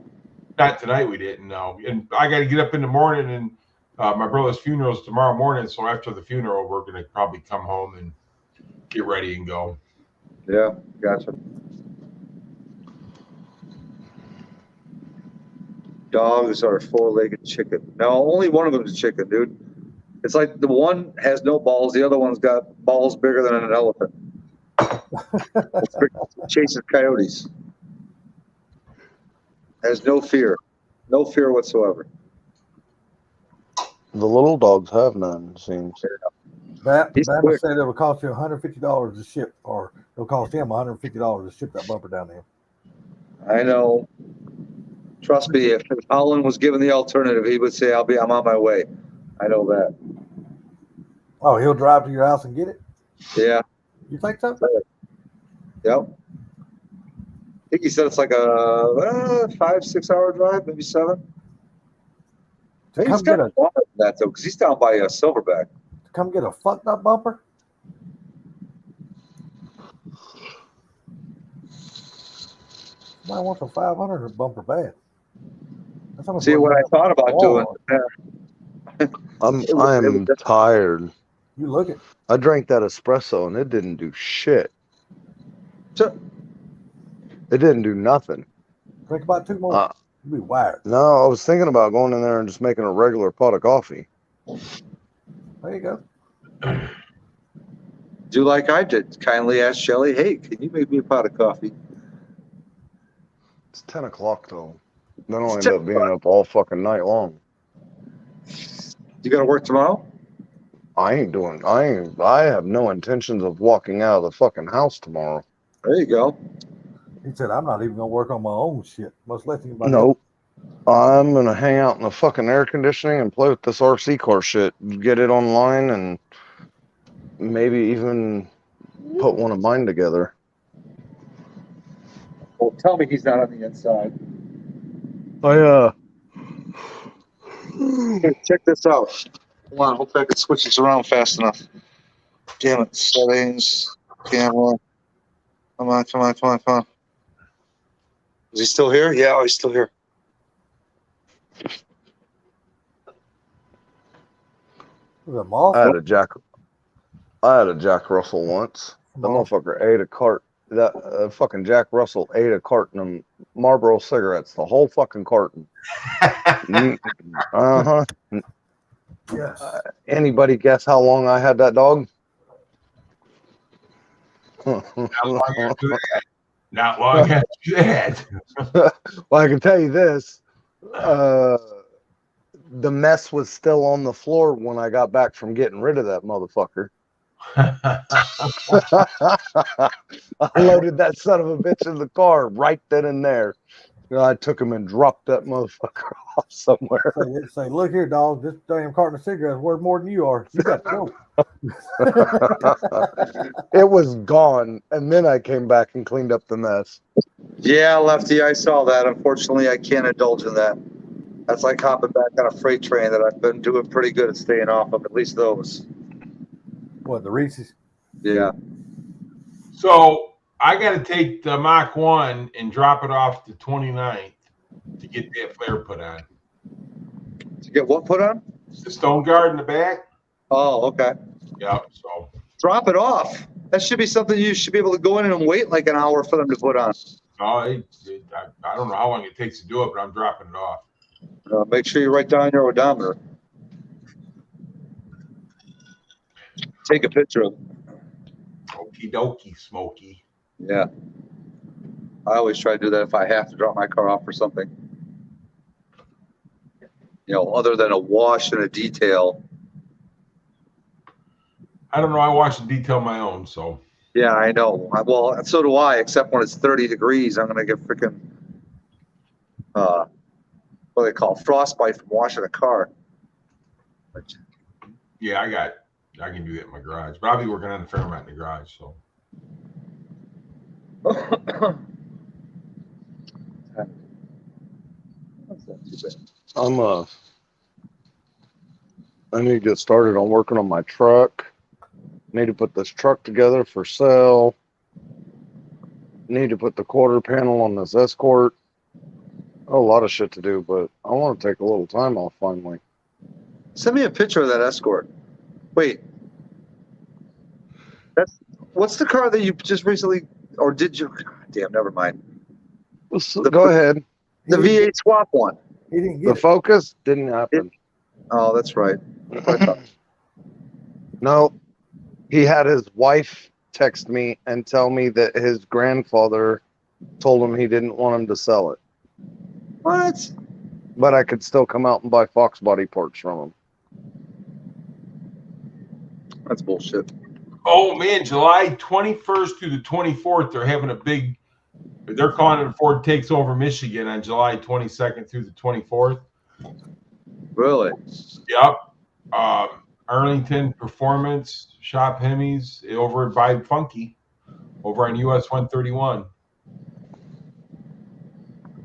Not tonight, we didn't, no. And I got to get up in the morning, and my brother's funeral is tomorrow morning. So after the funeral, we're going to probably come home and get ready and go. Yeah, gotcha. Dogs are four-legged chicken. No, only one of them is a chicken, dude. It's like the one has no balls, the other one's got balls bigger than an elephant. Chases coyotes. Has no fear. No fear whatsoever. The little dogs have none, it seems. That He's Bama quick. said it would cost you $150 to ship, or it'll cost him $150 to ship that bumper down there. I know. Trust me, if Holland was given the alternative, he would say, I'm on my way. I know that. Oh, he'll drive to your house and get it? Yeah. You think so? Yep. I think he said it's like a 5-6 hour drive, maybe 7. To Maybe come he's got get a longer than that though, because he's down by Silverback. fucked up bumper? Somebody wants a 500 bumper bad. That's how much See what I thought about doing. I am tired. You look at I drank that espresso and it didn't do shit. So, It didn't do nothing. drink about 2 more. You'll be wired. No, I was thinking about going in there and just making a regular pot of coffee. There you go. do like I did. Kindly ask Shelly, hey, can you make me a pot of coffee? It's 10 o'clock though. Then I'll It's end 10 up being up all fucking night long. You got to work tomorrow? I have no intentions of walking out of the fucking house tomorrow. There you go. He said, I'm not even gonna work on my own shit, much less anybody else. Nope. I'm gonna hang out in the fucking air conditioning and play with this RC car shit. Get it online and maybe even put one of mine together. Well, tell me he's not on the inside. Here, check this out. Hold on, hope I can switch this around fast enough. Damn it, settings, camera. Come on. Is he still here? Yeah, oh, he's still here. Was it moth? I had a Jack Russell once. The motherfucker ate a cart. That fucking Jack Russell ate a carton of Marlboro cigarettes, the whole fucking carton. Uh-huh. Yes. Anybody guess how long I had that dog? Not long after that. Well, I can tell you this. The mess was still on the floor when I got back from getting rid of that motherfucker. I loaded that son of a bitch in the car right then and there. I took him and dropped that motherfucker off somewhere. Say, look here, dog. This damn carton of cigarettes is worth more than you are. You got to go. It was gone, and then I came back and cleaned up the mess. Yeah, Lefty, I saw that. Unfortunately, I can't indulge in that. That's like hopping back on a freight train that I've been doing pretty good at staying off of, at least those. What, the Reese's? Yeah. So I got to take the Mach 1 and drop it off the 29th to get that flare put on. To get what put on? The stone guard in the back. Oh, okay. Yeah. So Drop it off. That should be something you should be able to go in and wait like an hour for them to put on. I don't know how long it takes to do it, but I'm dropping it off. Make sure you write down your odometer. take a picture of. Okie dokie, Smokey. Yeah. I always try to do that if I have to drop my car off for something. You know, other than a wash and a detail. I don't know. I watch and detail my own, so Yeah, I know. Well, so do I, except when it's 30 degrees, I'm gonna get freaking what do they call it? Frostbite from washing a car. yeah, I can do that in my garage. But I'll be working on a fair amount in the garage, so That's not too bad. I need to get started on working on my truck. Need to put this truck together for sale. Need to put the quarter panel on this Escort. A lot of shit to do, but I want to take a little time off finally. Send me a picture of that Escort. Wait. What's the car that you just recently, or did you? God damn, never mind. Go ahead. The V8 swap one. He didn't The get it. Focus didn't happen. Oh, that's right. No, he had his wife text me and tell me that his grandfather told him he didn't want him to sell it, What? but I could still come out and buy Fox body parts from him. That's bullshit. oh man, July 21st through the 24th, they're having a big. They're calling it Ford Takes Over Michigan on July 22nd through the 24th. Really? Yep. Arlington Performance Shop Hemis over at Vibe Funky over on US 131.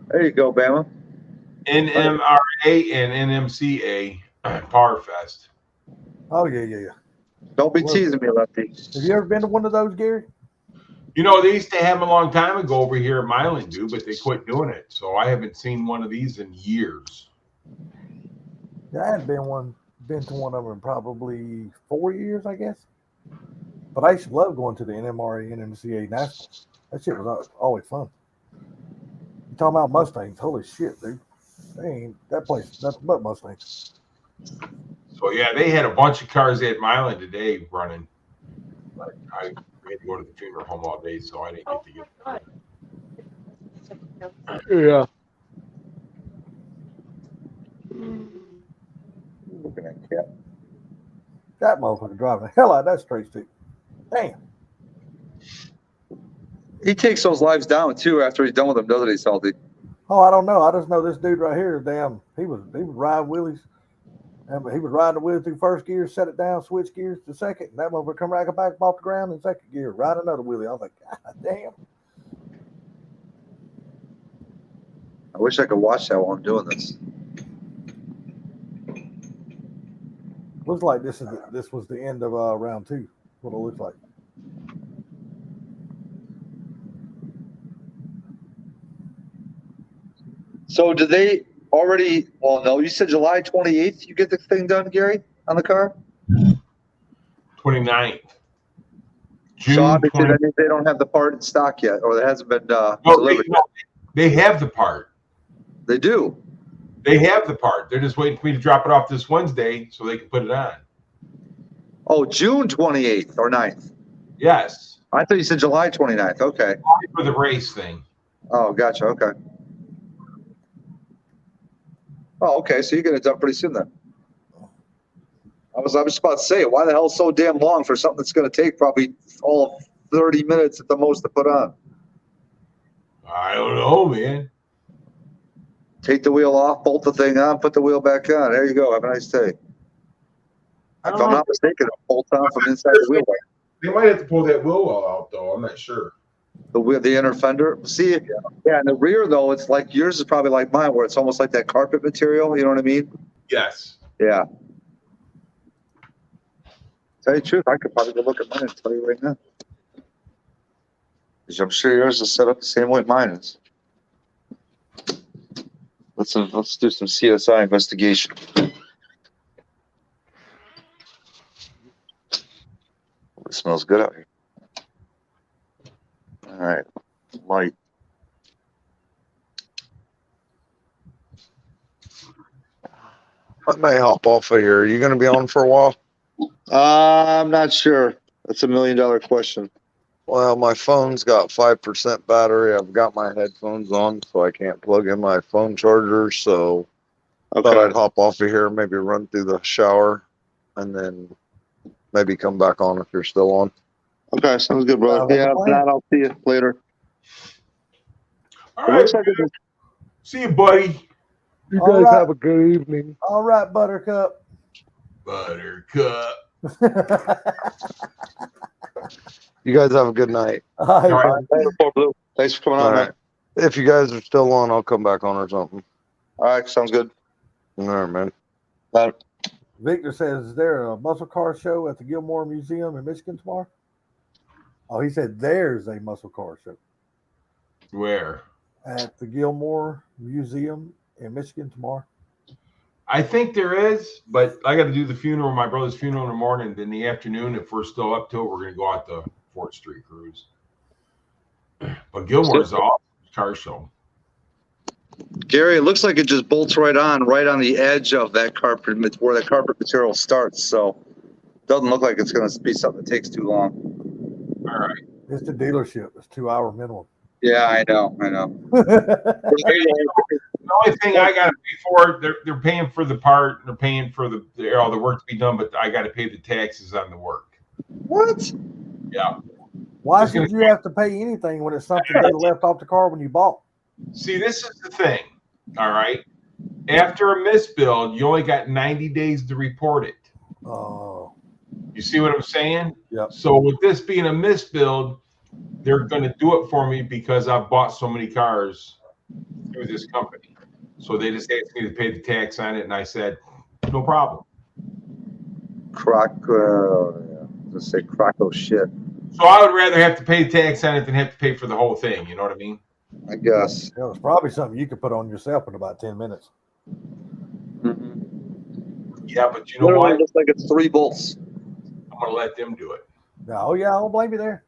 There you go, Bama. NMRA and NMCA Power Fest. Oh yeah. Don't be teasing me, Lefty. Have you ever been to one of those, Gary? You know, they used to have them a long time ago over here at Milan, dude, but they quit doing it. So I haven't seen one of these in years. Yeah, I hadn't been to one of them in probably 4 years, I guess. But I used to love going to the NMRA and NMCA National. That shit was always fun. You talking about Mustangs? Holy shit, dude! They ain't that place nothing but Mustangs. So yeah, they had a bunch of cars at Milan today running. But I had to go to the funeral home all day, so I didn't get to get. Yeah. Looking at Cat. That motherfucker driving the hell out of that straight stick. Damn. He takes those lives down too after he's done with them, doesn't he, Salty? Oh, I don't know. I just know this dude right here. Damn, he would ride wheelies. And he would ride the wheel through first gear, set it down, switch gears to second. And that motherfucker come right back off the ground in second gear, ride another wheelie. I was like, God damn. I wish I could watch that while I'm doing this. Looks like this was the end of round two. What it looks like. So did they already? Well, no. You said July 28th. You get the thing done, Gary, on the car. 29th. So June obviously 20. that means they don't have the part in stock yet, or it hasn't been No, delivered. they have the part. They do. They have the part. They're just waiting for me to drop it off this Wednesday so they can put it on. Oh, June 28th or 9th. Yes. I thought you said July 29th. Okay. For the race thing. Oh, gotcha. Okay. Oh, okay. So you get it done pretty soon then. I was just about to say, why the hell so damn long for something that's going to take probably all of 30 minutes at the most to put on? I don't know, man. Take the wheel off, bolt the thing on, put the wheel back on. There you go. Have a nice day. If I'm not mistaken, a bolt on from inside the wheel well. They might have to pull that wheel well out, though. I'm not sure. The inner fender. See, yeah, in the rear though, it's like yours is probably like mine, where it's almost like that carpet material. You know what I mean? Yes. Yeah. Tell you the truth, I could probably go look at mine and tell you right now. 'Cause I'm sure yours is set up the same way mine is. Let's do some CSI investigation. It smells good out here. All right, light. I may hop off of here. Are you going to be on for a while? I'm not sure. That's $1 million question. Well, my phone's got 5% battery. I've got my headphones on, so I can't plug in my phone charger. So I thought I'd Okay. hop off of here, maybe run through the shower, and then maybe come back on if you're still on. Okay, sounds good, brother. Sounds like a Yeah, if plan. not, I'll see you later. All It right. looks like it's See you, buddy. You All guys right. have a good evening. All right, Buttercup. Buttercup. You guys have a good night. All right, All right. buddy. Thanks for coming All on, right. man. If you guys are still on, I'll come back on or something. All right, sounds good. All right, man. Bye. Victor says, is there a muscle car show at the Gilmore Museum in Michigan tomorrow? Oh, he said there's a muscle car show Where? at the Gilmore Museum in Michigan tomorrow. I think there is, but I got to do the funeral, my brother's funeral in the morning. Then in the afternoon, if we're still up to it, we're going to go out to 4th Street cruise. But Gilmore's an awesome car show. Gary, it looks like it just bolts right on the edge of that carpet, where the carpet material starts. So doesn't look like it's going to be something that takes too long. All right. It's the dealership. It's 2-hour minimum. Yeah, I know. The only thing I got to pay for, they're paying for the part, they're paying for all the work to be done, but I got to pay the taxes on the work. What? Yeah. Why It's gonna should you have to pay anything when it's something you left off the car when you bought? See, this is the thing. All right. After a misbuild, you only got 90 days to report it. Oh, You see what I'm saying? Yep. So with this being a misbuild, they're going to do it for me because I've bought so many cars through this company. So they just asked me to pay the tax on it, and I said, no problem. Just say Croco shit. So I would rather have to pay the tax on it than have to pay for the whole thing. You know what I mean? I guess. it was probably something you could put on yourself in about 10 minutes. Yeah, but you know Literally what? looks like it's 3 bolts. I'm going to let them do it. Oh, yeah, I don't blame you there.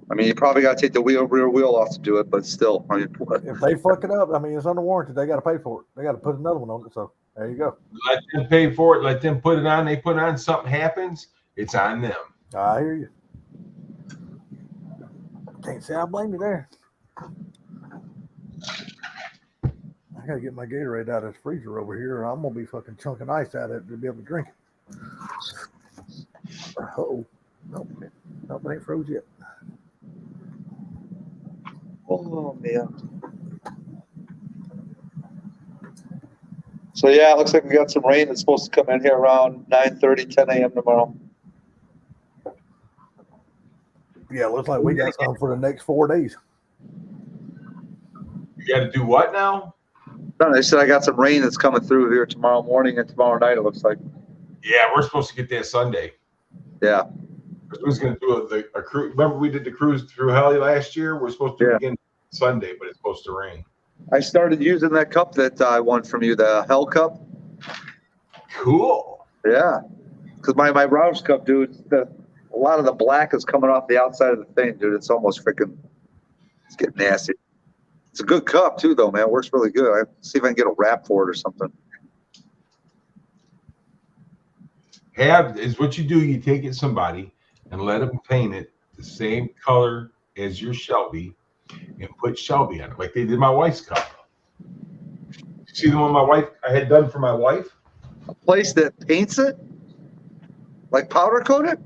I mean, you probably got to take the rear wheel off to do it, but still, I mean, what? If they fuck it up, I mean, it's under warranty. They got to pay for it. They got to put another one on it. So there you go. Let them pay for it. Let them put it on. They put it on. Something happens. It's on them. I hear you. Can't say I blame you there. I gotta get my Gatorade out of this freezer over here, or I'm gonna be fucking chunking ice out of it to be able to drink it. Oh, nope, it ain't froze yet. Oh, man. So, yeah, it looks like we got some rain that's supposed to come in here around 9:30, 10 a.m. tomorrow. Yeah, looks like we got some for the next 4 days. You got to do what now? No, they said I got some rain that's coming through here tomorrow morning and tomorrow night, it looks like. Yeah, we're supposed to get that Sunday. Yeah. Who's going to do a cruise? Remember we did the cruise through Heli last year? We're supposed to begin Sunday, but it's supposed to rain. I started using that cup that I won from you, the Hell Cup. Cool. Yeah. Because my Roush Cup, dude, a lot of the black is coming off the outside of the thing, dude. It's almost freaking, it's getting nasty. It's a good cup, too, though, man. It works really good. I see if I can get a wrap for it or something. Is what you do. You take it to somebody and let them paint it the same color as your Shelby and put Shelby on it, like they did my wife's cup. See the one I had done for my wife? A place that paints it? Like powder coat it?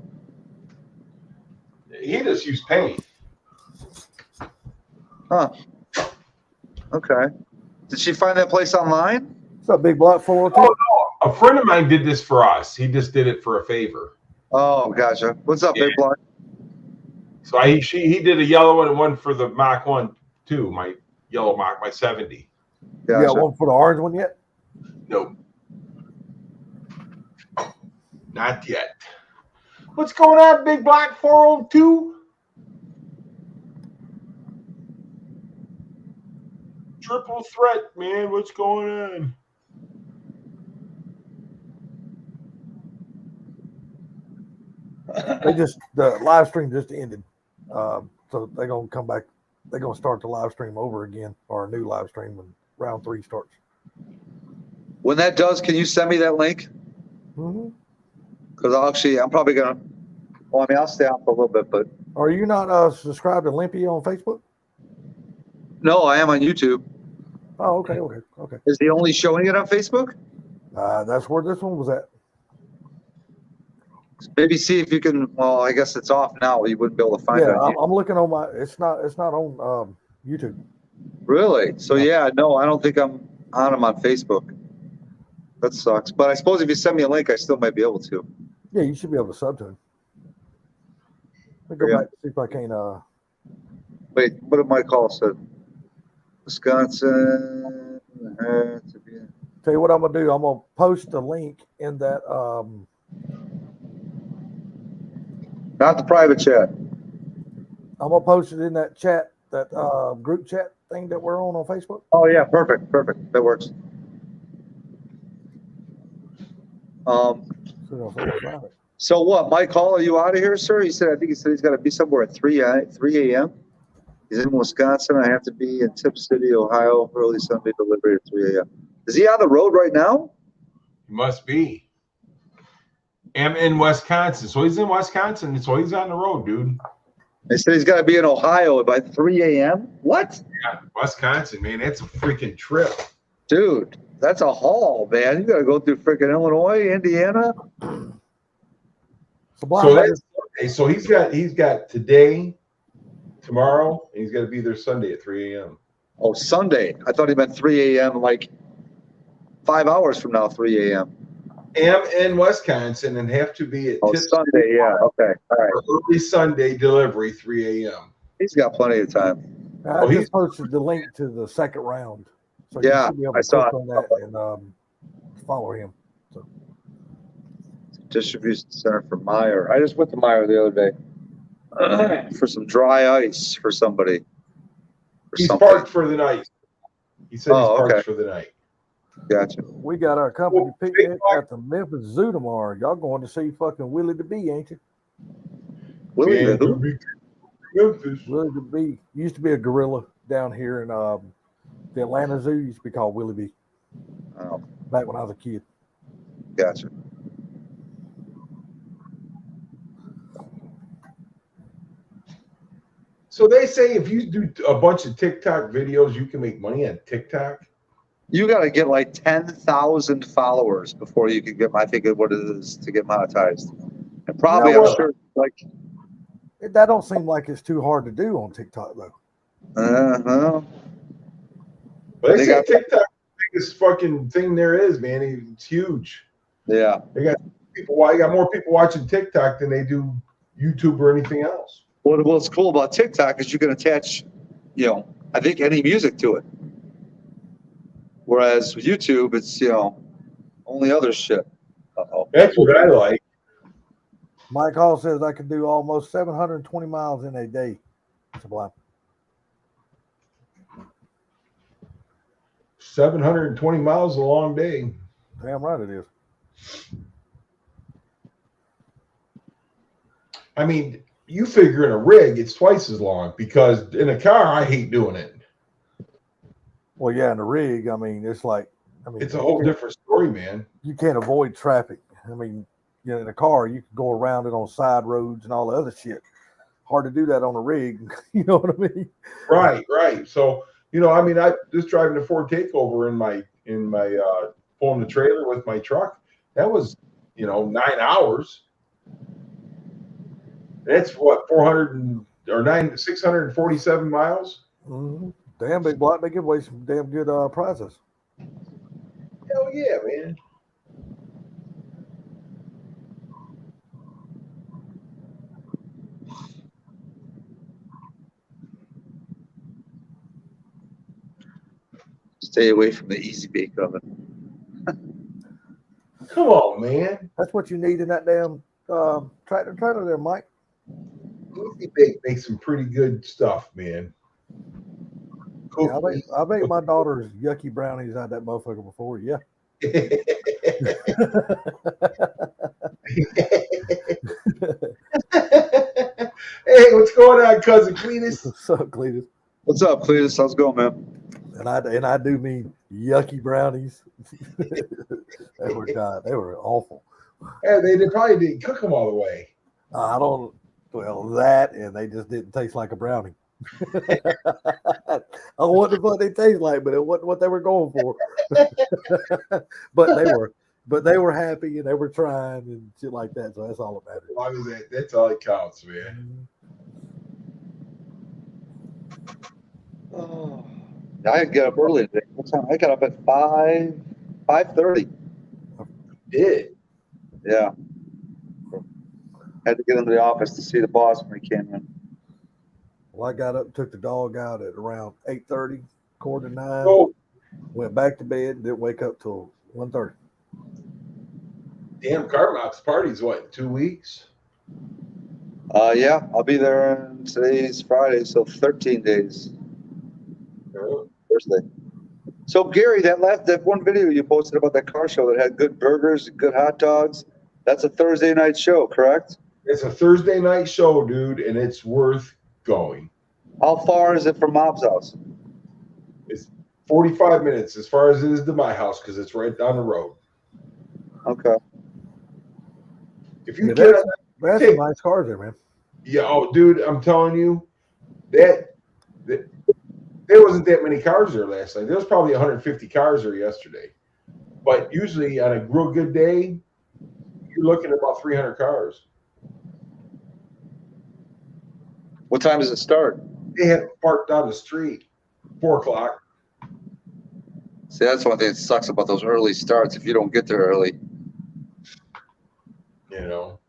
He just used paint. Huh. Okay. Did she find that place online? What's up, Big Block 402? Oh, no. A friend of mine did this for us. He just did it for a favor. Oh, gotcha. What's up, Big Block? So he did a yellow one and one for the Mach 1 too, my yellow Mach, my 70. You got one for the orange one yet? Nope. Not yet. What's going on, Big Black 402? Triple threat, man. What's going on? The live stream just ended. So they're gonna come back. They're gonna start the live stream over again, or a new live stream when round 3 starts. When that does, can you send me that link? Mm-hmm. Because I'm probably gonna. Well, I mean, I'll stay on for a little bit, but Are you not subscribed to Limpy on Facebook? no, I am on YouTube. Oh, okay. Is he only showing it on Facebook? That's where this one was at. Maybe see if you can. Well, I guess it's off now. You wouldn't be able to find it. Yeah, On YouTube. I'm looking on my. It's not on YouTube. Really? So yeah, no, I don't think I'm on him on Facebook. That sucks. But I suppose if you send me a link, I still might be able to. Yeah, you should be able to sub to him. Let me go back to see if I can. Wait, what did my call said? Wisconsin. To be. Tell you what I'm gonna do. I'm gonna post a link in that. Not the private chat. I'm gonna post it in that chat, that group chat thing that we're on Facebook. Oh yeah, perfect. That works. So what, Mike Hall, are you out of here, sir? I think he said he's got to be somewhere at 3 a.m. He's in Wisconsin. I have to be in Tip City, Ohio, early Sunday delivery at 3 a.m. Is he on the road right now? He must be. I'm in Wisconsin, so he's in Wisconsin, so he's on the road, dude. They said he's got to be in Ohio by 3 a.m. What? Yeah, Wisconsin, man, that's a freaking trip. Dude, that's a haul, man. You got to go through freaking Illinois, Indiana. So that's okay. So he's got today, tomorrow, and he's got to be there Sunday at 3 a.m. Oh, Sunday. I thought he meant 3 a.m. like 5 hours from now, 3 a.m. Am in Wisconsin and have to be at Sunday. Yeah. Okay. All right. Early Sunday delivery, 3 a.m. He's got plenty of time. I just posted the link to the second round. So Yeah, you should be able to I saw click it. on that and follow him. So. Distribution center for Meyer. I just went to Meyer the other day for some dry ice for somebody. He's parked for the night. He said he's parked okay. for the night. Gotcha. We got our company picnic at the Memphis Zoo tomorrow. Y'all going to see fucking Willie the Bee, ain't you? Willie the who? Memphis. Willie the Bee used to be a gorilla down here in the Atlanta Zoo. Used to be called Willie Bee. Oh, back when I was a kid. Gotcha. So they say if you do a bunch of TikTok videos, you can make money on TikTok. You got to get like 10,000 followers before you can get, I think, what it is to get monetized. And probably, I'm sure, like. That don't seem like it's too hard to do on TikTok, though. Uh-huh. But they say TikTok is the biggest fucking thing there is, man. It's huge. Yeah. They got more people watching TikTok than they do YouTube or anything else. What's cool about TikTok is you can attach, I think any music to it. Whereas with YouTube, it's, only other shit. Uh-oh. That's what I like. Mike Hall says I can do almost 720 miles in a day. Sublime. 720 miles is a long day. Damn right it is. I mean, you figure in a rig, it's twice as long because in a car, I hate doing it. Well, yeah, in the rig, I mean, it's like, it's a whole different story, man. You can't avoid traffic. I mean, in a car, you can go around it on side roads and all the other shit. Hard to do that on a rig. You know what I mean? Right. So, I just driving the Ford Takeover in my pulling the trailer with my truck. That was, 9 hours. That's what 647 miles. Mm-hmm. Damn big block. They give away some damn good prizes. Hell yeah, man. Stay away from the easy bake oven. Come on, man. That's what you need in that damn trailer there, Mike. Easy Bake makes some pretty good stuff, man. Cool. Yeah, I baked my daughter's yucky brownies out of that motherfucker before. Yeah. Hey, what's going on, cousin Cletus? What's up, Cletus? What's up, Cletus? How's it going, man? And I do mean yucky brownies. They were awful. Yeah, they probably didn't cook them all the way. I don't. Well, that and they just didn't taste like a brownie. I wonder what they taste like, but it wasn't what they were going for. but they were happy and they were trying and shit like that. So that's all that matters. As long as that's all that counts, man. Oh, I had to get up early today. What time? I got up at 5:30. Did. Yeah. Had to get into the office to see the boss when he came in. Well, I got up and took the dog out at around 8:30, 8:45. Oh, Went back to bed. Didn't wake up till 1:30. damn, Carmox party's what, in 2 weeks? Yeah, I'll be there. Today's Friday, so 13 days. Oh, Thursday. So Gary, that one video you posted about that car show that had good burgers, good hot dogs, that's a Thursday night show, correct? it's a Thursday night show, dude, and it's worth going. How far is it from Mob's house? It's 45 minutes as far as it is to my house because it's right down the road. Okay. If you Yeah, get on That's some nice cars there, man. yeah, oh, dude, I'm telling you, that there wasn't that many cars there last night. There was probably 150 cars there yesterday. But usually on a real good day, you're looking at about 300 cars. What time does it start? They had parked down the street, 4 o'clock. See, that's one thing that sucks about those early starts if you don't get there early. You know,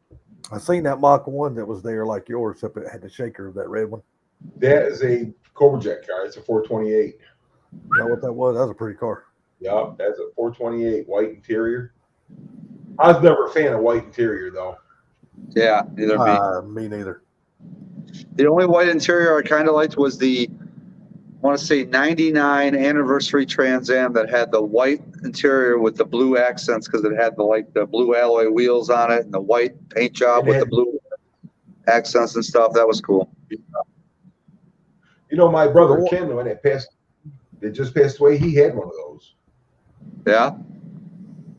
I seen that Mach 1 that was there like yours, except it had the shaker, that red one. that is a Cobra Jet car. It's a 428. Is that what that was? That was a pretty car. Yup, that's a 428 white interior. I was never a fan of white interior though. Yeah, neither me. Me neither. The only white interior I kind of liked was the, I want to say 99 anniversary Trans Am that had the white interior with the blue accents because it had the blue alloy wheels on it and the white paint job with the blue accents and stuff. That was cool. You know, my brother Ken, when that just passed away, he had one of those. Yeah,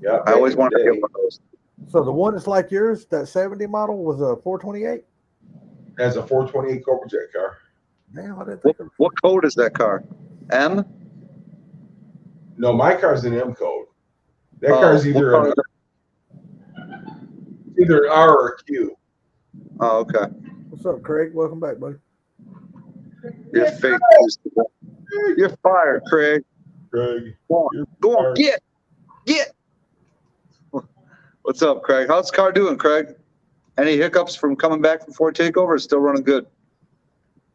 Yeah, I always wanted to get one of those. So the one that's like yours, that 70 model, was a 428? As a 428 Cobra Jet car. Damn, I didn't think of What code is that car? M? No, my car's an M code. That Oh, car's what either color? either an R or a Q. Oh, okay. What's up, Craig? Welcome back, buddy. You're fake. You're fired, Craig. Craig, Go on, get. What's up, Craig? How's the car doing, Craig? Any hiccups from coming back from Ford Takeover? It's still running good.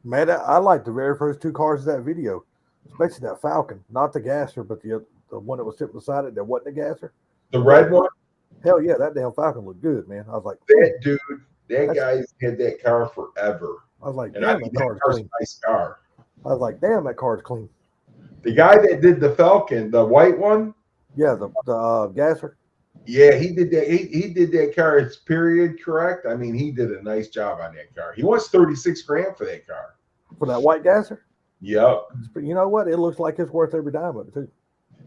Man, I like the very first two cars in that video, especially that Falcon. Not the gasser, but the one that was sitting beside it that wasn't a gasser. the red one. Hell yeah, that damn Falcon looked good, man. I was like, That dude, that guy's had that car forever. I was like, And I damn, mean, that car's that car's clean. a nice car. I was like, damn, that car's clean. The guy that did the Falcon, the white one, Yeah, the gasser. yeah, he did that. He did that car. It's period correct. I mean, he did a nice job on that car. He wants 36 grand for that car. For that white gasser. Yep, But you know what? It looks like it's worth every dime of it too.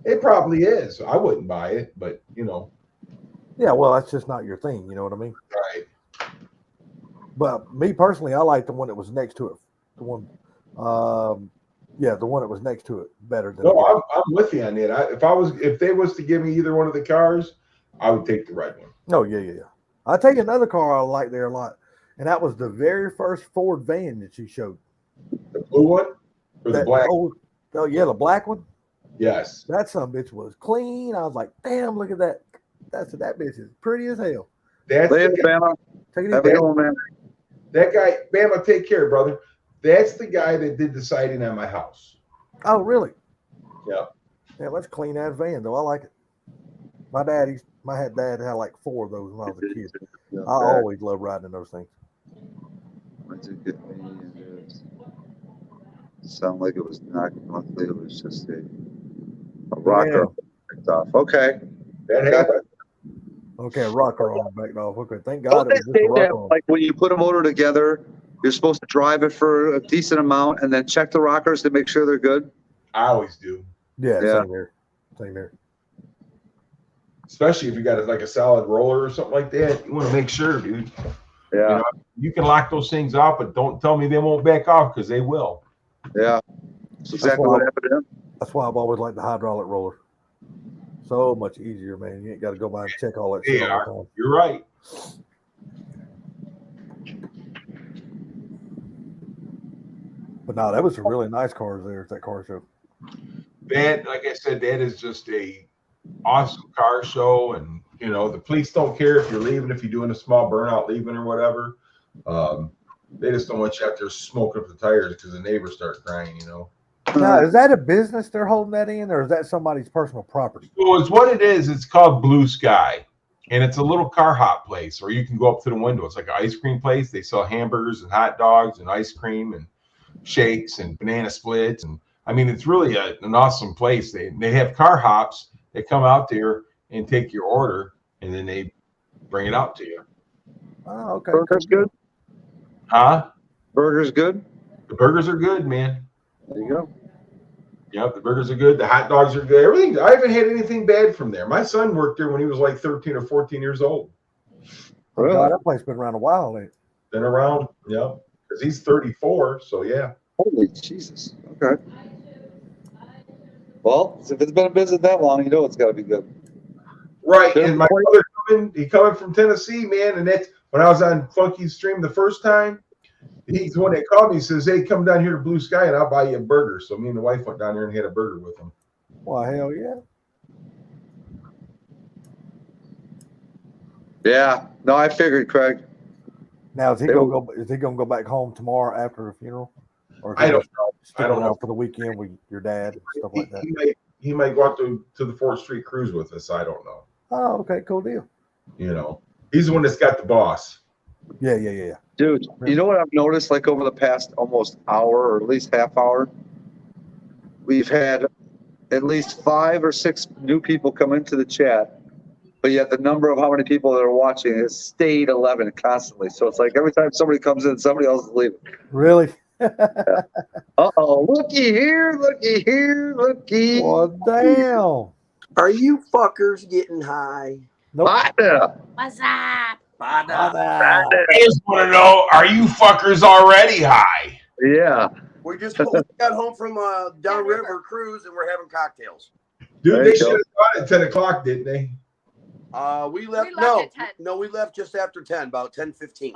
it probably is. I wouldn't buy it, but you know, Yeah, well, that's just not your thing. You know what I mean? right? But me personally, I like the one that was next to it. The one, yeah, the one that was next to it better than. No, I'm with you on that. If they was to give me either one of the cars, I would take the red one. Oh yeah. I'll take another car I like there a lot, and that was the very first Ford van that you showed. The blue one or the That black? old- oh yeah, the black one. Yes. That son bitch was clean. I was like, damn, look at that. That bitch is pretty as hell. That's Later, the guy, Bama. Take it Have a easy. good one, man. that guy. Bama, take care, brother. That's the guy that did the siding on my house. Oh really? Yeah. Yeah, let's clean that van though. I like it. My dad had like 4 of those when I was a kid. I always loved riding in those things. Sound like it was not monthly. It was just a rocker picked off. Okay. That Got happened. Okay, a rocker arm backed off. Okay, thank Don't God they it was just say a rocker that, arm. like when you put a motor together, you're supposed to drive it for a decent amount and then check the rockers to make sure they're good? I always do. Yeah, Yeah. same here. Same here. especially if you got like a solid roller or something like that. You want to make sure, dude. Yeah. You know, you can lock those things off, but don't tell me they won't back off because they will. Yeah. That's exactly what happened to him. That's why I've always liked the hydraulic roller. So much easier, man. You ain't got to go by and check all that shit all the time. You're right. But no, that was some really nice cars there at that car show. That, like I said, that is just a awesome car show, and you know the police don't care if you're leaving, if you're doing a small burnout, leaving or whatever. They just don't want you out there smoking up the tires because the neighbors start crying. You know. Now, is that a business they're holding that in, or is that somebody's personal property? Well, it's what it is. It's called Blue Sky, and it's a little car hop place, or you can go up to the window. It's like an ice cream place. They sell hamburgers and hot dogs and ice cream and shakes and banana splits, and I mean it's really an awesome place. They have car hops that come out there and take your order, and then they bring it out to you. Oh, okay. Burger's good. Huh? Burger's good. The burgers are good, man. There you go. Yep, the burgers are good. The hot dogs are good. Everything. I haven't had anything bad from there. My son worked there when he was like 13 or 14 years old. Really? God, that place been around a while, ain't it? Been around, yeah, because he's 34. So yeah. Holy Jesus. Okay. Well, if it's been in business that long, you know it's got to be good. Right, Yeah. and my brother coming from Tennessee, man, and that's when I was on Funky's stream the first time. He's the one that called me. He says, "Hey, come down here to Blue Sky, and I'll buy you a burger." So me and the wife went down there and had a burger with him. Well, hell yeah. Yeah. No, I figured, Craig. Now, is he gonna go? Is he gonna go back home tomorrow after the funeral? Or I don't know. stick I don't around know. for the weekend with your dad and stuff like that? He might go out to the 4th Street cruise with us. I don't know. Oh, okay, cool deal. You know, he's the one that's got the boss. Yeah. Dude, you know what I've noticed like over the past almost hour or at least half hour? We've had at least 5 or 6 new people come into the chat, but yet the number of how many people that are watching has stayed 11 constantly. So it's like every time somebody comes in, somebody else is leaving. Really? Uh-oh, looky here, looky here, looky. Well, damn. Are you fuckers getting high? Nope. What's up? I just want to know: are you fuckers already high? Yeah. We just got home from a downriver cruise and we're having cocktails. Dude, There they you should go. have gone at 10 o'clock, didn't they? We left. We left No, at 10. no, we left just after 10, about 10:15.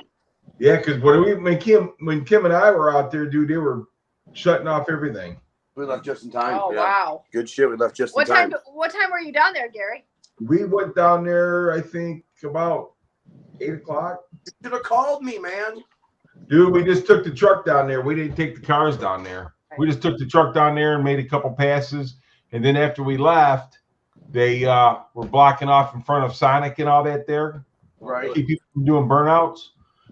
Yeah, because when Kim and I were out there, dude, they were shutting off everything. We left just in time. Oh, yeah. wow. Good shit. We left just What in time. time were you down there, Gary? We went down there, I think, about 8 o'clock. You should have called me, man. Dude, we just took the truck down there. We didn't take the cars down there. We just took the truck down there and made a couple passes. And then after we left, they were blocking off in front of Sonic and all that there. Right. Keep people from doing burnouts.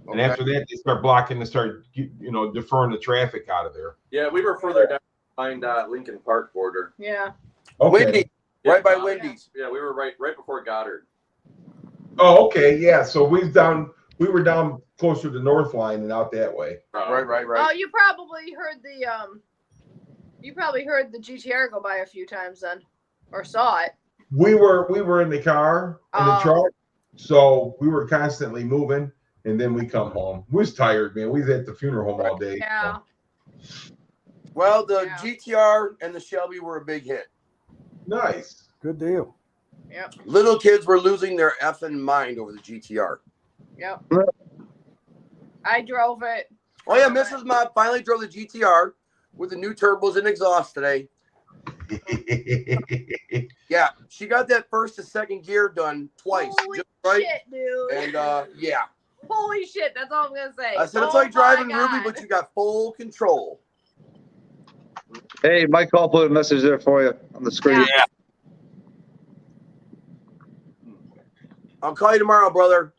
And Okay. after that, they start blocking and start, deferring the traffic out of there. Yeah, we were further down behind Lincoln Park border. Yeah. Okay. Wendy, right by Wendy's. Yeah, we were right before Goddard. Oh, okay. Yeah. So we were down closer to North Line and out that way. Right. Oh, you probably heard the GTR go by a few times then, or saw it. We were in the car in the Oh. truck, so we were constantly moving, and then we come home. We was tired, man. We was at the funeral home all day. Yeah. Well, the Yeah. GTR and the Shelby were a big hit. Nice. Good deal. Yep. Little kids were losing their effing mind over the GTR. Yep. I drove it. Oh yeah, Mrs. Mott finally drove the GTR with the new turbos and exhaust today. Yeah, she got that first to second gear done twice, Holy just right. shit, dude. And yeah, Holy shit, that's all I'm gonna say. I said it's Oh like driving my Ruby, God. but you got full control. Hey, Mike Hall put a message there for you on the screen. Yeah. I'll call you tomorrow, brother.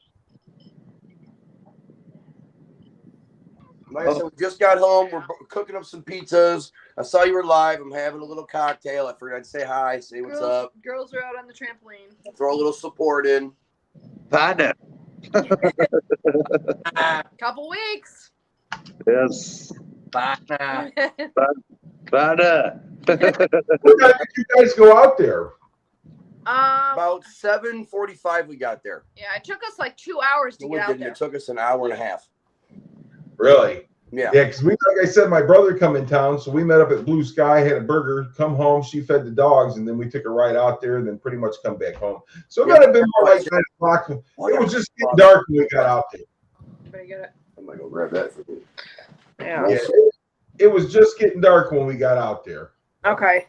Like I said, we just got home. We're cooking up some pizzas. I saw you were live. I'm having a little cocktail. I figured I'd say hi, say what's up, Girls are out on the trampoline. throw a little support in. Partner. Couple weeks. Yes. Bye. Partner. What time did you guys go out there? About 7:45 we got there. Yeah, it took us like 2 hours to No, it get out didn't. there. It took us an hour and a half. Really? Yeah. Yeah, because like I said, my brother come in town, so we met up at Blue Sky, had a burger, come home, she fed the dogs, and then we took a ride out there, and then pretty much come back home. So it might have been more like 9 o'clock. It was just getting dark when we got out there. Better get it. I'm gonna go grab that for you. Yeah. Yeah, it was just getting dark when we got out there. Okay.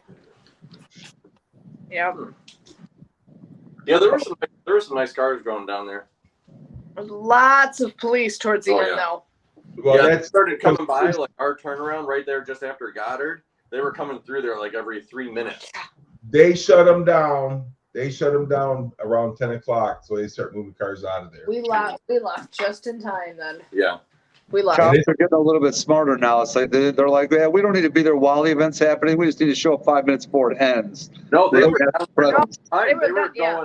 Yeah. Yeah, there were some nice cars going down there. There's lots of police towards the Oh, end, yeah. though. Well, Yeah, they that's started coming by like our turnaround right there just after Goddard. They were coming through there like every 3 minutes. they shut them down. They shut them down around 10 o'clock, so they start moving cars out of there. We left. We left just in time. Then Yeah. we left. Cops are getting a little bit smarter now. It's like they're like, yeah, we don't need to be there while the event's happening. We just need to show up 5 minutes before it ends. No, they They were, have presence. they were were done- yeah.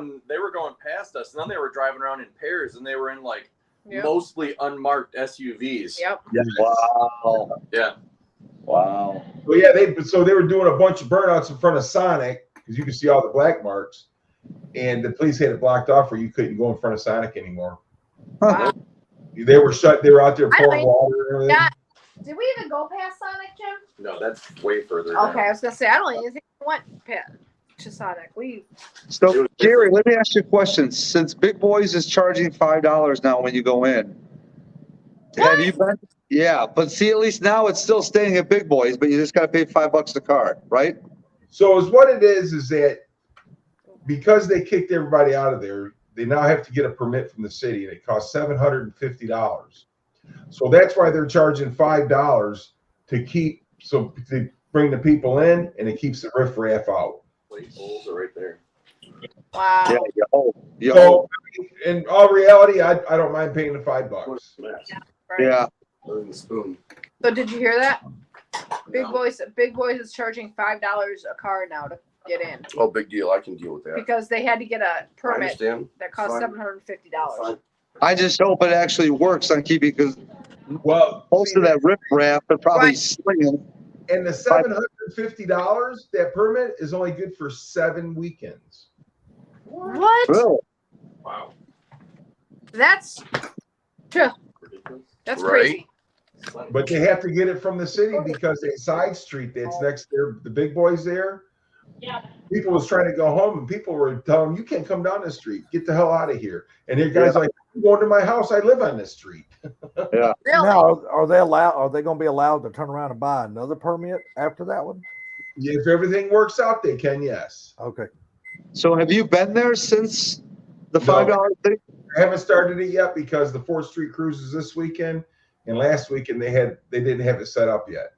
going past us, and then they were driving around in pairs, and they were in like Yep. mostly unmarked SUVs. Yep. Wow. Yeah. Wow. Well, yeah, they were doing a bunch of burnouts in front of Sonic because you could see all the black marks, and the police had it blocked off where you couldn't go in front of Sonic anymore. Wow. They were shut. They were out there I pouring mean, water and everything. Yeah. Did we even go past Sonic, Jim? No, that's way further. Okay, down. I was gonna say I don't even think we went past to Sonic. We So, Gary, let me ask you a question. Since Big Boys is charging $5 now when you go in, have you been? Yeah, but see, at least now it's still staying at Big Boys, but you just got to pay $5 a card, right? So, is what it is that because they kicked everybody out of there, they now have to get a permit from the city, and it costs $750. So that's why they're charging $5 to keep to bring the people in, and it keeps the riffraff out. Plate holes are right there. wow. Yeah, you hope. You So, hope. in all reality, I don't mind paying the $5. Right. Yeah. Other than the spoon. So did you hear that? Big No. Boys is charging $5 a car now to get in Oh, big deal. I can deal with that. because they had to get a I permit understand. that cost Fine. $750. Fine. I just hope it actually works on keeping, because Well, most of that riffraff are probably Right. slinging. and the $750, that permit is only good for 7 weekends. What? Really? Wow. That's Ridiculous. that's Right. crazy. But they have to get it from the city because that side street that's next there, the Big Boys there. Yeah. People was trying to go home, and people were telling them, "You can't come down this street. Get the hell out of here." And the guy's like, "I'm going to my house. I live on this street." Yeah. Really? Now, are they allowed? Are they going to be allowed to turn around and buy another permit after that one? If everything works out, they can. Yes. Okay. So have you been there since the No. $5 thing? I haven't started it yet because the 4th Street cruise is this weekend, and last weekend they didn't have it set up yet.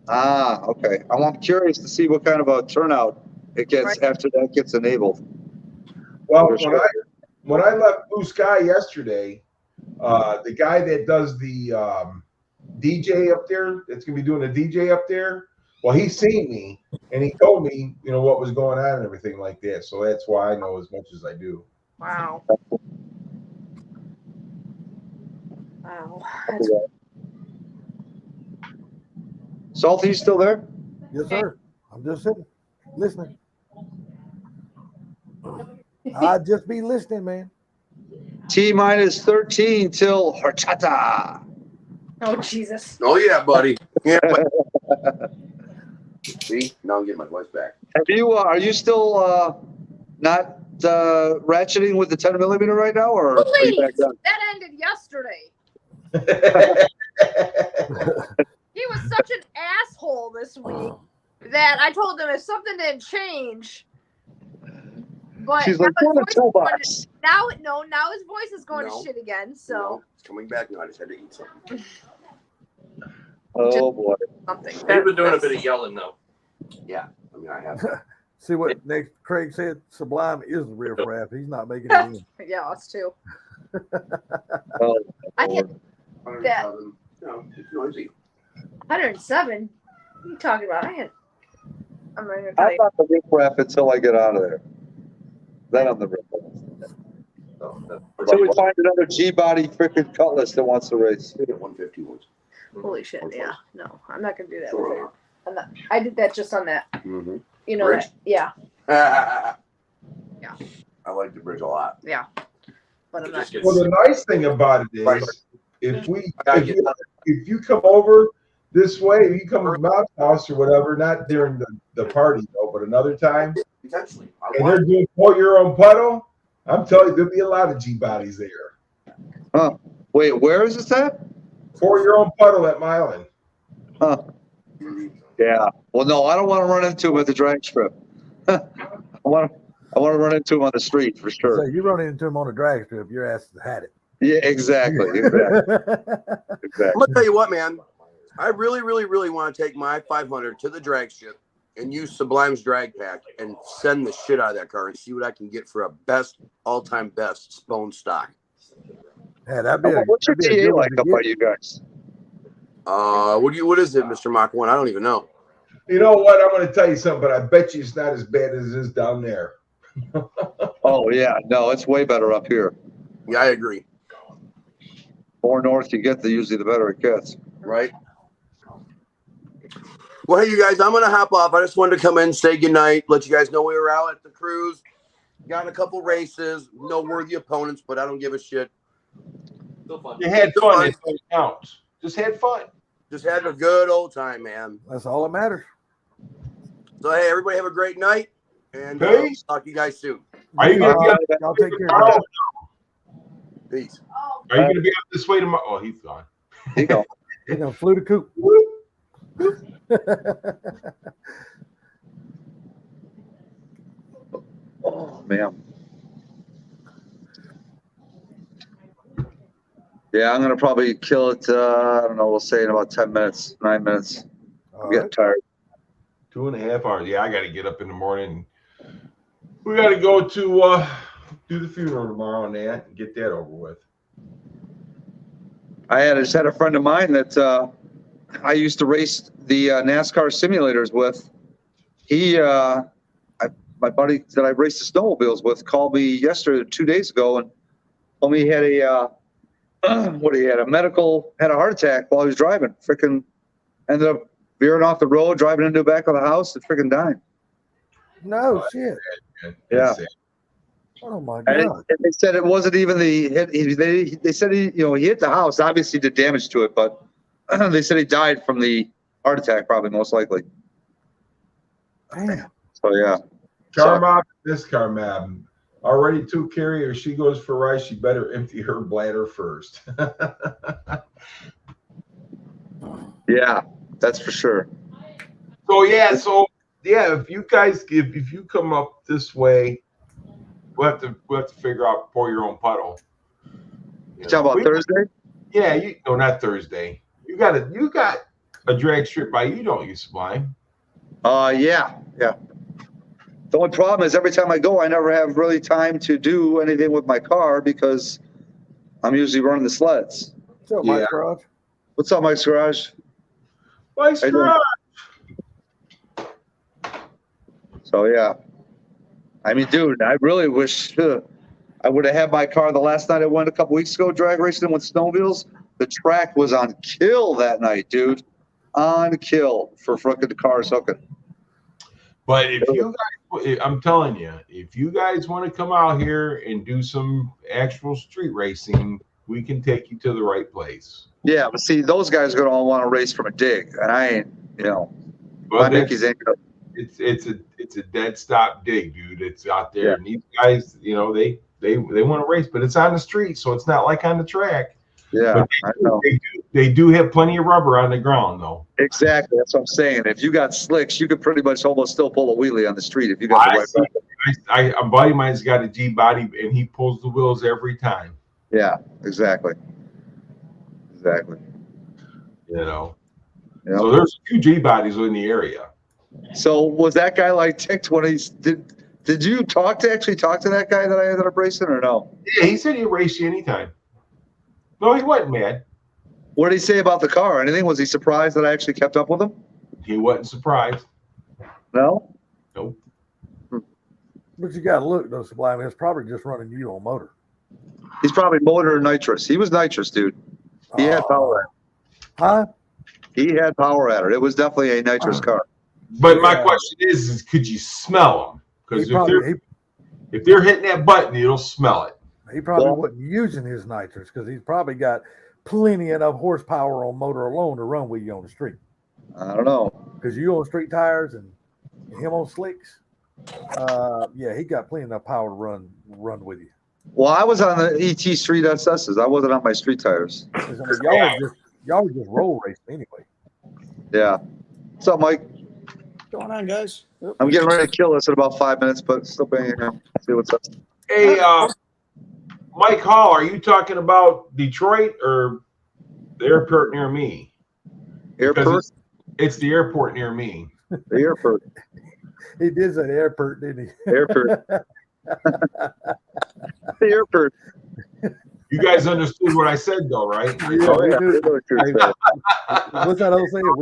Ah, okay. I'm curious to see what kind of a turnout it gets Right. after that gets enabled. Well, For sure. when I left Blue Sky yesterday, the guy that does the DJ up there, that's gonna be doing the DJ up there, well, he seen me and he told me, what was going on and everything like that. So that's why I know as much as I do. Wow. Wow. That's Salty, you still there? Yes, sir. I'm just sitting, listening. I'd just be listening, man. T-minus 13 till horchata. Oh Jesus. Oh yeah, buddy. Yeah. See, now I'm getting my voice back. Have you? Are you still not ratcheting with the 10mm right now, or are you Please, back down? that ended yesterday. He was such an asshole this week that I told him if something didn't change. But She's like, now "Go in the his voice is going toolbox." now his voice is going No. to shit again. So No, it's coming back now. I just had to eat something. Oh boy. something. They've been doing a bit of yelling though. Yeah, I mean I have. See what next Craig said? Sublime is the riffraff. He's not making it in. Yeah, us too. Oh, I hit Lord. that 107. No, it's noisy. 107. What are you talking about? I'm not gonna tell I'm you. not the riffraff until I get out of there. Then I'm the riffraff. Until we find another G-body freaking Cutlass that wants to race. 150 once. Holy shit! Yeah, no, I'm not gonna do that with Sure. it. I'm not. I did that just on that. Mm-hmm. You know Bridge? that? Yeah. Yeah. I like the bridge a lot. Yeah. But I'm not. Well, the nice thing about it Right. is, if I get you come over this way, if you come to Mount's house or whatever, not during the party though, but another time, Potentially. and they're doing pour your own puddle, I'm telling you, there'll be a lot of G bodies there. Huh. Wait, where is this at? Pour your own puddle at Milan. Huh. Yeah. Well, no, I don't want to run into him at the drag strip. I want to run into him on the street for So sure. you run into him on a drag strip, your ass has had it. Yeah, exactly. Exactly. Exactly. I'm gonna tell you what, man. I really, really, really want to take my 500 to the drag strip and use Sublime's drag pack and send the shit out of that car and see what I can get for a best, all-time best bone stock. Yeah, that'd be What's your that'd be a good TA one like to up get. by you guys? What is it, Mr. Mach 1? I don't even know. You know what? I'm going to tell you something, but I bet you it's not as bad as it is down there. Oh yeah, no, it's way better up here. Yeah, I agree. More north you get, usually the better it gets. Right? Well, hey, you guys, I'm going to hop off. I just wanted to come in, say goodnight, let you guys know we were out at the cruise. Got in a couple races. No worthy opponents, but I don't give a shit. Still fun. You had fun. That's what counts. Just had fun. Just had a good old time, man. That's all that matters. So, hey, everybody have a great night. And Peace. talk to you guys soon. Are you going to be up Y'all take care. tomorrow? Guys. Peace. Are you going to be up this way tomorrow? Oh, he's gone. There you go. You're gonna flew the coop. Oh man. Yeah, I'm gonna probably kill it. I don't know. We'll say in about 10 minutes, 9 minutes. I'm All getting right. tired. 2.5 hours. Yeah, I got to get up in the morning. We got to go to do the funeral tomorrow and that and get that over with. I just had a friend of mine that I used to race the NASCAR simulators with. My buddy that I raced the snowmobiles with called me yesterday, 2 days ago, and told me he had a heart attack while he was driving. Freaking ended up veering off the road, driving into the back of the house, and freaking dying. No shit. Yeah. Oh my And god. they said it wasn't even the hit. They said he hit the house. Obviously, did damage to it, but they said he died from the heart attack, probably most likely. Damn. So yeah. Carmob, this Carmob. Already took carrier. She goes for rice. She better empty her bladder first. Yeah, that's for sure. So if you guys if you come up this way, we'll have to figure out pour your own puddle. You talking about Thursday? Yeah, not Thursday. You got a drag strip by you, don't you, Sublime? Yeah. The only problem is every time I go, I never have really time to do anything with my car because I'm usually running the sleds. What's up, Mike's Garage? What's up, Mike's Garage? Mike's How you doing? Garage. So yeah, I mean, dude, I really wish I would have had my car the last night I went a couple weeks ago drag racing with snowmobiles. The track was on kill that night, dude. On kill for frickin' the cars hooking. But if you guys, I'm telling you, if you guys want to come out here and do some actual street racing, we can take you to the right place. Yeah, but see, those guys are gonna want to race from a dig, and I ain't, my But Nickies ain't gonna. it's a dead stop dig, dude. It's out there, and these guys, they want to race, but it's on the street, so it's not like on the track. Yeah, But I know. they do have plenty of rubber on the ground, though. Exactly, that's what I'm saying. If you got slicks, you could pretty much almost still pull a wheelie on the street if you got the right rubber. A buddy of mine's got a G body, and he pulls the wheels every time. Yeah, exactly. You know. Yep. So there's a few G bodies in the area. So was that guy like ticked when he's did you actually talk to that guy that I ended up racing or no? Yeah, he said he'd race you anytime. No, he wasn't mad. What did he say about the car? Anything? Was he surprised that I actually kept up with him? He wasn't surprised. No? Nope. But you gotta look though, Sublime. It's probably just running you on motor. He's probably motor or nitrous. He was nitrous, dude. He had power at it. Huh? He had power at it. It was definitely a nitrous car. But my question is could you smell them? Because If they're hitting that button, you'll smell it. He probably Well- wasn't using his nitrous because he's probably got plenty enough horsepower on motor alone to run with you on the street. I don't know. Because you on street tires and him on slicks, yeah, he got plenty enough power to run with you. Well, I was on the ET Street SS's. I wasn't on my street tires. 'Cause, I mean, y'all were just roll racing anyway. Yeah. What's up, Mike? What's going on, guys? Oop. I'm getting ready to kill this in about 5 minutes, but still being here. See what's up. Hey, Mike Hall, are you talking about Detroit or the airport near me? Airport? Because it's the airport near me. The airport. He did say airport, didn't he? Airport. The airport. You guys understood what I said, though, right? Yeah, Oh, we yeah. do. I know what you're Hey, saying. what's that old saying?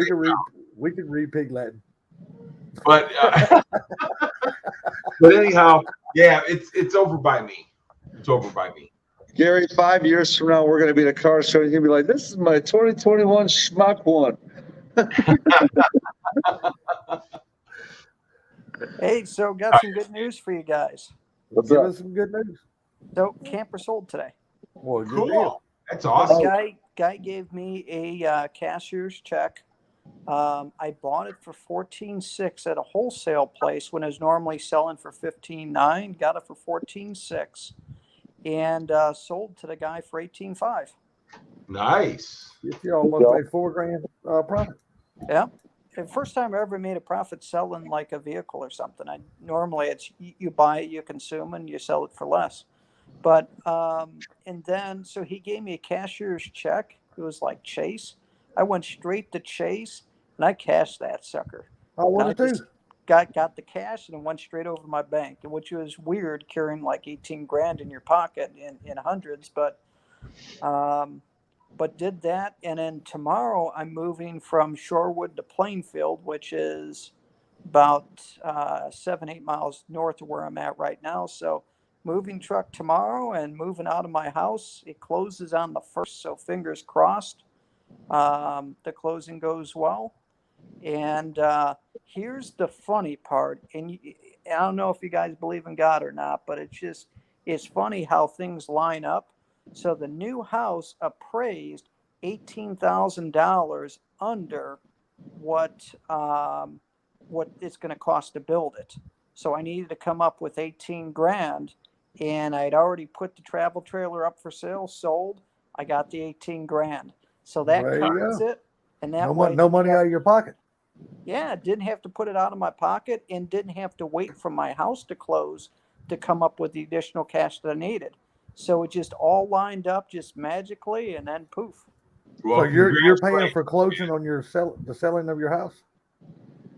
We can read pig Latin. But but anyhow, yeah, it's over by me. It's over by me. Gary, 5 years from now, we're going to be at a car show. You're going to be like, this is my 2021 Schmuck one. Hey, so got some good news for you guys. What's Give up? us some good news. So camper sold today. Well, good Cool. deal. That's This awesome. guy gave me a cashier's check. I bought it for $14,600 at a wholesale place when it was normally selling for $15,900. Got it for $14,600 and sold to the guy for $18,500. Nice. You almost made $4,000 profit. Yeah. The first time I ever made a profit selling like a vehicle or something. Normally it's you buy it, you consume, and you sell it for less. But and then so he gave me a cashier's check. It was like Chase. I went straight to Chase and I cashed that sucker. I want And to I just got the cash and it went straight over my bank, which was weird carrying like 18 grand in your pocket in hundreds, but did that. And then tomorrow I'm moving from Shorewood to Plainfield, which is about 7-8 miles north of where I'm at right now. So moving truck tomorrow and moving out of my house. It closes on the 1st, so fingers crossed. The closing goes well. And here's the funny part. And I don't know if you guys believe in God or not, but it's funny how things line up. So the new house appraised $18,000 under what it's going to cost to build it. So I needed to come up with 18 grand, and I'd already put the travel trailer up for sale, sold. I got the 18 grand. So that There you covers go. it. And that No, way, no money out of your pocket. yeah, didn't have to put it out of my pocket and didn't have to wait for my house to close to come up with the additional cash that I needed. So it just all lined up just magically, and then poof. Well, So you're paying congratulations. for closing on the selling of your house?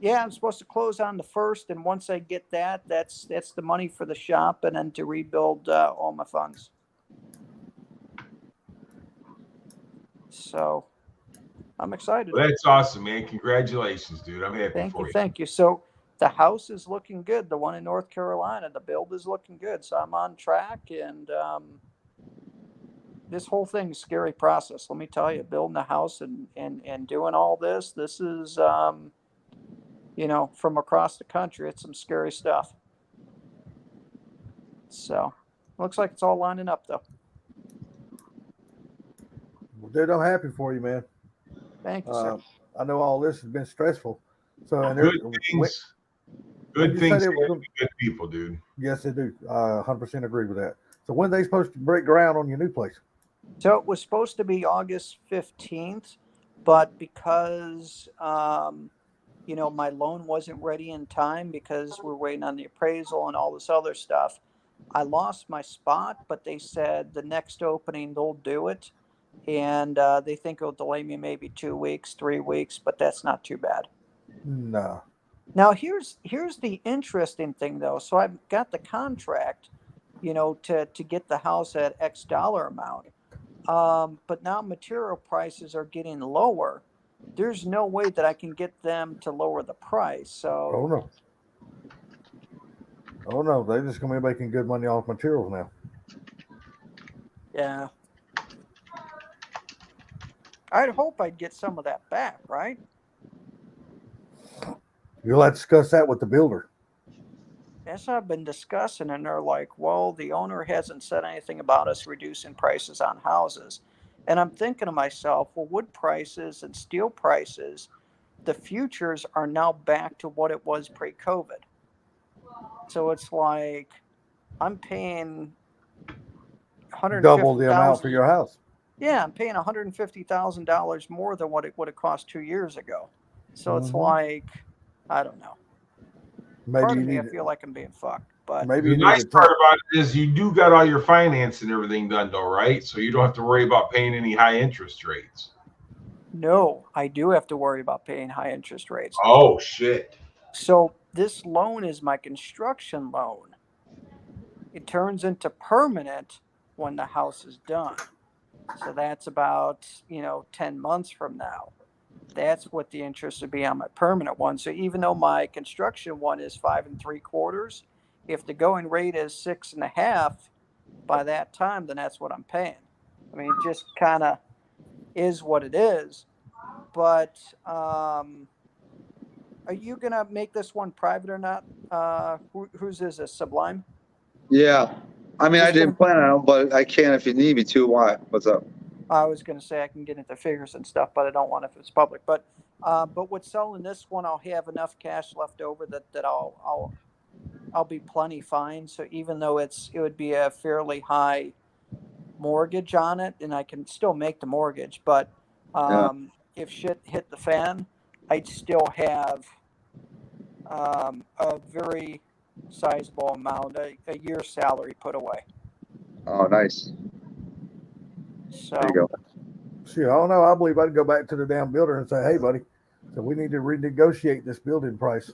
Yeah, I'm supposed to close on the 1st, and once I get that, that's the money for the shop, and then to rebuild all my funds. So I'm excited. Well, that's awesome, man. Congratulations, dude. I'm happy for you. Thank you. So the house is looking good. The one in North Carolina, the build is looking good. So I'm on track, and this whole thing is a scary process. Let me tell you, building a house and doing all this. This is, from across the country. It's some scary stuff. So looks like it's all lining up, though. Well, dude, I'm happy for you, man. Thank you, sir. I know all this has been stressful. So, and Good things. when Good you things said it happen was- to good people, dude. yes, they do. I 100% agree with that. So when they supposed to break ground on your new place? So it was supposed to be August 15th, but because, my loan wasn't ready in time because we're waiting on the appraisal and all this other stuff, I lost my spot, but they said the next opening they'll do it. And they think it'll delay me maybe 2 weeks, 3 weeks, but that's not too bad. No. Now, here's the interesting thing, though. So I've got the contract, to get the house at X dollar amount. But now material prices are getting lower. There's no way that I can get them to lower the price. So, Oh no, they're just gonna be making good money off materials now. yeah. I'd hope I'd get some of that back, right? You'll have to discuss that with the builder. that's what I've been discussing, and they're like, well, the owner hasn't said anything about us reducing prices on houses. And I'm thinking to myself, well, wood prices and steel prices, the futures are now back to what it was pre-COVID. So it's like I'm paying Double the amount for $150,000. your house. Yeah, I'm paying $150,000 more than what it would have cost 2 years ago. So it's Mhm. like, I don't know. Maybe Part you of me, I need feel like I'm being fucked. But maybe The you need nice to part about it is you do got all your finance and everything done, though, right? So you don't have to worry about paying any high interest rates. no, I do have to worry about paying high interest rates. Oh shit! So this loan is my construction loan. It turns into permanent when the house is done. So that's about, 10 months from now. That's what the interest would be on my permanent one. So even though my construction one is 5 3/4, if the going rate is 6.5 by that time, then that's what I'm paying. I mean, it just kind of is what it is. But are you gonna make this one private or not? Whose is this? Sublime? Yeah. I mean, I didn't plan on it, but I can if you need me to. Why? What's up? I was gonna say I can get into figures and stuff, but I don't want if it's public. But with selling this one, I'll have enough cash left over that I'll be plenty fine. So even though it would be a fairly high mortgage on it, and I can still make the mortgage, but if shit hit the fan, I'd still have a very sizable amount, a year's salary put away. Oh, nice. So There you go. See, I don't know. I believe I'd go back to the damn builder and say, hey, buddy, so we need to renegotiate this building price.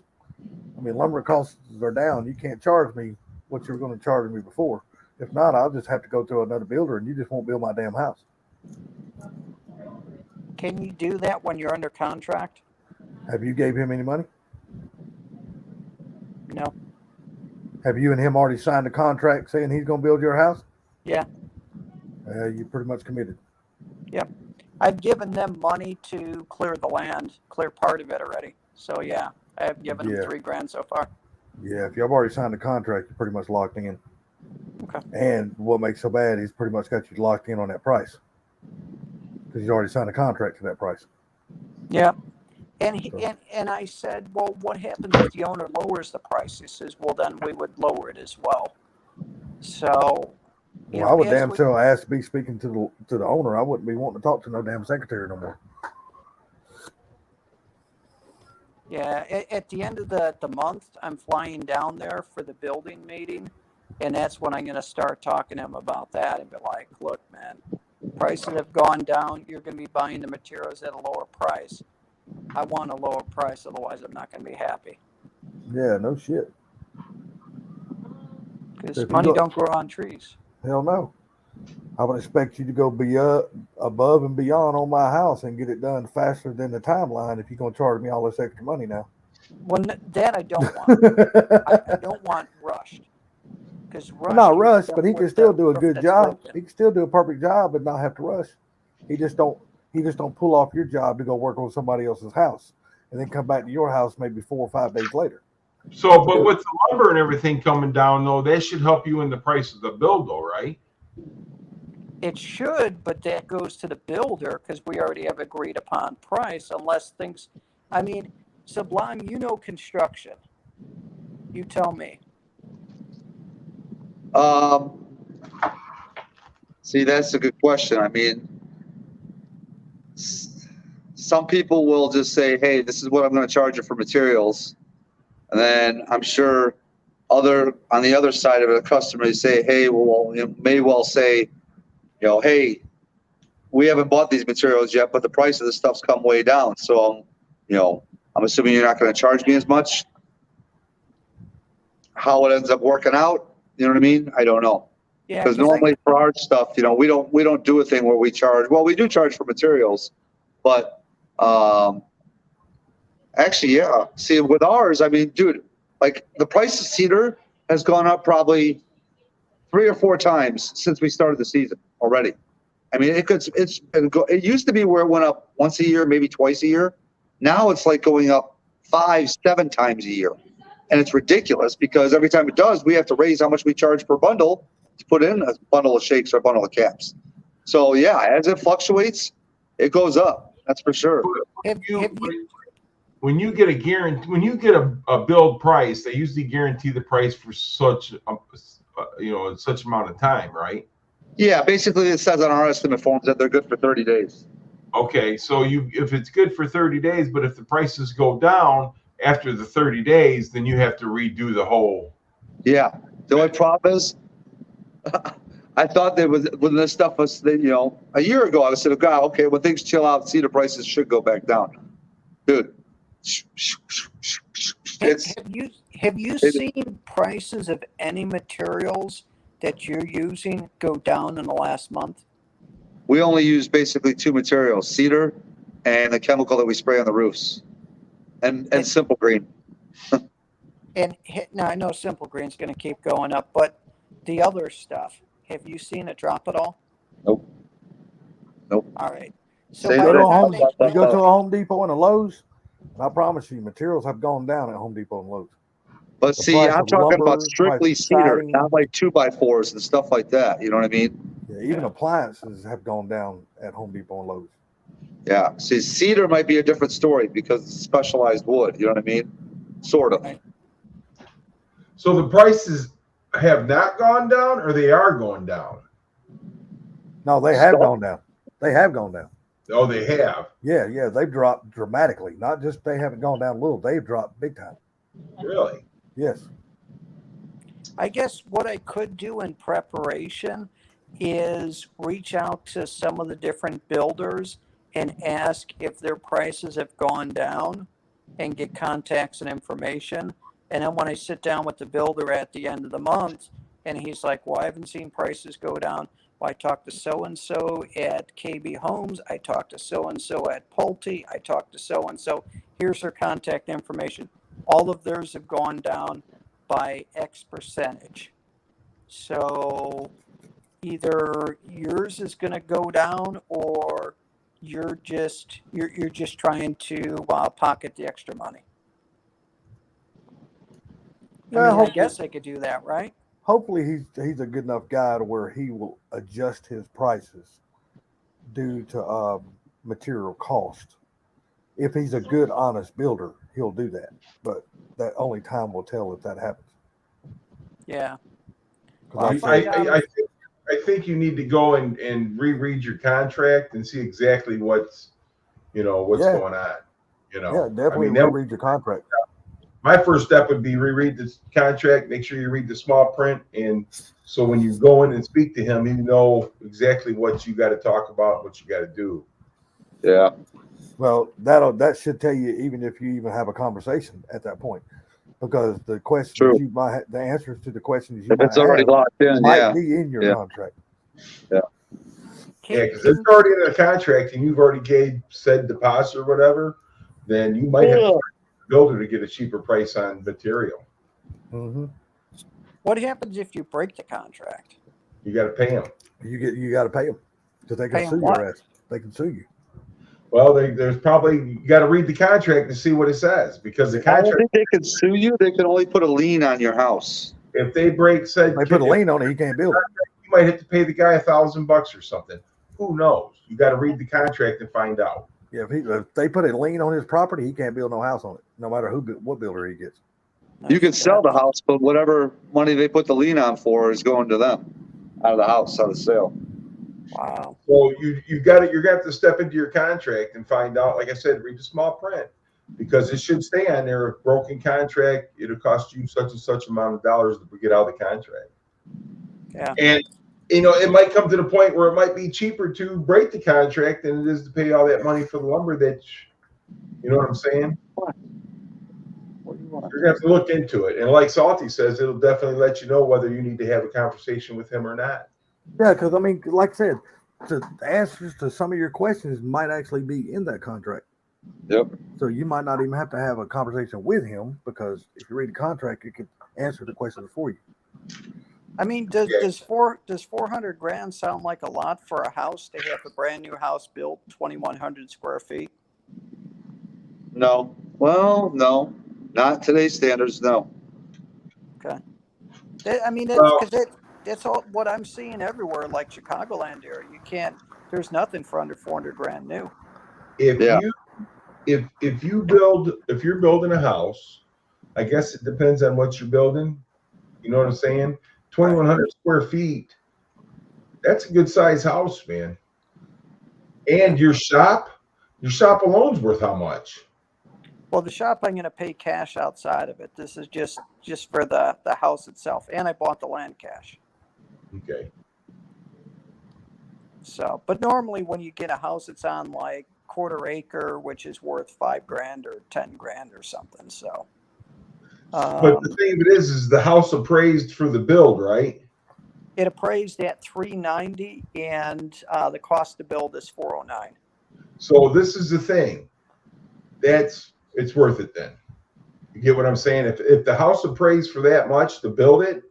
I mean, lumber costs are down. You can't charge me what you were going to charge me before. If not, I'll just have to go to another builder and you just won't build my damn house. can you do that when you're under contract? Have you gave him any money? No. Have you and him already signed a contract saying he's going to build your house? Yeah. You're pretty much committed. Yep. I've given them money to clear the land, clear part of it already. So yeah, I have given them $3,000 so far. Yeah, if you've already signed a contract, you're pretty much locked in. Okay. And what makes so bad, he's pretty much got you locked in on that price because he's already signed a contract to that price. Yeah. And I said, well, what happens if the owner lowers the price? He says, well, then we would lower it as well. So, Well, I would damn sure ask to be speaking to the owner. I wouldn't be wanting to talk to no damn secretary no more. Yeah, at the end of the month, I'm flying down there for the building meeting, and that's when I'm going to start talking to him about that and be like, look, man, prices have gone down. You're going to be buying the materials at a lower price. I want a lower price, otherwise I'm not going to be happy. Yeah, no shit. Because money don't grow on trees. Hell no. I would expect you to go above and beyond on my house and get it done faster than the timeline if you're going to charge me all this extra money now. Well, that I don't want. I don't want rushed. Because not rushed, but he can still do a good job. He can still do a perfect job and not have to rush. He just don't pull off your job to go work on somebody else's house and then come back to your house maybe 4 or 5 days later. So, but with the lumber and everything coming down, though, that should help you in the price of the build, though, right? It should, but that goes to the builder because we already have agreed upon price unless things, I mean, Sublime, you know construction. You tell me. See, that's a good question. I mean, some people will just say, hey, this is what I'm going to charge you for materials. And then I'm sure on the other side of it, a customer, they say, hey, well, may well say, hey, we haven't bought these materials yet, but the price of the stuff's come way down. So, I'm assuming you're not going to charge me as much. How it ends up working out, you know what I mean? I don't know. Yeah. Because normally for our stuff, we don't do a thing where we charge. Well, we do charge for materials, but actually, yeah. See, with ours, I mean, dude, like the price of cedar has gone up probably 3 or 4 times since we started the season already. I mean, it used to be where it went up once a year, maybe twice a year. Now it's like going up 5, 7 times a year. And it's ridiculous because every time it does, we have to raise how much we charge per bundle to put in a bundle of shakes or a bundle of caps. So yeah, as it fluctuates, it goes up. That's for sure. When you get a guarantee, when you get a billed price, they usually guarantee the price for such such amount of time, right? Yeah, basically it says on our estimate forms that they're good for 30 days. Okay, so if it's good for 30 days, but if the prices go down after the 30 days, then you have to redo the whole. Yeah. The only problem is, I thought there was, when this stuff was, a year ago, I said, oh, God, okay, when things chill out, cedar prices should go back down. Dude. Have you seen prices of any materials that you're using go down in the last month? We only use basically two materials, cedar and the chemical that we spray on the roofs, and Simple Green. And now I know Simple Green's going to keep going up, but the other stuff, have you seen it drop at all? Nope. All right. So You go to a Home Depot and a Lowe's, and I promise you, materials have gone down at Home Depot and Lowe's. But The see, price I'm of talking lumber, about strictly price of cedar, siding. not like 2x4s and stuff like that. You know what I mean? Yeah, even appliances have gone down at Home Depot and Lowe's. Yeah. See, cedar might be a different story because it's specialized wood. You know what I mean? Sort of. So the prices have not gone down, or they are going down? No, they have gone down. They have gone down. Oh, they have. Yeah, they've dropped dramatically. Not just they haven't gone down a little, they've dropped big time. Really? Yes. I guess what I could do in preparation is reach out to some of the different builders and ask if their prices have gone down and get contacts and information. And then when I sit down with the builder at the end of the month and he's like, well, I haven't seen prices go down. Well, I talked to so-and-so at KB Homes. I talked to so-and-so at Pulte. I talked to so-and-so. Here's their contact information. All of theirs have gone down by X percentage. So either yours is going to go down or you're just trying to pocket the extra money. I guess I could do that, right? Hopefully he's a good enough guy to where he will adjust his prices due to material cost. If he's a good, honest builder, he'll do that. But that only time will tell if that happens. Yeah. I think you need to go and reread your contract and see exactly what's going on. Yeah, definitely reread your contract. My first step would be reread the contract, make sure you read the small print, and so when you go in and speak to him, you know exactly what you got to talk about, what you got to do. Yeah. Well, that should tell you even if you even have a conversation at that point, because the questions the answers to the questions you it's already locked in, might be in your contract. Yeah. Yeah, because it's already in the contract, and you've already said deposit or whatever, then you might have to builder to get a cheaper price on material. Mm-hmm. What happens if you break the contract? You got to pay them. You got to pay them because they can sue your ass. They can sue you. Well, there's probably you got to read the contract to see what it says because the contract. I don't think they can sue you. They can only put a lien on your house. If they break said, they put a lien on it, he can't build it. You might have to pay the guy $1,000 or something. Who knows? You got to read the contract and find out. Yeah, if they put a lien on his property, he can't build no house on it, no matter what builder he gets. You can sell the house, but whatever money they put the lien on for is going to them out of the house, out of the sale. Wow. So you're going to have to step into your contract and find out. Like I said, read the small print because it should stay on there. If broken contract, it'll cost you such and such amount of dollars to get out of the contract. Yeah. And it might come to the point where it might be cheaper to break the contract than it is to pay all that money for the lumber you know what I'm saying? You're going to have to look into it. And like Salty says, it'll definitely let you know whether you need to have a conversation with him or not. Yeah, because, like I said, the answers to some of your questions might actually be in that contract. Yep. So you might not even have to have a conversation with him because if you read the contract, it can answer the questions for you. Does 400 grand sound like a lot for a house to have a brand new house built 2,100 square feet? No. Well, no. Not today's standards, no. I mean, it's Well- because that's all what I'm seeing everywhere, like Chicagoland area. You can't. There's nothing for under 400 grand new. If Yeah. if you're building a house, I guess it depends on what you're building. You know what I'm saying? 2,100 square feet. That's a good size house, man. And your shop alone's worth how much? Well, the shop I'm going to pay cash outside of it. This is just for the house itself, and I bought the land cash. Okay. So, but normally when you get a house, it's on like quarter acre, which is worth $5 grand or 10 grand or something. So, But the thing of it is the house appraised for the build, right? it appraised at 390, and the cost to build is 409. So this is the thing. It's worth it then. You get what I'm saying? If the house appraised for that much to build it,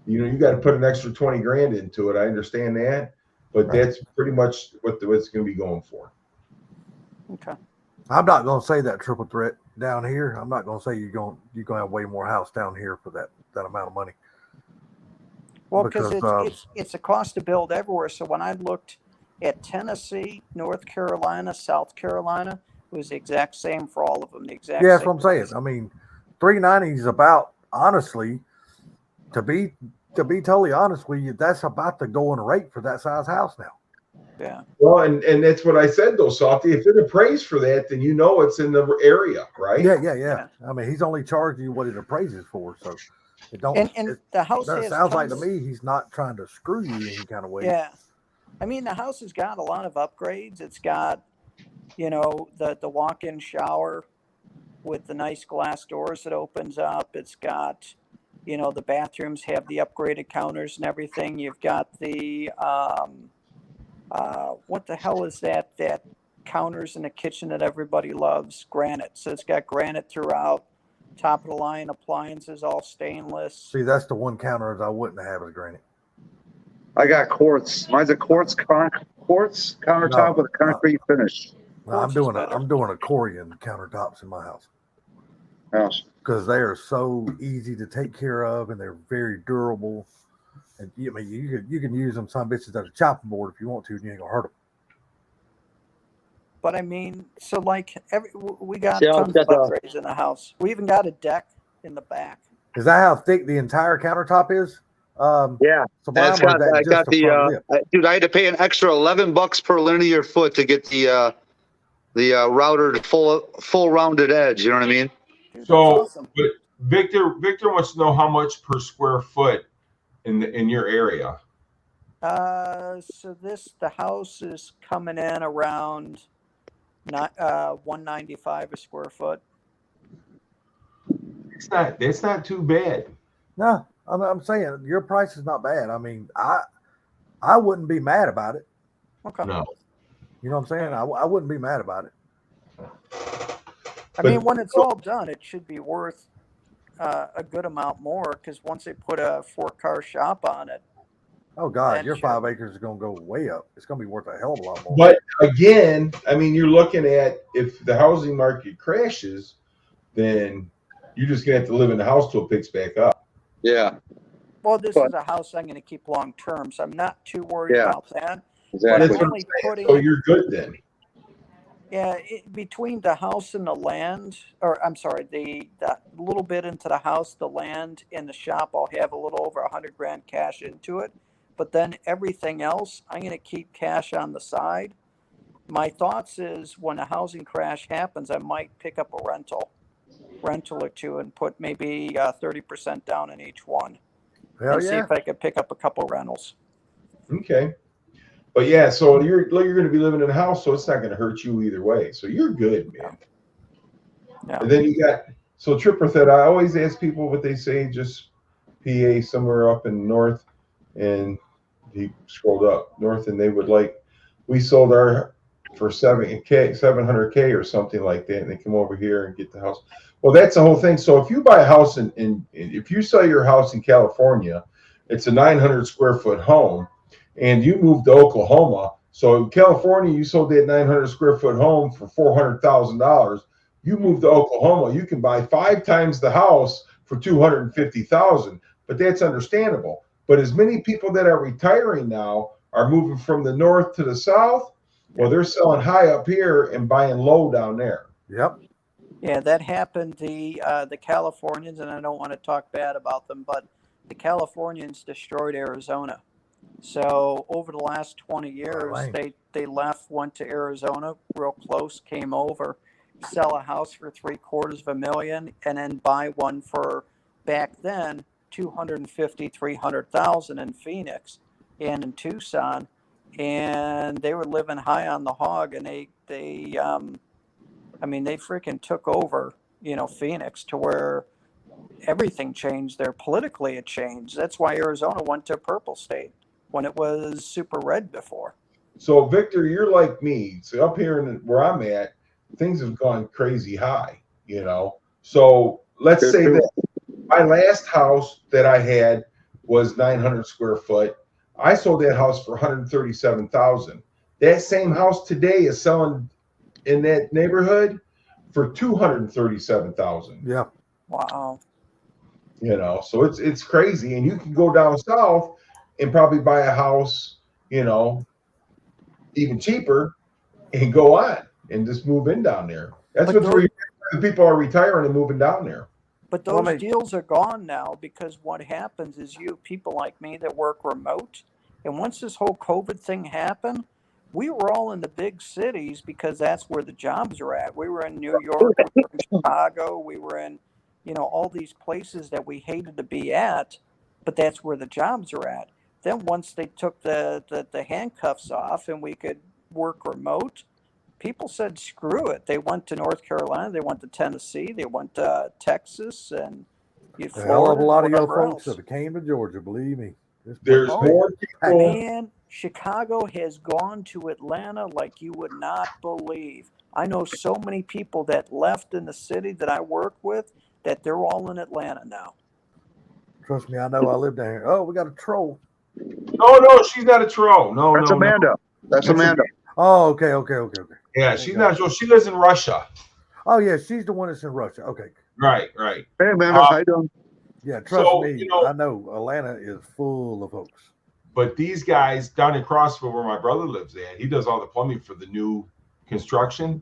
you got to put an extra 20 grand into it. I understand that, but that's pretty much what it's going to be going for. Okay. I'm not going to say that triple threat down here. I'm not going to say you're going to have way more house down here for that amount of money. Well, because it's a cost to build everywhere. So when I looked at Tennessee, North Carolina, South Carolina, it was the exact same for all of them. The exact Yeah, that's same what I'm saying. I mean, 390 is about, honestly, to be totally honest with you, that's about the going rate for that size house now. Yeah. Well, and that's what I said though, Salty. If it appraised for that, then it's in the area, right? Yeah. I mean, he's only charging you what it appraises for, so it don't. And the house that has sounds like to tons- me he's not trying to screw you in any kind of way. Yeah. I mean, the house has got a lot of upgrades. It's got, the walk-in shower with the nice glass doors that opens up. It's got, the bathrooms have the upgraded counters and everything. You've got the, what the hell is that counters in the kitchen that everybody loves? Granite. So it's got granite throughout. Top of the line appliances, all stainless. See, that's the one counter I wouldn't have as granite. I got quartz. Mine's a quartz countertop with a concrete finish. No, I'm doing a Corian countertops in my house. House. Because they are so easy to take care of and they're very durable. And you can use them some bitches as a chopping board if you want to, and you ain't gonna hurt them. But I mean, so like we got See, tons of upgrades in the house. We even got a deck in the back. Is that how thick the entire countertop is? Yeah. Sublime, It's or is got, that I just got the front lip? dude, I had to pay an extra $11 per linear foot to get the router full rounded edge. You know what I mean? Dude, So, that's awesome. but Victor wants to know how much per square foot in your area. So the house is coming in around 195 a square foot. It's not too bad. No, I'm saying your price is not bad. I mean, I wouldn't be mad about it. Okay. No. You know what I'm saying? I wouldn't be mad about it. I mean, when it's all done, it should be worth a good amount more, because once they put a 4-car shop on it. Oh God, That your should- 5 acres is gonna go way up. It's gonna be worth a hell of a lot more. But again, I mean, you're looking at, if the housing market crashes, then you're just gonna have to live in the house till it picks back up. Yeah. Well, this But- is a house I'm going to keep long term, so I'm not too worried Yeah. about that. Exactly. That's what I'm only saying. putting- So you're good then. Yeah, between the house and the land, or I'm sorry, the little bit into the house, the land, and the shop, I'll have a little over 100 grand cash into it. But then everything else, I'm going to keep cash on the side. My thoughts is when a housing crash happens, I might pick up a rental or two and put maybe 30% down in each one. Hell and see yeah. if I could pick up a couple rentals. Okay. But yeah, so you're going to be living in a house, so it's not going to hurt you either way. So you're good, man. Yeah. And then you got, so triple threat, I always ask people what they say, just PA somewhere up in north, and he scrolled up north, and they would like, we sold our for 700K or something like that, and they come over here and get the house. Well, that's the whole thing. So if you buy a house if you sell your house in California, it's a 900 square foot home, and you move to Oklahoma. So in California, you sold that 900 square foot home for $400,000. You move to Oklahoma, you can buy 5 times the house for $250,000. but that's understandable. But as many people that are retiring now are moving from the north to the south, well, they're selling high up here and buying low down there. Yep. Yeah, that happened. The Californians, and I don't want to talk bad about them, but the Californians destroyed Arizona. So over the last 20 years, they left, went to Arizona, real close, came over, sell a house for $750,000, and then buy one for, back then, $250,000, $300,000 in Phoenix and in Tucson, and they were living high on the hog, and they freaking took over, Phoenix, to where everything changed there. Politically, it changed. That's why Arizona went to purple state when it was super red before. So, Victor, you're like me. So up here where I'm at, things have gone crazy high, So let's say that my last house that I had was 900 square foot. I sold that house for $137,000. That same house today is selling in that neighborhood for $237,000. Yeah. Wow. So it's crazy. And you can go down south and probably buy a house, even cheaper and go on and just move in down there. That's what the people are retiring and moving down there. But those deals are gone now, because what happens is you people like me that work remote, and once this whole COVID thing happened, we were all in the big cities because that's where the jobs are at. We were in New York, we were in Chicago, we were in, all these places that we hated to be at, but that's where the jobs are at. Then once they took the handcuffs off and we could work remote, people said, screw it. They went to North Carolina, they went to Tennessee, they went to Texas, and a hell of a lot of your folks that came to Georgia, believe me. There's more people. Man, Chicago has gone to Atlanta like you would not believe. I know so many people that left in the city that I work with that they're all in Atlanta now. Trust me, I know. I live down here. Oh, we got a troll. No, she's not a troll. No, that's Amanda. That's Amanda. Oh, okay. Yeah, she's not a troll. She lives in Russia. Oh, yeah, she's the one that's in Russia. Okay. Right. Hey, Amanda, how you doing? Yeah, trust me, I know Atlanta is full of folks. But these guys down in Crossville, where my brother lives at, he does all the plumbing for the new construction.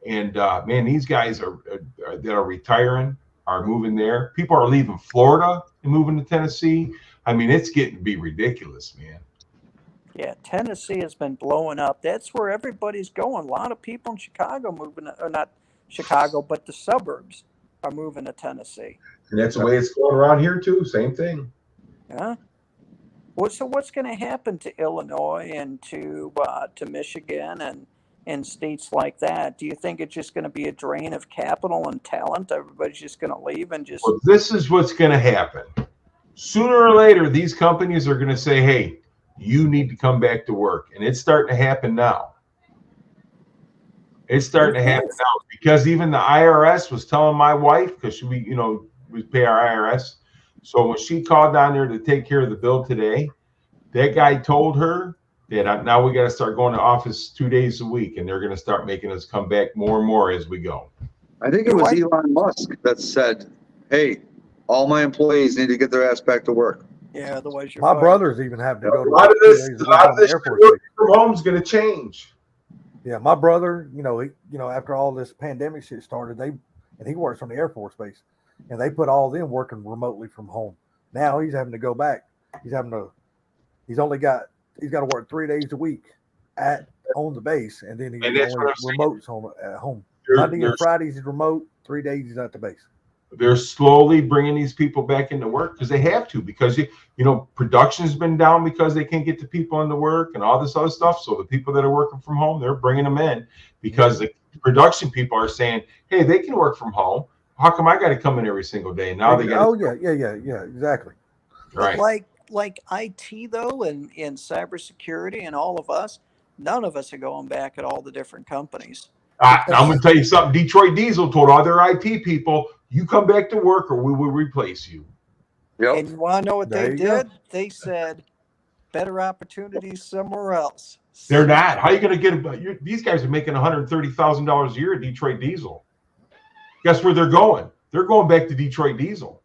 And man, these guys that are retiring are moving there. People are leaving Florida and moving to Tennessee. I mean, it's getting to be ridiculous, man. Yeah, Tennessee has been blowing up. That's where everybody's going. A lot of people in Chicago moving, or not Chicago, but the suburbs are moving to Tennessee. And that's the way it's going around here too. Same thing. Yeah. Well, so what's going to happen to Illinois and to Michigan and states like that? Do you think it's just going to be a drain of capital and talent? Everybody's just going to leave and just. Well, this is what's going to happen. Sooner or later, these companies are going to say, "Hey, you need to come back to work," and it's starting to happen now. It's starting to happen now, because even the IRS was telling my wife, because we pay our IRS. So when she called down there to take care of the bill today, that guy told her that now we got to start going to office 2 days a week, and they're going to start making us come back more and more as we go. I think it was Elon Musk that said, "Hey, all my employees need to get their ass back to work." Yeah, otherwise you're my fired. brothers even have to go to a lot of this Airport Station. from home is going to change. Yeah, my brother, after all this pandemic shit started, he works on the Air Force Base, and they put all them working remotely from home. Now he's having to go back. He's got to work 3 days a week on the base, and then he's only remote at home. Monday and Fridays he's remote. 3 days he's at the base. They're slowly bringing these people back into work because they have to, because production's been down because they can't get the people into work and all this other stuff. So the people that are working from home, they're bringing them in because the production people are saying, "Hey, they can work from home. How come I got to come in every single day?" And now they got. Oh yeah, exactly. Right. Like IT though, and cybersecurity, and all of us, none of us are going back at all the different companies. I'm going to tell you something. Detroit Diesel told all their IT people, "You come back to work or we will replace you." Yep. And you want to know what they did? They said, better opportunities somewhere else. They're not. How are you going to get these guys are making $130,000 a year at Detroit Diesel. Guess where they're going? They're going back to Detroit Diesel.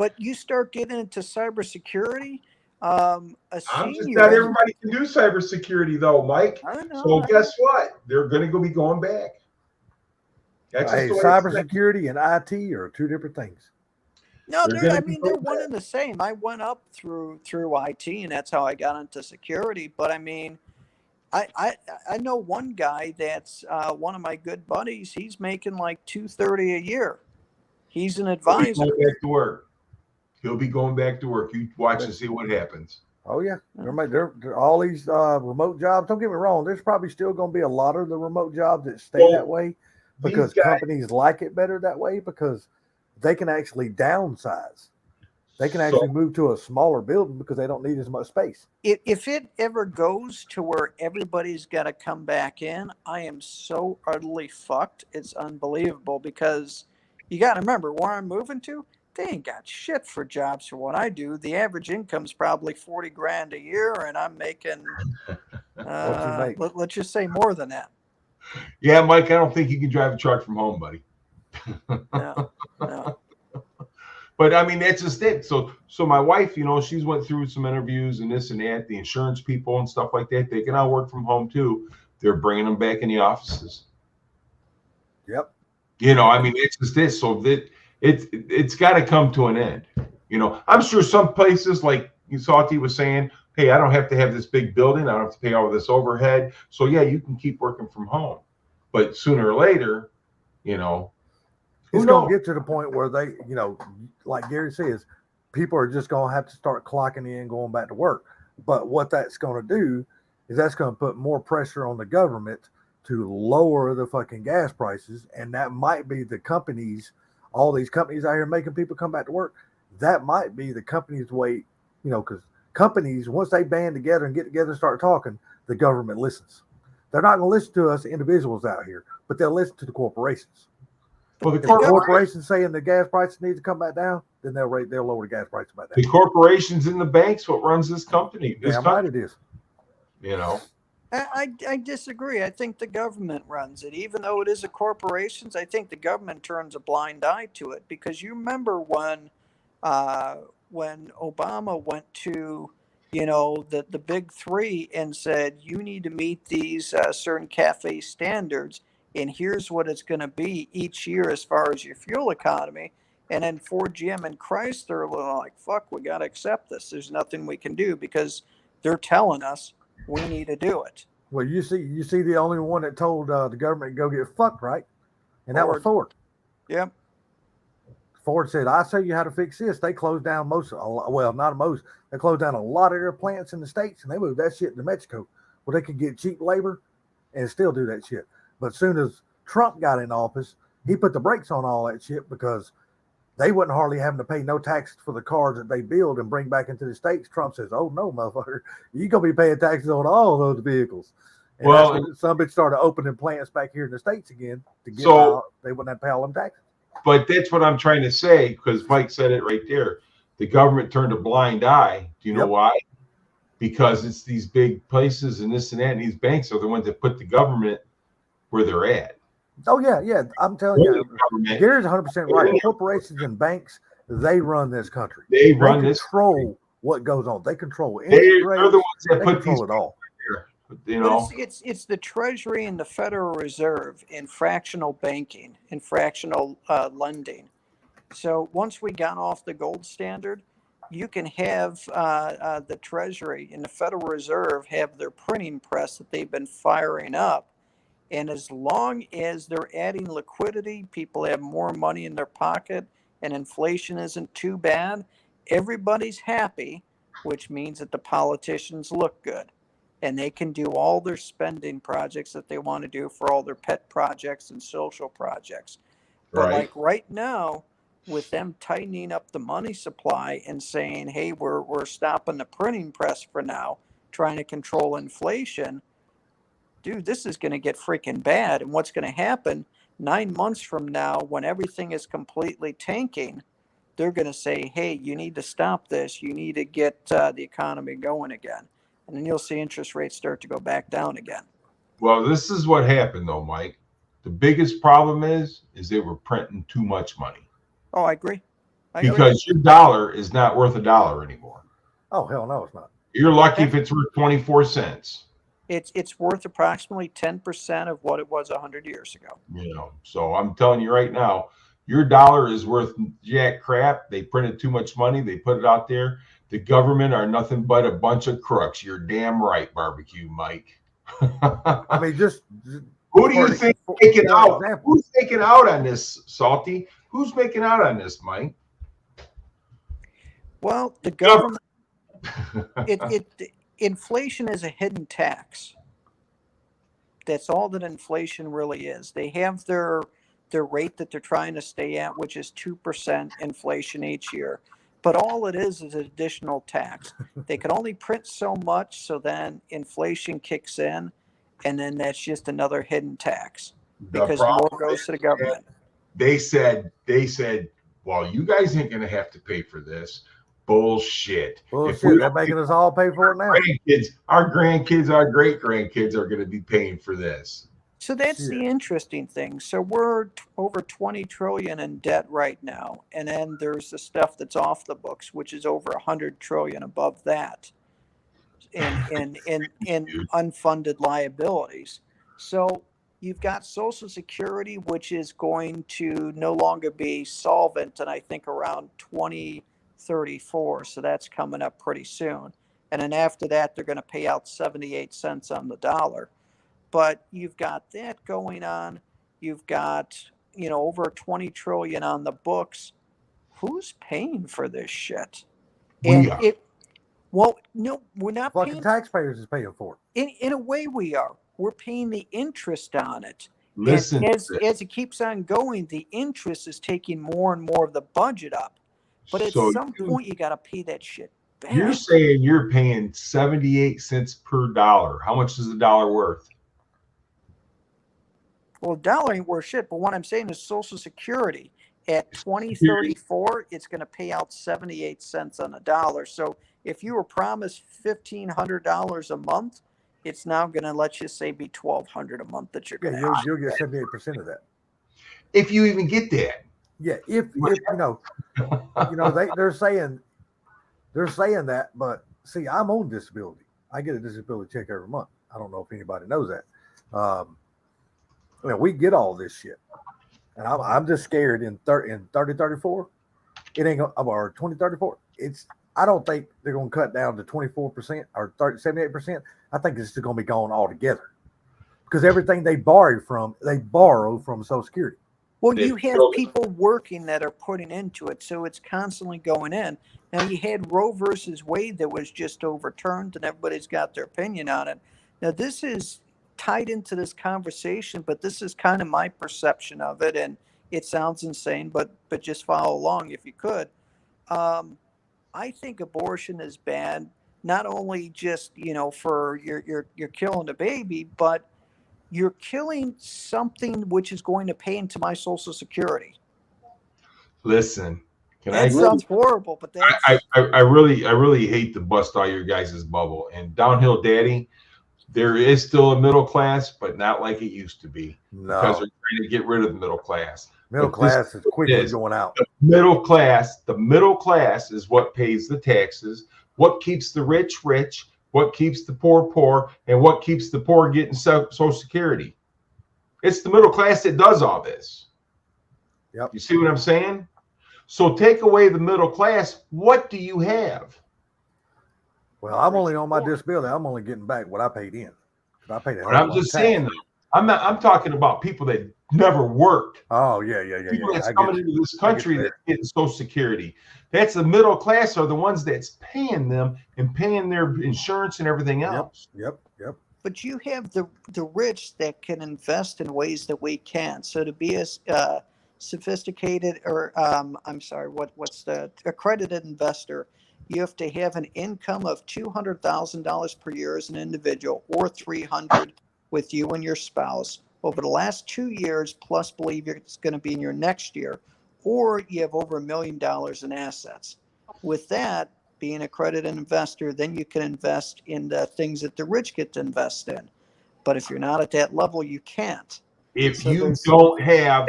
But you start getting into cybersecurity, a I'm just senior. not everybody can do cybersecurity though, Mike. I know. So guess what? They're going to be going back. That's Hey, just the way it's cybersecurity and IT are two different things. No, They're they're, gonna I be mean, they're going one back. and the same. I went up through IT, and that's how I got into security. But I mean, I know one guy that's one of my good buddies. He's making like $230 a year. He's an He'll be advisor. going back to work. He'll be going back to work. You watch and see what happens. Oh yeah, they're all these remote jobs. Don't get me wrong. There's probably still going to be a lot of the remote jobs that stay Well, that way because these guys- companies like it better that way because they can actually downsize. They can actually move to a smaller building because they don't need as much space. If it ever goes to where everybody's got to come back in, I am so utterly fucked. It's unbelievable because you got to remember where I'm moving to. They ain't got shit for jobs for what I do. The average income's probably 40 grand a year, and I'm making, let's just say more than that. Yeah, Mike, I don't think you can drive a truck from home, buddy. No. But I mean, that's just it. So my wife, she's went through some interviews and this and that. The insurance people and stuff like that, they can all work from home too. They're bringing them back in the offices. Yep. I mean, it's just this. So that it's got to come to an end. I'm sure some places like Salty was saying, hey, I don't have to have this big building. I don't have to pay all this overhead. So yeah, you can keep working from home. But sooner or later, it's going to get to the point where they, like Gary says, people are just going to have to start clocking in, going back to work. But what that's going to do is that's going to put more pressure on the government to lower the fucking gas prices. And that might be the companies, all these companies out here making people come back to work. That might be the company's way, because companies, once they band together and get together and start talking, the government listens. They're not going to listen to us individuals out here, but they'll listen to the corporations. Well, if the corporations saying the gas prices need to come back down, then they'll lower the gas prices back down. The corporations and the banks, what runs this company? Damn right it is. I disagree. I think the government runs it. Even though it is a corporations, I think the government turns a blind eye to it. Because you remember when Obama went to, the big three and said, you need to meet these certain CAFE standards, and here's what it's going to be each year as far as your fuel economy. And then Ford, GM, and Chrysler were like, fuck, we got to accept this. There's nothing we can do because they're telling us we need to do it. Well, you see the only one that told the government to go get fucked, right? And that was Ford. Yep. Ford said, I'll tell you how to fix this. They closed down they closed down a lot of their plants in the States and they moved that shit to Mexico where they could get cheap labor and still do that shit. But as soon as Trump got in office, he put the brakes on all that shit because they wasn't hardly having to pay no taxes for the cars that they build and bring back into the States. Trump says, oh, no, motherfucker, you're going to be paying taxes on all those vehicles. And some bitch started opening plants back here in the States again to get out. They wouldn't have to pay all them taxes. But that's what I'm trying to say because Mike said it right there. The government turned a blind eye. Do you know why? Because it's these big places and this and that, and these banks are the ones that put the government where they're at. Oh, yeah. I'm telling you, Gary's 100% right. Corporations and banks, they run this country. They control what goes on. They control it. They're the ones that put control it all. But it's the Treasury and the Federal Reserve in fractional banking, in fractional lending. So once we got off the gold standard, you can have the Treasury and the Federal Reserve have their printing press that they've been firing up. And as long as they're adding liquidity, people have more money in their pocket, and inflation isn't too bad, everybody's happy, which means that the politicians look good. And they can do all their spending projects that they want to do for all their pet projects and social projects. But like right now, with them tightening up the money supply and saying, hey, we're stopping the printing press for now, trying to control inflation, dude, this is going to get freaking bad. And what's going to happen 9 months from now, when everything is completely tanking, they're going to say, hey, you need to stop this. You need to get the economy going again. And then you'll see interest rates start to go back down again. Well, this is what happened, though, Mike. The biggest problem is they were printing too much money. Oh, I agree. I agree. because your dollar is not worth a dollar anymore. Oh, hell no, it's not. You're lucky if it's worth 24 cents. It's worth approximately 10% of what it was 100 years ago. You know, so I'm telling you right now, your dollar is worth jack crap. They printed too much money. They put it out there. The government are nothing but a bunch of crooks. You're damn right, Barbecue Mike. I mean, just Who do you for- think for- taking for out? example. Who's taking out on this, Salty? Who's making out on this, Mike? Well, the government, inflation is a hidden tax. That's all that inflation really is. They have their rate that they're trying to stay at, which is 2% inflation each year. But all it is an additional tax. They can only print so much, so then inflation kicks in, and then that's just another hidden tax because more goes to the government. They said, well, you guys ain't gonna have to pay for this. Bullshit. If we Bullshit. They're don't making us all pay for it now. our grandkids, our great grandkids are gonna be paying for this. So that's the interesting thing. So we're over 20 trillion in debt right now. And then there's the stuff that's off the books, which is over 100 trillion above that in unfunded liabilities. So you've got Social Security, which is going to no longer be solvent, and I think around 2034. So that's coming up pretty soon. And then after that, they're going to pay out 78 cents on the dollar. But you've got that going on. You've got, over 20 trillion on the books. Who's paying for this shit? We are. Well, no, we're not Fucking paying. taxpayers is paying for it. In a way, we are. We're paying the interest on it. Listen, And as it keeps on going, the interest is taking more and more of the budget up. But at So some point, you got to pay that shit back. you're saying you're paying 78 cents per dollar. How much is the dollar worth? Well, dollar ain't worth shit, but what I'm saying is Social Security at 2034, it's going to pay out 78 cents on the dollar. So if you were promised $1,500 a month, it's now going to, let's just say, be $1,200 a month that you're going to You'll get 78% of that. If you even get that. Yeah, if they're saying that, but see, I'm on disability. I get a disability check every month. I don't know if anybody knows that. We get all this shit, and I'm just scared in 3034. It ain't gonna, or 2034. I don't think they're gonna cut down to 24% or 78%. I think it's just gonna be gone altogether because everything they borrow from Social Security. Well, you have people working that are putting into it, so it's constantly going in. Now, you had Roe versus Wade that was just overturned, and everybody's got their opinion on it. Now, this is tied into this conversation, but this is kind of my perception of it, and it sounds insane, but just follow along if you could. I think abortion is bad, not only just for you're killing a baby, but you're killing something which is going to pay into my Social Security. Listen, That sounds horrible, but that's I really hate to bust all your guys' bubble. And Downhill Daddy, there is still a middle class, but not like it used to be. No. Because they're trying to get rid of the middle class. Middle class is quickly going out. The middle class is what pays the taxes, what keeps the rich rich, what keeps the poor, and what keeps the poor getting Social Security. It's the middle class that does all this. Yep. You see what I'm saying? So take away the middle class, what do you have? Well, I'm only on my disability. I'm only getting back what I paid in. I paid. But I'm just saying, I'm talking about people that never worked. Oh yeah. People that's coming into this country that get Social Security. That's the middle class are the ones that's paying them and paying their insurance and everything else. Yep. But you have the rich that can invest in ways that we can't. So to be as sophisticated, or what's the accredited investor, you have to have an income of $200,000 per year as an individual, or $300,000 with you and your spouse over the last 2 years, plus believe it's going to be in your next year, or you have over $1 million in assets. With that, being an accredited investor, then you can invest in the things that the rich get to invest in. But if you're not at that level, you can't. If you don't have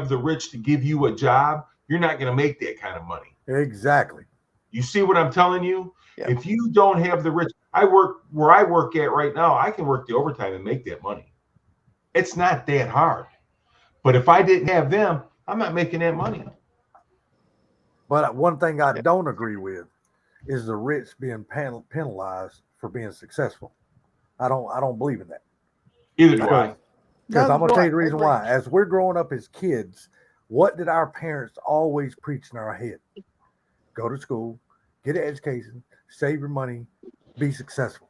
the rich to give you a job, you're not going to make that kind of money. Exactly. You see what I'm telling you? Yeah. If you don't have the rich, I work where I work at right now, I can work the overtime and make that money. It's not that hard. But if I didn't have them, I'm not making that money. But one thing I don't agree with is the rich being penalized for being successful. I don't believe in that. Either do I. Because I'm gonna tell you the I reason agree. why. As we're growing up as kids, what did our parents always preach in our head? Go to school, get an education, save your money, be successful.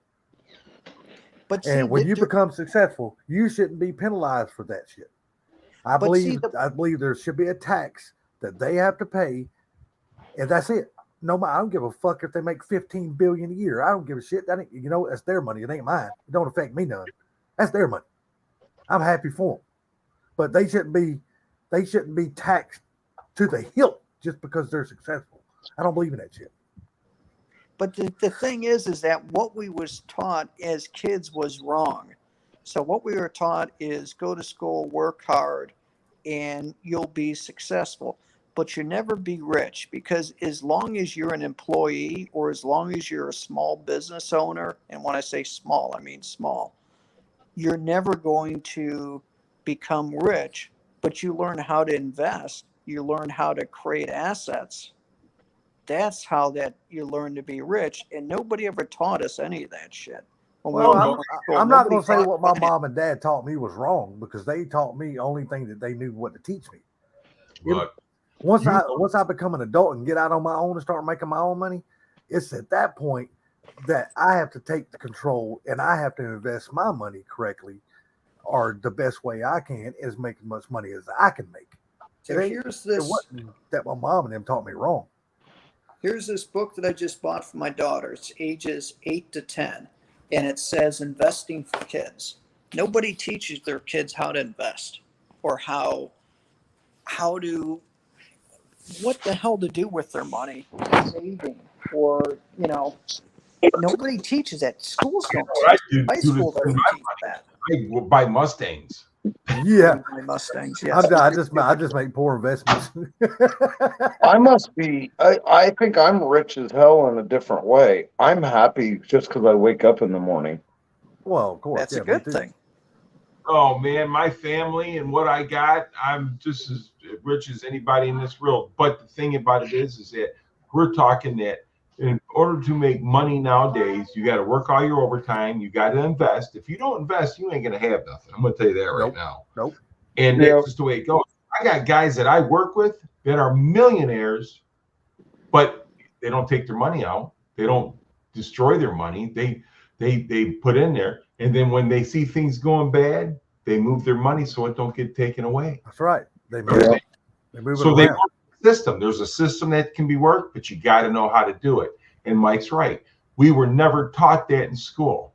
But see, And when you there- become successful, you shouldn't be penalized for that shit. I But see, believe there should be a tax that they have to pay, and that's it. No, I don't give a fuck if they make $15 billion a year. I don't give a shit. That ain't, that's their money. It ain't mine. It don't affect me none. That's their money. I'm happy for them, but they shouldn't be taxed to the hilt just because they're successful. I don't believe in that shit. But the thing is that what we was taught as kids was wrong. So what we were taught is go to school, work hard, and you'll be successful. But you'll never be rich, because as long as you're an employee or as long as you're a small business owner, and when I say small, I mean small, you're never going to become rich. But you learn how to invest. You learn how to create assets. That's how that you learn to be rich. And nobody ever taught us any of that shit. When we Well, were going to school, I'm not nobody going to say taught what my us mom and dad taught me was wrong, because they taught me the only thing that they knew what to teach me. Look, Once I become an adult and get out on my own and start making my own money, it's at that point that I have to take the control and I have to invest my money correctly, or the best way I can is make as much money as I can make. So It ain't- here's It this. wasn't that my mom and them taught me wrong. Here's this book that I just bought for my daughter. It's ages 8 to 10, and it says Investing for Kids. Nobody teaches their kids how to invest or how to, what the hell to do with their money, saving, or, nobody teaches that. Schools don't what I teach. do, High do school this, doesn't teach that. I will buy Mustangs. Yeah, My Mustangs, yes. I just make poor investments. I must be. I think I'm rich as hell in a different way. I'm happy just because I wake up in the morning. Well, of course, That's yeah, a me good too. thing. Oh man, my family and what I got, I'm just as rich as anybody in this world. But the thing about it is that we're talking that in order to make money nowadays, you got to work all your overtime. You got to invest. If you don't invest, you ain't gonna have nothing. I'm gonna tell you that right now. Nope. And Yeah. that's just the way it goes. I got guys that I work with that are millionaires, but they don't take their money out. They don't destroy their money. They put in there, and then when they see things going bad, they move their money so it don't get taken away. That's right. They Or move, they- they move so it they around. work the system. There's a system that can be worked, but you got to know how to do it. And Mike's right. We were never taught that in school.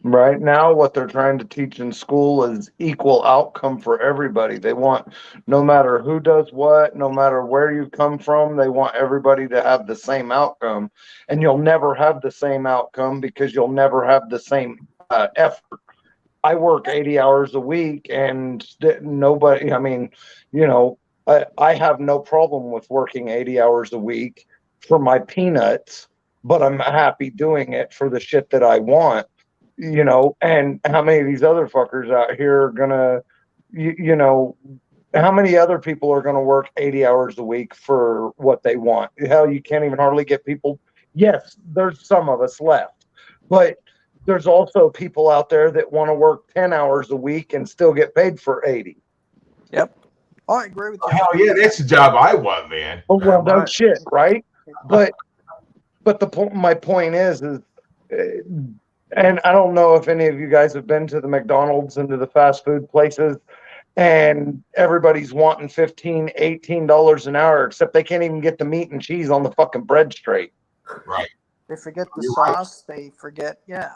Right now, what they're trying to teach in school is equal outcome for everybody. They want, no matter who does what, no matter where you come from, they want everybody to have the same outcome. And you'll never have the same outcome because you'll never have the same effort. I work 80 hours a week, and nobody, I mean, I have no problem with working 80 hours a week for my peanuts, but I'm happy doing it for the shit that I want. And how many of these other fuckers out here are gonna, how many other people are gonna work 80 hours a week for what they want? Hell, you can't even hardly get people. Yes, there's some of us left, but there's also people out there that want to work 10 hours a week and still get paid for 80. Yep. Oh, I agree with you. Hell yeah, that's the job I want, man. Oh, well, no Right. shit, right? But my point is, and I don't know if any of you guys have been to the McDonald's and to the fast food places, and everybody's wanting $15, $18 an hour, except they can't even get the meat and cheese on the fucking bread straight. Right. They forget the You're right. sauce. They forget, yeah.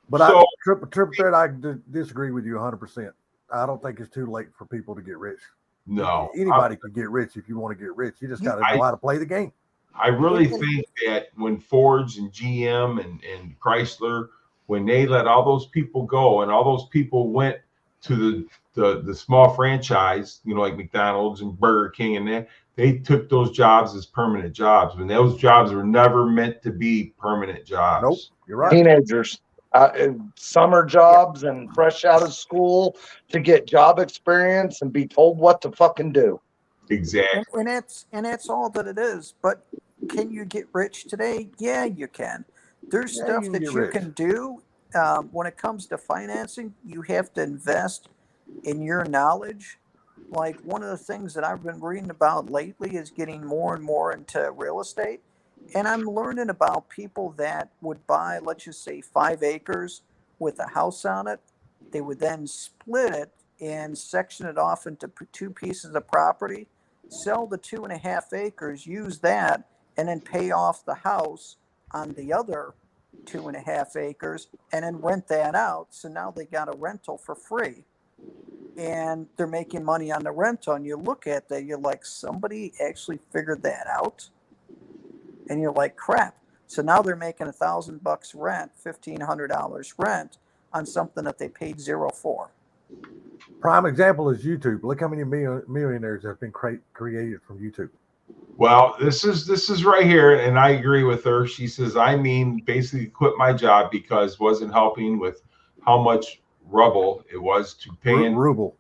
But So- triple threat, I disagree with you 100%. I don't think it's too late for people to get rich. No. Anybody can get rich if you want to get rich. You just got to I- know how to play the game. I really think that when Ford's and GM and Chrysler, when they let all those people go and all those people went to the small franchise, you know, like McDonald's and Burger King, and that they took those jobs as permanent jobs, and those jobs were never meant to be permanent jobs. Nope, you're right. Teenagers, summer jobs and fresh out of school to get job experience and be told what to fucking do. Exactly. And that's all that it is. But can you get rich today? Yeah, you can. There's Yeah, stuff you can that get you rich. can do. When it comes to financing, you have to invest in your knowledge. Like one of the things that I've been reading about lately is getting more and more into real estate. And I'm learning about people that would buy, let's just say, 5 acres with a house on it. They would then split it and section it off into 2 pieces of property, sell the 2.5 acres, use that, and then pay off the house on the other 2.5 acres, and then rent that out. So now they got a rental for free. And they're making money on the rental. And you look at that, you're like, somebody actually figured that out. And you're like, crap. So now they're making $1,000 rent, $1,500 rent on something that they paid zero for. Prime example is YouTube. Look how many millionaires have been created from YouTube. Well, this is right here, and I agree with her. She says, I mean, basically quit my job because wasn't helping with how much rubble it was to paying Ruble.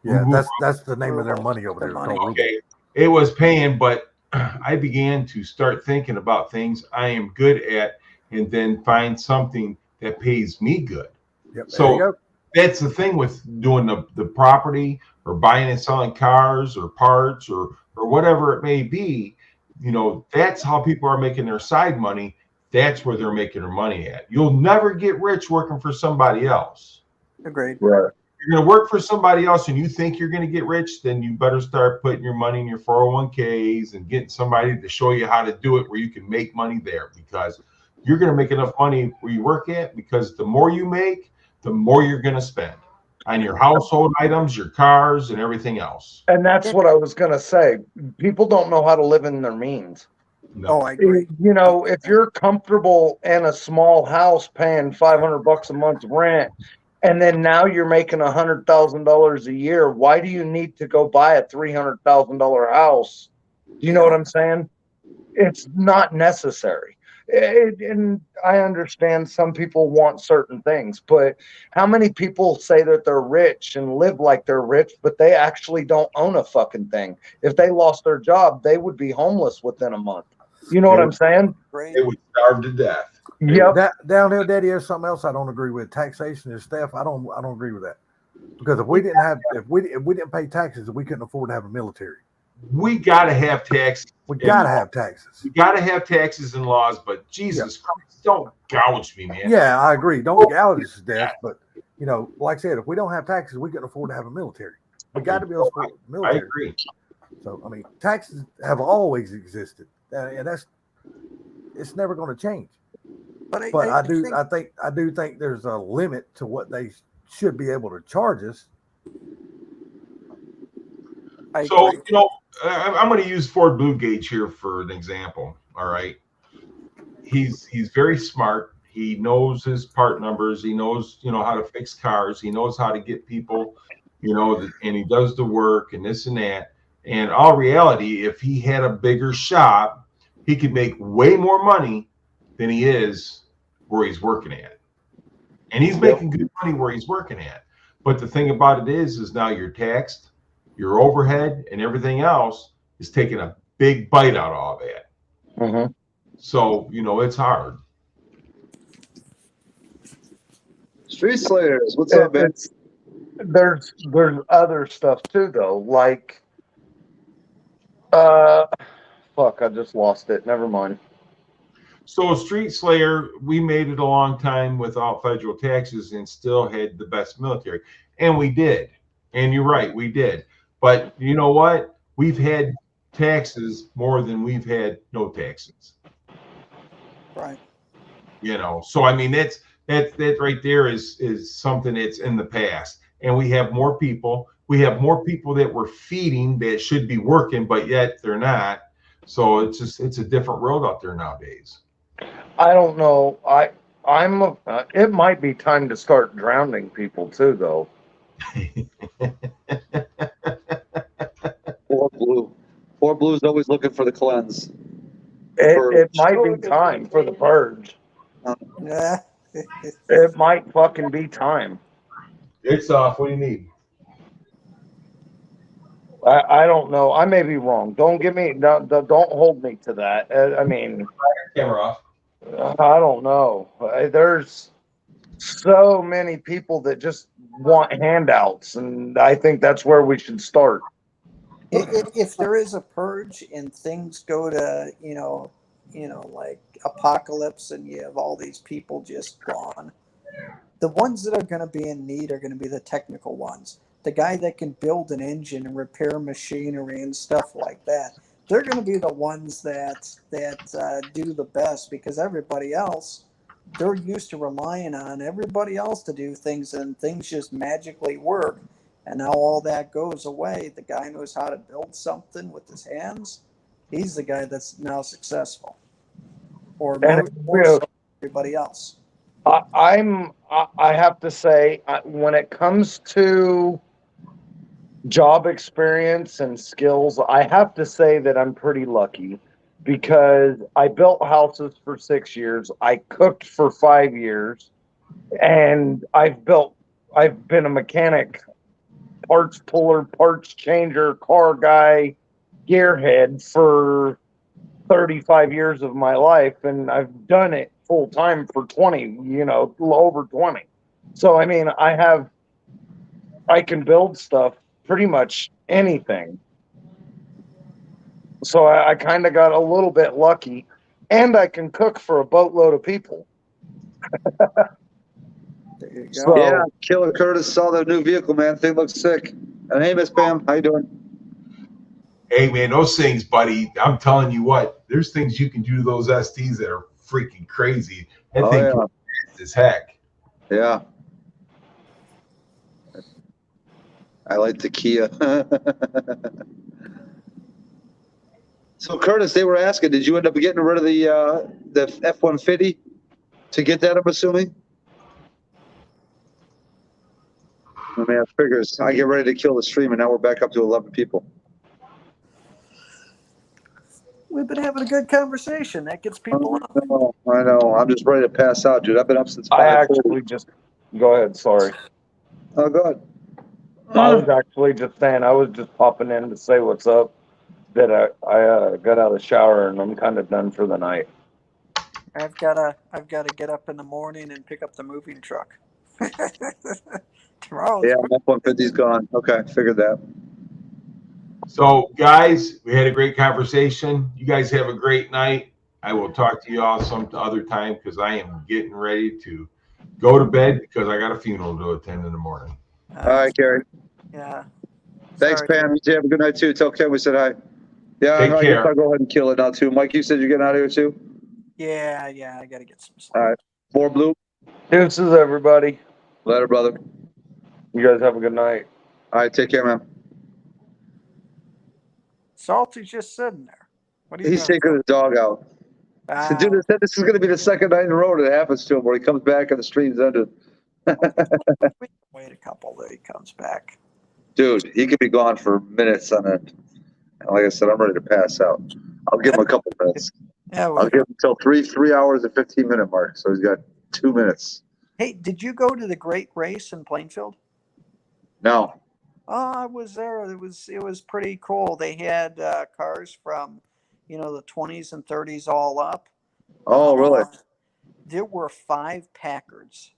Yeah, Ruble. that's the name of their money over there. It's called Ruble. Okay, it was paying, but I began to start thinking about things I am good at, and then find something that pays me good. Yep, So that's the thing with doing the property or buying and selling cars or parts or whatever it may be. You know, that's how people are making their side money. That's where they're making their money at. You'll never get rich working for somebody else. Agreed. Right. You're going to work for somebody else and you think you're going to get rich, then you better start putting your money in your 401ks and getting somebody to show you how to do it where you can make money there, because you're going to make enough money where you work at, because the more you make, the more you're going to spend on your household items, your cars, and everything else. And that's what I was going to say. People don't know how to live in their means. No. Oh, I agree. You know, if you're comfortable in a small house paying $500 a month rent, and then now you're making $100,000 a year, why do you need to go buy a $300,000 house? Do you know what I'm saying? It's not necessary. And I understand some people want certain things, but how many people say that they're rich and live like they're rich, but they actually don't own a fucking thing? If they lost their job, they would be homeless within a month. You know what I'm saying? They would starve to death. Yep. Downhill Daddy, there's something else I don't agree with. Taxation and stuff. I don't agree with that. Because if we didn't pay taxes, we couldn't afford to have a military. We got to have taxes. We got to have taxes. We got to have taxes and laws, but Jesus Christ, don't gouge me, man. Yeah, I agree. Don't gouge us to death, but you know, like I said, if we don't have taxes, we couldn't afford to have a military. We got to be able to afford a military. I agree. So I mean, taxes have always existed, and it's never going to change. But I do think there's a limit to what they should be able to charge us. So, you know, I'm going to use Ford Blue Gauge here for an example. All right. He's very smart. He knows his part numbers. He knows, you know, how to fix cars. He knows how to get people, you know, and he does the work and this and that. And all reality, if he had a bigger shop, he could make way more money than he is where he's working at. And he's making good money where he's working at. But the thing about it is now you're taxed. Your overhead and everything else is taking a big bite out of all that. Mm-hmm. So, you know, it's hard. Street Slayers, what's up, man? There's other stuff too, though. Like, fuck, I just lost it. Never mind. So, a Street Slayer, we made it a long time without federal taxes and still had the best military. And we did. And you're right, we did. But you know what? We've had taxes more than we've had no taxes. Right. You know, so I mean that right there is something that's in the past. And we have more people. We have more people that we're feeding that should be working, but yet they're not. So it's a different world out there nowadays. I don't know. It might be time to start drowning people too, though. Poor Blue. Poor Blue's always looking for the cleanse. It might be time for the purge. Yeah. It might fucking be time. It's off. What do you need? I don't know. I may be wrong. Don't don't hold me to that. I mean, Camera off. I don't know. There's so many people that just want handouts, and I think that's where we should start. If there is a purge and things go to, like apocalypse and you have all these people just gone, the ones that are going to be in need are going to be the technical ones. The guy that can build an engine and repair machinery and stuff like that. They're going to be the ones that do the best, because everybody else, they're used to relying on everybody else to do things, and things just magically work. And now all that goes away. The guy knows how to build something with his hands. He's the guy that's now successful. Or more so than everybody else. I have to say, when it comes to job experience and skills, I have to say that I'm pretty lucky, because I built houses for 6 years. I cooked for 5 years, and I've been a mechanic, parts puller, parts changer, car guy, gearhead for 35 years of my life, and I've done it full time for 20, over 20. So I mean, I can build stuff, pretty much anything. So I kind of got a little bit lucky, and I can cook for a boatload of people. There you go. So, Yeah, Killer Curtis saw the new vehicle, man. Thing looks sick. And hey, Miss Pam, how you doing? Hey, man, those things, buddy, I'm telling you what, there's things you can do to those STs that are freaking crazy. That Oh, thing yeah. is as heck. Yeah. I like the Kia. So Curtis, they were asking, did you end up getting rid of the F-150 to get that, I'm assuming? I mean, I figures I get ready to kill the stream, and now we're back up to 11 people. We've been having a good conversation. That gets people up. I know. I'm just ready to pass out, dude. I've been up since 5:30. I actually just go ahead. Sorry. Oh, go ahead. I was actually just saying, I was just popping in to say what's up. That I got out of the shower and I'm kind of done for the night. I've gotta get up in the morning and pick up the moving truck. Tomorrow. Yeah, F-150's gone. Okay, figured that. So, guys, we had a great conversation. You guys have a great night. I will talk to you all some other time, because I am getting ready to go to bed, because I got a funeral to attend in the morning. All right, Gary. Yeah. Thanks, Sorry. Pam. You have a good night, too. Tell Ken we said hi. Yeah, Take I care. guess I'll go ahead and kill it now, too. Mike, you said you're getting out of here, too? Yeah, I gotta get some sleep. All right. More Blue. Deuces, everybody. Later, brother. You guys have a good night. All right, take care, man. Salty's just sitting there. What are you He's doing? taking his dog out. I said, dude, this is going to be the second night in a row that it happens to him, where he comes back and the stream's ended. Wait a couple, there he comes back. Dude, he could be gone for minutes on it. And like I said, I'm ready to pass out. I'll give him a couple minutes. Yeah. I'll give him until 3 hours and 15-minute mark. So he's got 2 minutes. Hey, did you go to the Great Race in Plainfield? No. Oh, I was there. It was pretty cool. They had cars from, the 20s and 30s all up. Oh, really? There were 5 Packards.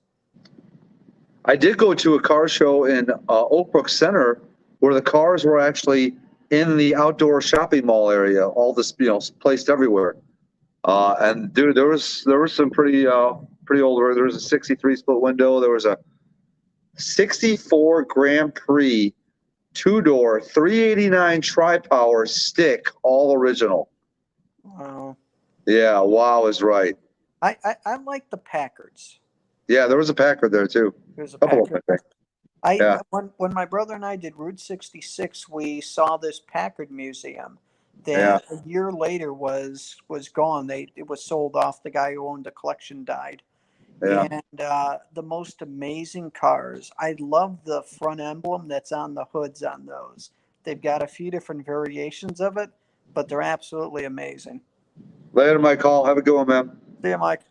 I did go to a car show in Oak Brook Center, where the cars were actually in the outdoor shopping mall area, all this, placed everywhere. And dude, there was some pretty old. There was a 63 split window. There was a 64 Grand Prix 2-door 389 tri-power stick, all original. Wow. Yeah, wow is right. I like the Packards. Yeah, there was a Packard there too. There's a Couple of them, Packard. I think. Yeah. When my brother and I did Route 66, we saw this Packard museum that a year later was gone. It was sold off. The guy who owned the collection died, Yeah. And the most amazing cars. I love the front emblem that's on the hoods on those. They've got a few different variations of it, but they're absolutely amazing. Later, Mike Hall. Have a good one, man. See you, Mike.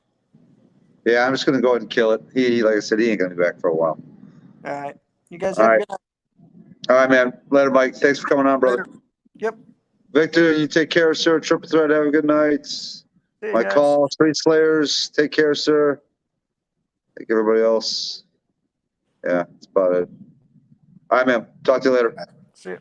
Yeah, I'm just gonna go ahead and kill it. He, like I said, he ain't gonna be back for a while. All right. You guys All have a right. good night. All right, man. Later, Mike. Thanks for coming on, brother. Later. Yep. Victor, you take care, sir. Triple Threat, have a good night. See you Mike guys. Hall, Street Slayers, take care, sir. Take everybody else. Yeah, that's about it. All right, man. Talk to you later. See you.